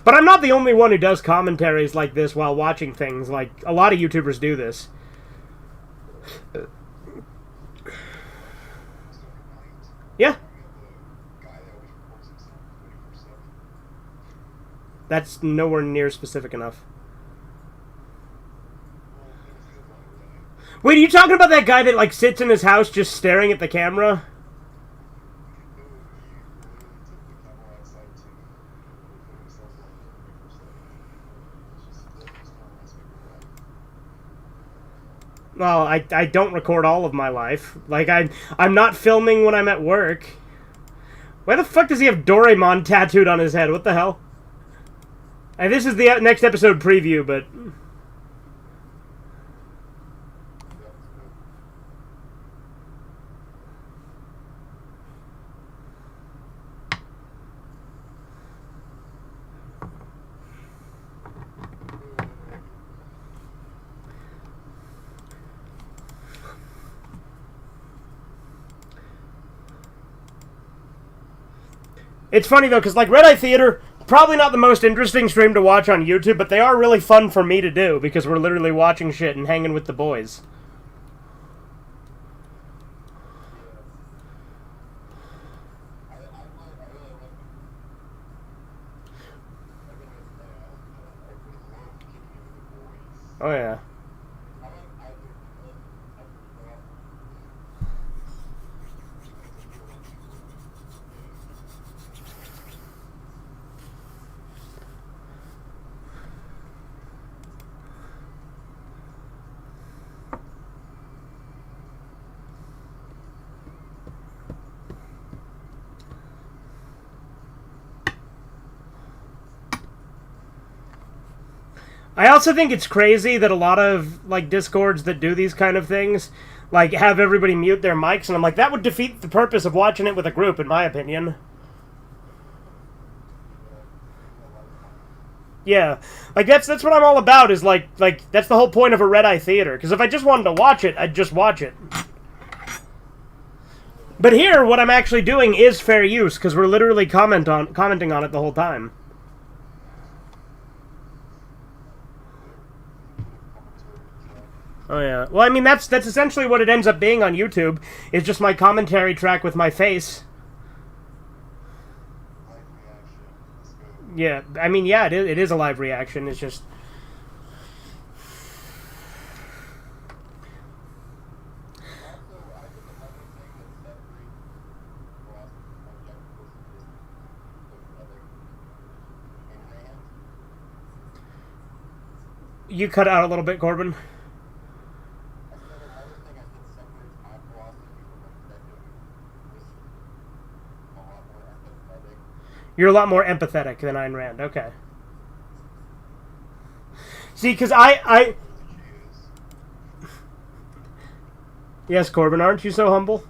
But I'm not the only one who does commentaries like this while watching things. Like, a lot of YouTubers do this. Yeah. That's nowhere near specific enough. Wait, are you talking about that guy that, like, sits in his house just staring at the camera? Well, I don't record all of my life. Like, I'm not filming when I'm at work. Why the fuck does he have Doraemon tattooed on his head? What the hell? And this is the next episode preview, but... It's funny, though, because, like, Redeye Theater, probably not the most interesting stream to watch on YouTube, but they are really fun for me to do, because we're literally watching shit and hanging with the boys. Oh, yeah. I also think it's crazy that a lot of, like, Discords that do these kind of things, like, have everybody mute their mics, and I'm like, that would defeat the purpose of watching it with a group, in my opinion. Yeah. Like, that's what I'm all about, is, like, that's the whole point of a Redeye Theater, because if I just wanted to watch it, I'd just watch it. But here, what I'm actually doing is fair use, because we're literally commenting on it the whole time. Oh, yeah. Well, I mean, that's essentially what it ends up being on YouTube. It's just my commentary track with my face. Yeah, I mean, yeah, it is a live reaction. It's just... You cut out a little bit, Corbin. You're a lot more empathetic than Ayn Rand. Okay. See, because I... Yes, Corbin, aren't you so humble?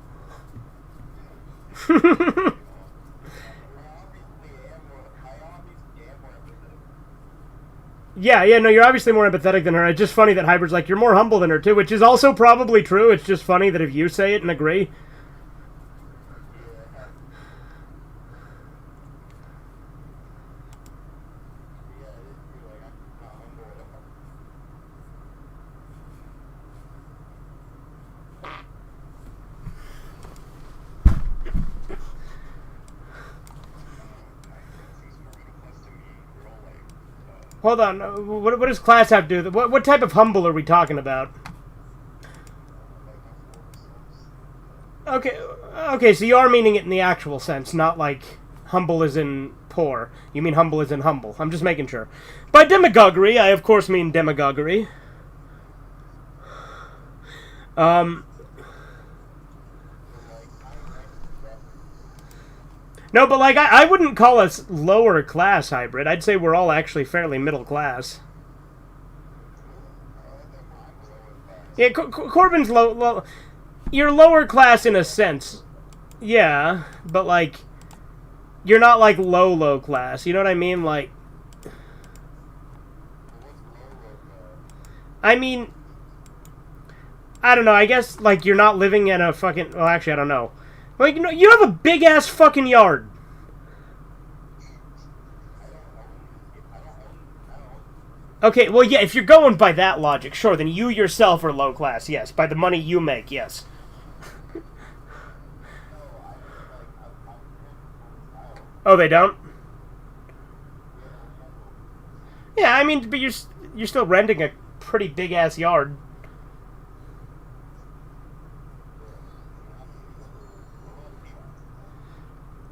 Yeah, no, you're obviously more empathetic than her. It's just funny that Hybrid's like, you're more humble than her, too, which is also probably true. It's just funny that if you say it and agree... Hold on. What does class have to do? What type of humble are we talking about? Okay, okay. So you are meaning it in the actual sense, not like humble as in poor. You mean humble as in humble. I'm just making sure. By demagoguery, I of course mean demagoguery. No, but like I wouldn't call us lower class hybrid. I'd say we're all actually fairly middle class. Yeah, Corbin's low. You're lower class in a sense. Yeah, but like you're not like low class. You know what I mean? Like I mean I don't know. I guess like you're not living in a fucking. Well, actually, I don't know. Like you have a big ass fucking yard. Okay, well, yeah. If you're going by that logic, sure. Then you yourself are low class. Yes, by the money you make. Yes. Oh, they don't. Yeah, I mean, but you're still renting a pretty big ass yard.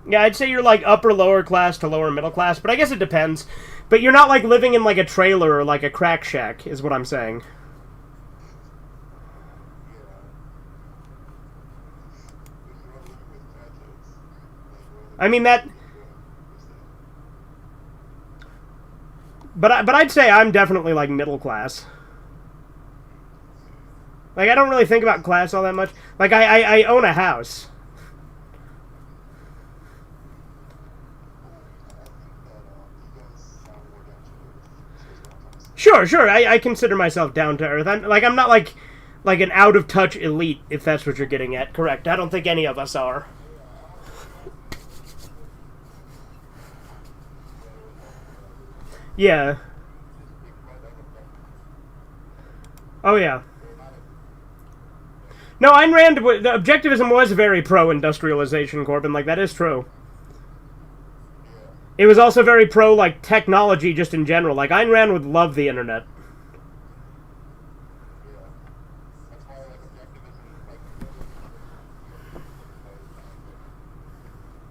Yeah, I'd say you're like upper lower class to lower middle class, but I guess it depends. But you're not like living in like a trailer or like a crack shack, is what I'm saying. I mean that, but I'd say I'm definitely like middle class. Like I don't really think about class all that much. Like I own a house. Sure, sure. I consider myself down to earth. I'm not like an out of touch elite, if that's what you're getting at. Correct. I don't think any of us are. Yeah. Oh yeah. No, Ayn Rand. The objectivism was very pro-industrialization, Corbin. Like that is true. It was also very pro like technology, just in general. Like Ayn Rand would love the internet.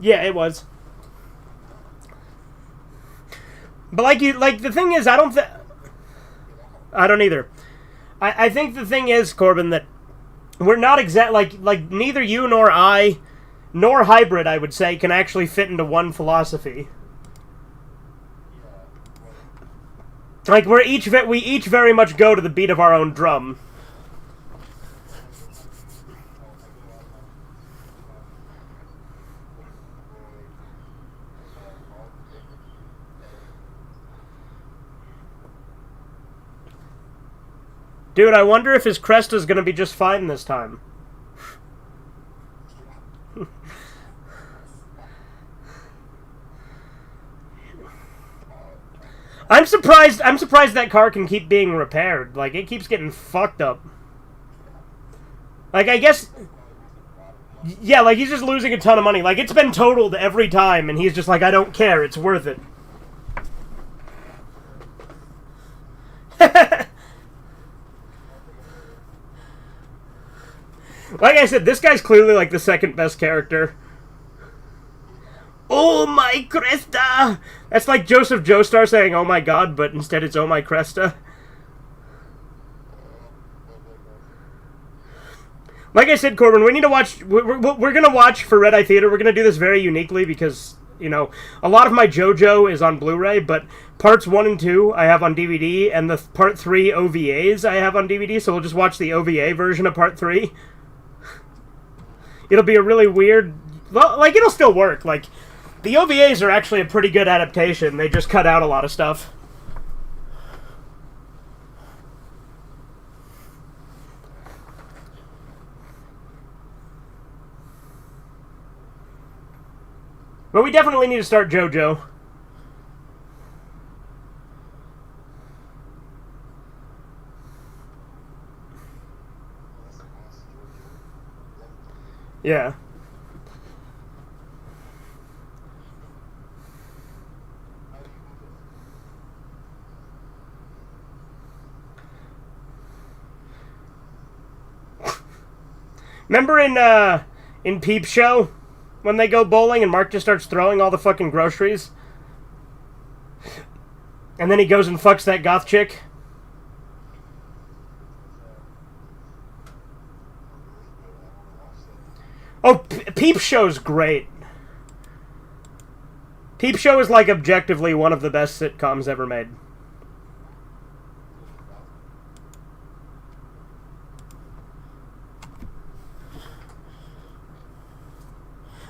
Yeah, it was. But like the thing is, I don't either. I think the thing is, Corbin, that we're not exact like neither you nor I, nor hybrid, I would say, can actually fit into one philosophy. Like we each very much go to the beat of our own drum. Dude, I wonder if his Cresta's gonna be just fine this time. I'm surprised. I'm surprised that car can keep being repaired. Like it keeps getting fucked up. Like I guess, yeah. Like he's just losing a ton of money. Like it's been totaled every time, and he's just like, I don't care. It's worth it. Like I said, this guy's clearly like the second best character. Oh my Cresta! That's like Joseph Joestar saying "Oh my God," but instead it's "Oh my Cresta." Like I said, Corbin, we need to watch. We're gonna watch for Red Eye Theater. We're gonna do this very uniquely because a lot of my JoJo is on Blu-ray, but parts 1 and 2 I have on DVD, and the part 3 OVAs I have on DVD. So we'll just watch the OVA version of part 3. It'll be a really weird. Like it'll still work. Like the OVAs are actually a pretty good adaptation. They just cut out a lot of stuff. But we definitely need to start JoJo. Yeah. Remember in Peep Show when they go bowling and Mark just starts throwing all the fucking groceries, and then he goes and fucks that goth chick. Oh, Peep Show's great. Peep Show is like objectively one of the best sitcoms ever made.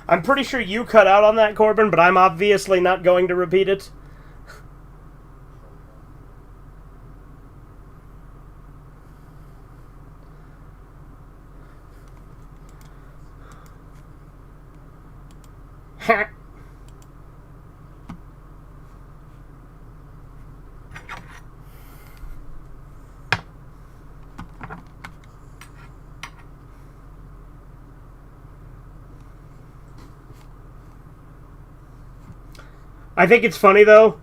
I'm pretty sure you cut out on that, Corbin, but I'm obviously not going to repeat it. I think it's funny, though,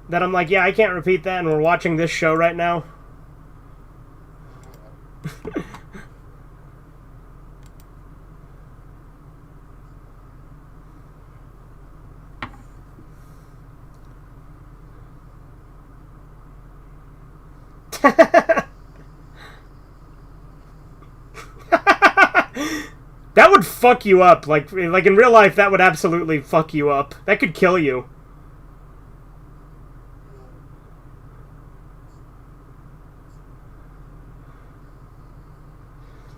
that I'm like, yeah, I can't repeat that, and we're watching this show right now. That would fuck you up. Like in real life, that would absolutely fuck you up. That could kill you.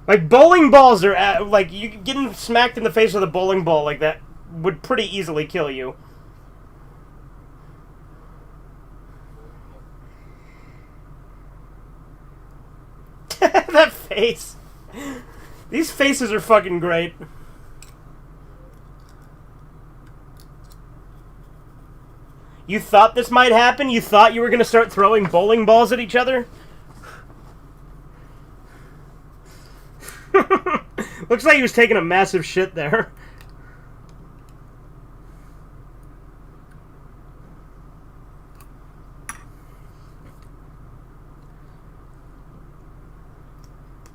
Like, bowling balls are, like, you getting smacked in the face with a bowling ball like that would pretty easily kill you. That face. These faces are fucking great. You thought this might happen? You thought you were going to start throwing bowling balls at each other? Looks like he was taking a massive shit there.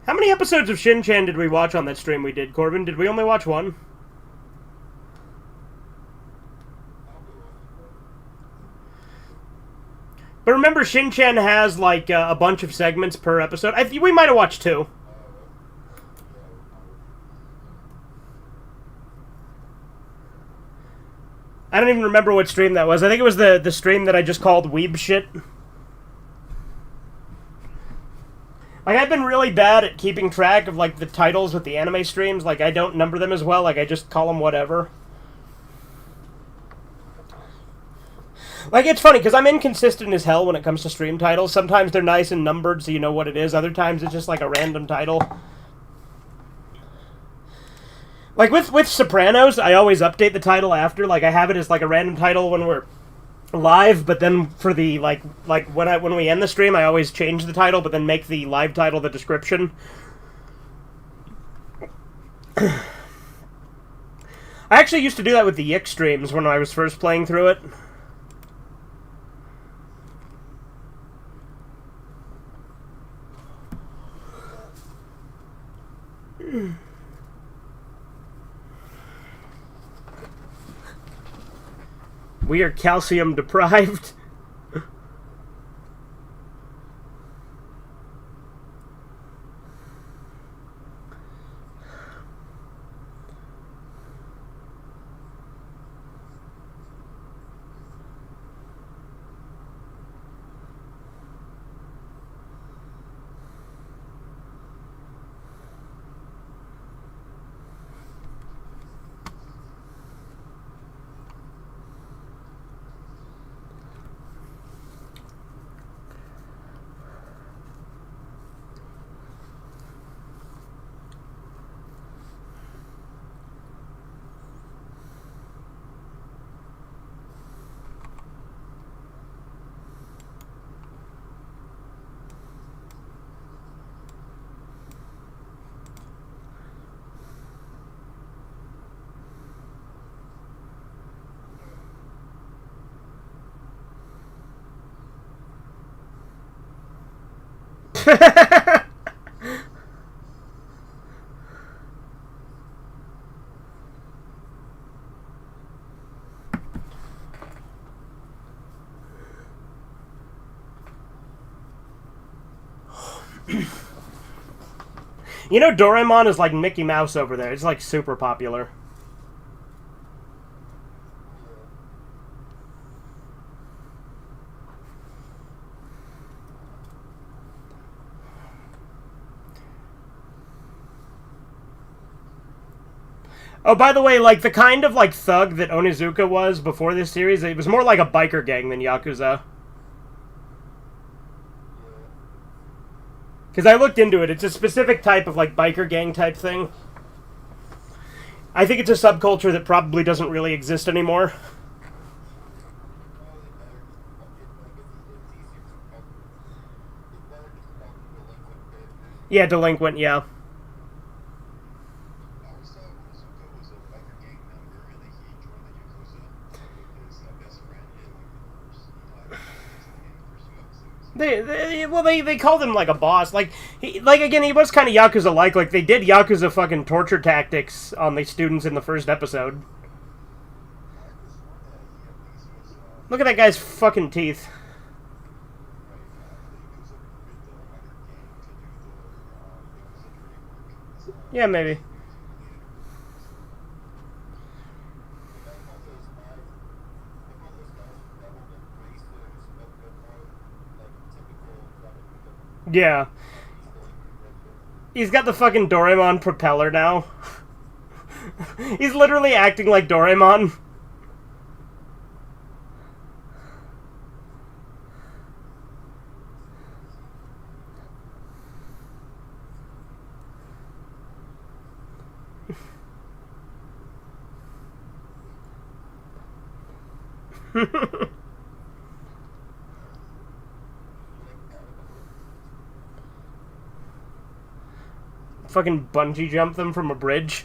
How many episodes of Shin-Chan did we watch on that stream we did, Corbin? Did we only watch one? But remember, Shin-Chan has, like, a bunch of segments per episode. We might have watched two. I don't even remember what stream that was. I think it was the stream that I just called Weeb Shit. Like, I've been really bad at keeping track of, like, the titles with the anime streams. Like, I don't number them as well. Like, I just call them whatever. Like, it's funny, because I'm inconsistent as hell when it comes to stream titles. Sometimes they're nice and numbered so you know what it is. Other times it's just, like, a random title. Like, with Sopranos, I always update the title after. Like, I have it as, like, a random title when we're live, but then for the, like when we end the stream, I always change the title, but then make the live title the description. I actually used to do that with the Yick streams when I was first playing through it. We are calcium deprived. You know, Doraemon is like Mickey Mouse over there. It's like super popular. Oh, by the way, like, the kind of, like, thug that Onizuka was before this series, it was more like a biker gang than Yakuza. Because I looked into it. It's a specific type of, like, biker gang type thing. I think it's a subculture that probably doesn't really exist anymore. Yeah, delinquent, yeah. They called him like a boss. Like again, he was kind of Yakuza like. Like they did Yakuza fucking torture tactics on the students in the first episode. Look at that guy's fucking teeth. Yeah, maybe. Yeah. He's got the fucking Doraemon propeller now. He's literally acting like Doraemon. Fucking bungee jump them from a bridge.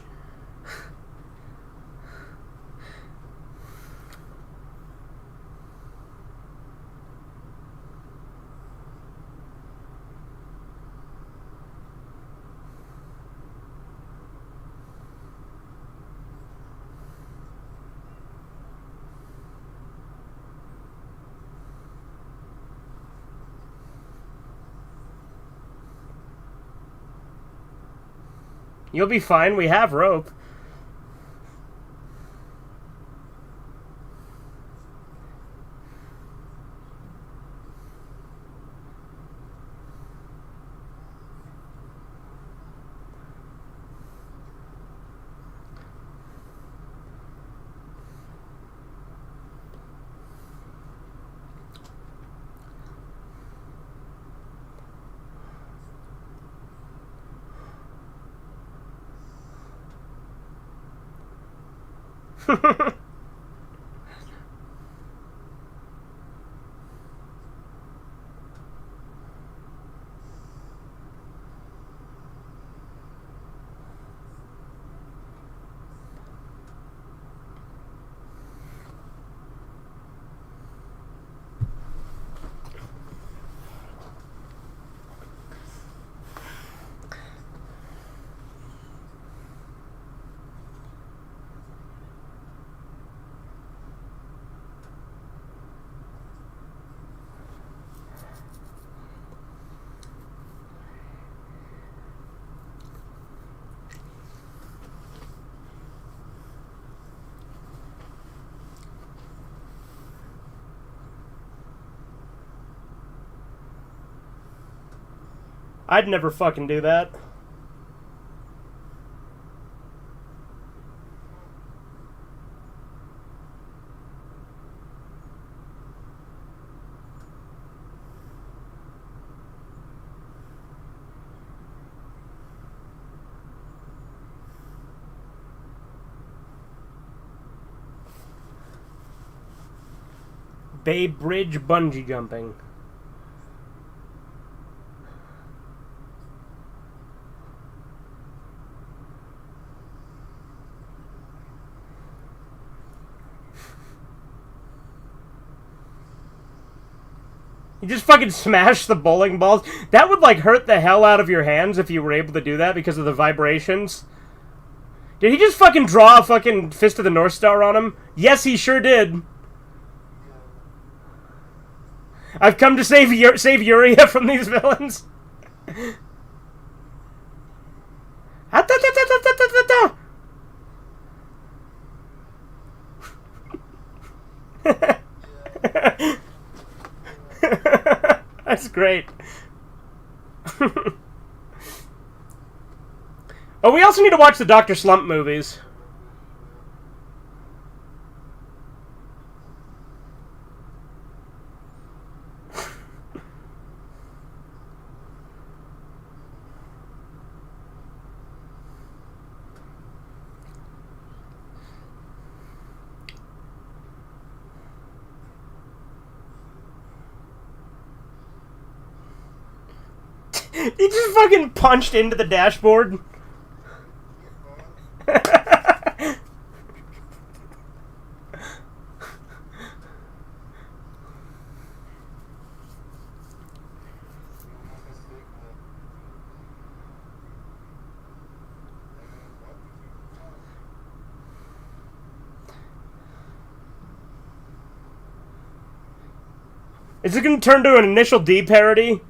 You'll be fine, we have rope. I'd never fucking do that. Bay Bridge bungee jumping. You just fucking smash the bowling balls. That would, like, hurt the hell out of your hands if you were able to do that because of the vibrations. Did he just fucking draw a fucking Fist of the North Star on him? Yes, he sure did. I've come to save Yuria from these villains. That's great. Oh, we also need to watch the Dr. Slump movies. He just fucking punched into the dashboard. Is it going to turn to an Initial D parody?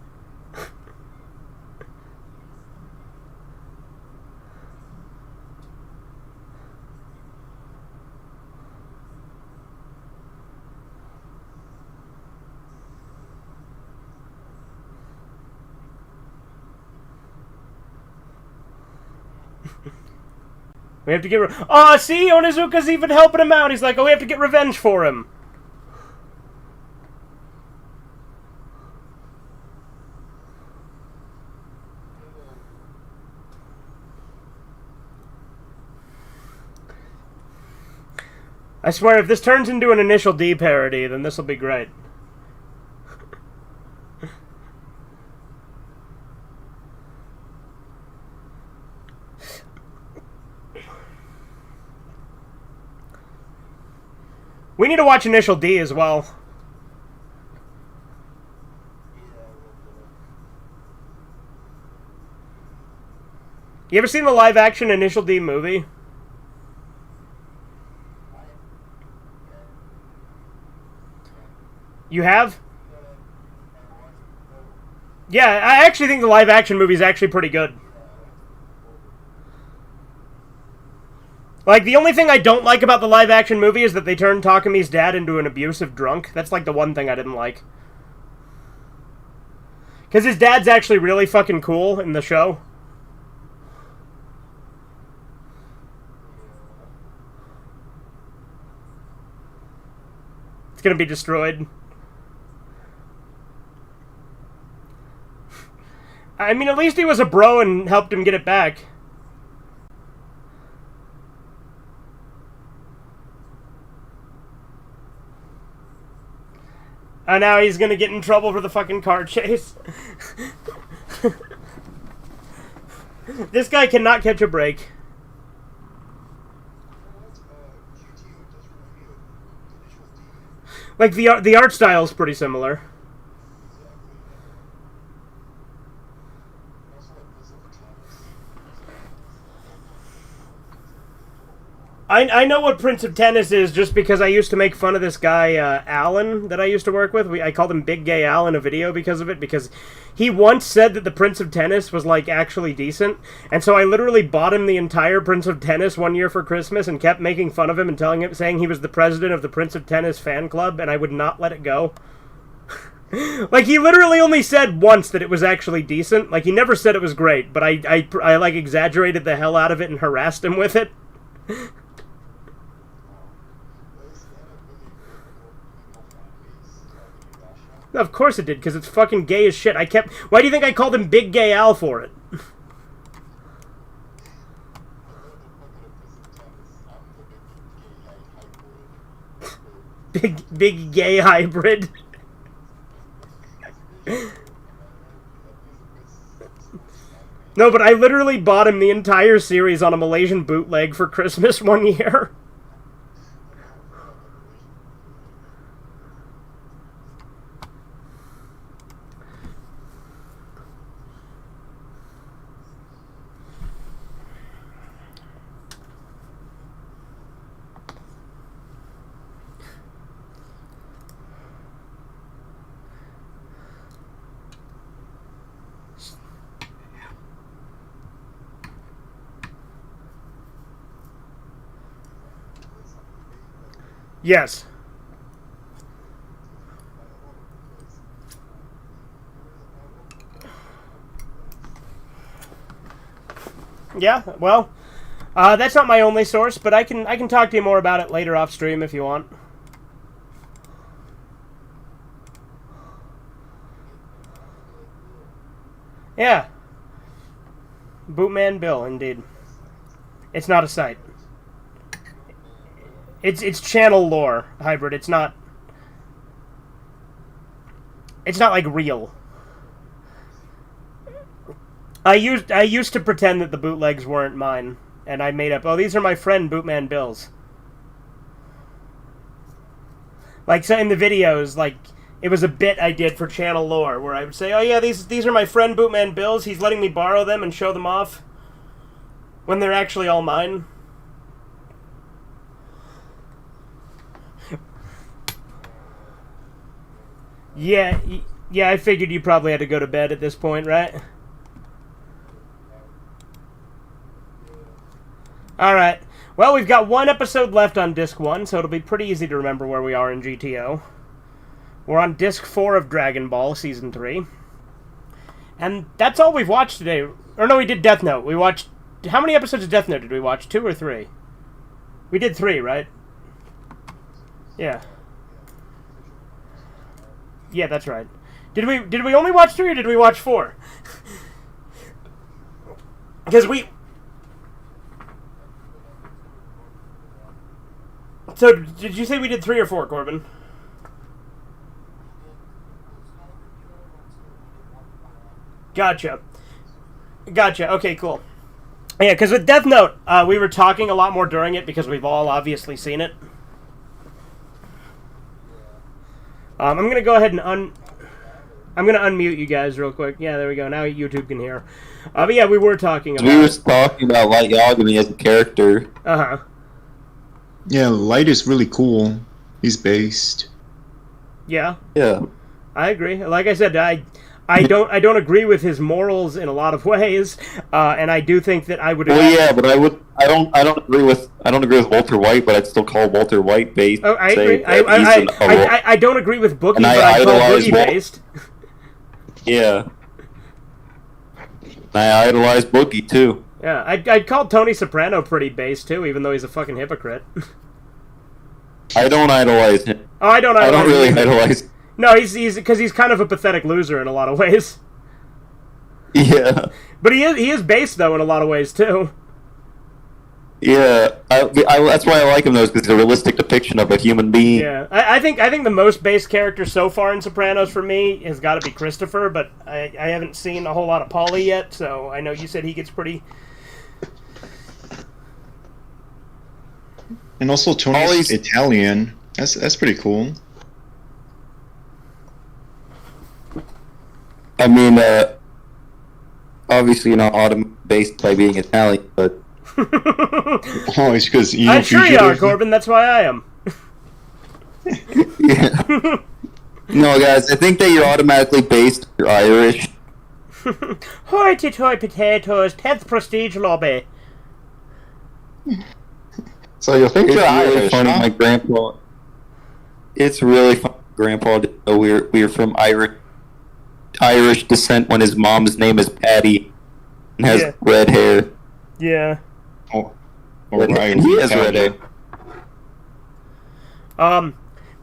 We have to get... Oh, see? Onizuka's even helping him out. He's like, oh, we have to get revenge for him. I swear, if this turns into an Initial D parody, then this will be great. We need to watch Initial D as well. You ever seen the live-action Initial D movie? You have? Yeah, I actually think the live-action movie is actually pretty good. Like, the only thing I don't like about the live-action movie is that they turned Takami's dad into an abusive drunk. That's, like, the one thing I didn't like. Because his dad's actually really fucking cool in the show. It's gonna be destroyed. I mean, at least he was a bro and helped him get it back. And now he's gonna get in trouble for the fucking car chase. This guy cannot catch a break. Like, the art style is pretty similar. I know what Prince of Tennis is just because I used to make fun of this guy, Alan, that I used to work with. I called him Big Gay Al in a video because of it, because he once said that the Prince of Tennis was, like, actually decent, and so I literally bought him the entire Prince of Tennis one year for Christmas and kept making fun of him and saying he was the president of the Prince of Tennis fan club, and I would not let it go. Like, he literally only said once that it was actually decent. Like, he never said it was great, but I like, exaggerated the hell out of it and harassed him with it. Of course it did, because it's fucking gay as shit. Why do you think I called him Big Gay Al for it? Big gay hybrid. No, but I literally bought him the entire series on a Malaysian bootleg for Christmas one year. Yes. Yeah, well, that's not my only source, but I can talk to you more about it later off stream if you want. Yeah. Bootman Bill, indeed. It's not a site. It's channel lore, Hybrid. It's not like real. I used to pretend that the bootlegs weren't mine, and I made up, oh, these are my friend Bootman Bill's. Like, so in the videos, like, it was a bit I did for channel lore, where I would say, oh yeah, these are my friend Bootman Bill's, he's letting me borrow them and show them off, when they're actually all mine. Yeah, I figured you probably had to go to bed at this point, right? Alright. Well, we've got one episode left on Disc 1, so it'll be pretty easy to remember where we are in GTO. We're on Disc 4 of Dragon Ball Season 3. And that's all we've watched today. Or no, we did Death Note. We watched... How many episodes of Death Note did we watch? 2 or 3? We did 3, right? Yeah. Yeah, that's right. Did we only watch 3 or did we watch 4? Because we... So, did you say we did 3 or 4, Corbin? Gotcha. Okay, cool. Yeah, because with Death Note, we were talking a lot more during it because we've all obviously seen it. I'm going to go ahead and I'm going to unmute you guys real quick. Yeah, there we go. Now YouTube can hear. But yeah, we were talking about... We were talking about Light Yagami as a character. Uh-huh. Yeah, Light is really cool. He's based. Yeah. Yeah. I agree. Like I said, I don't agree with his morals in a lot of ways, and I do think that I would. Well, yeah, but I don't agree with Walter White, but I'd still call Walter White based. Oh, I agree. I don't agree with Boogie, but I call Boogie based. Yeah. I idolize Boogie too. Yeah, I'd call Tony Soprano pretty based too, even though he's a fucking hypocrite. I don't idolize him. Oh, I don't really idolize. No, he's because he's kind of a pathetic loser in a lot of ways. Yeah. But he is based though in a lot of ways too. Yeah, that's why I like him though, because it's a realistic depiction of a human being. Yeah, I think the most base character so far in Sopranos for me has got to be Christopher, but I haven't seen a whole lot of Paulie yet, so I know you said he gets pretty. And also Tony's Italian. That's pretty cool. I mean, obviously not based by being Italian, but... Oh, it's because I'm sure you are, Corbin, that's why I am. Yeah. No, guys, I think that you're automatically based, you're Irish. Hoity-toity potatoes, 10th prestige lobby. So you think you're really Irish, funny, huh? my grandpa... It's really funny, Grandpa didn't know we're from Irish descent when his mom's name is Patty and has red hair. Yeah. Oh, right. And he has red hair. But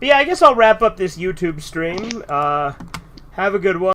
yeah, I guess I'll wrap up this YouTube stream. Have a good one.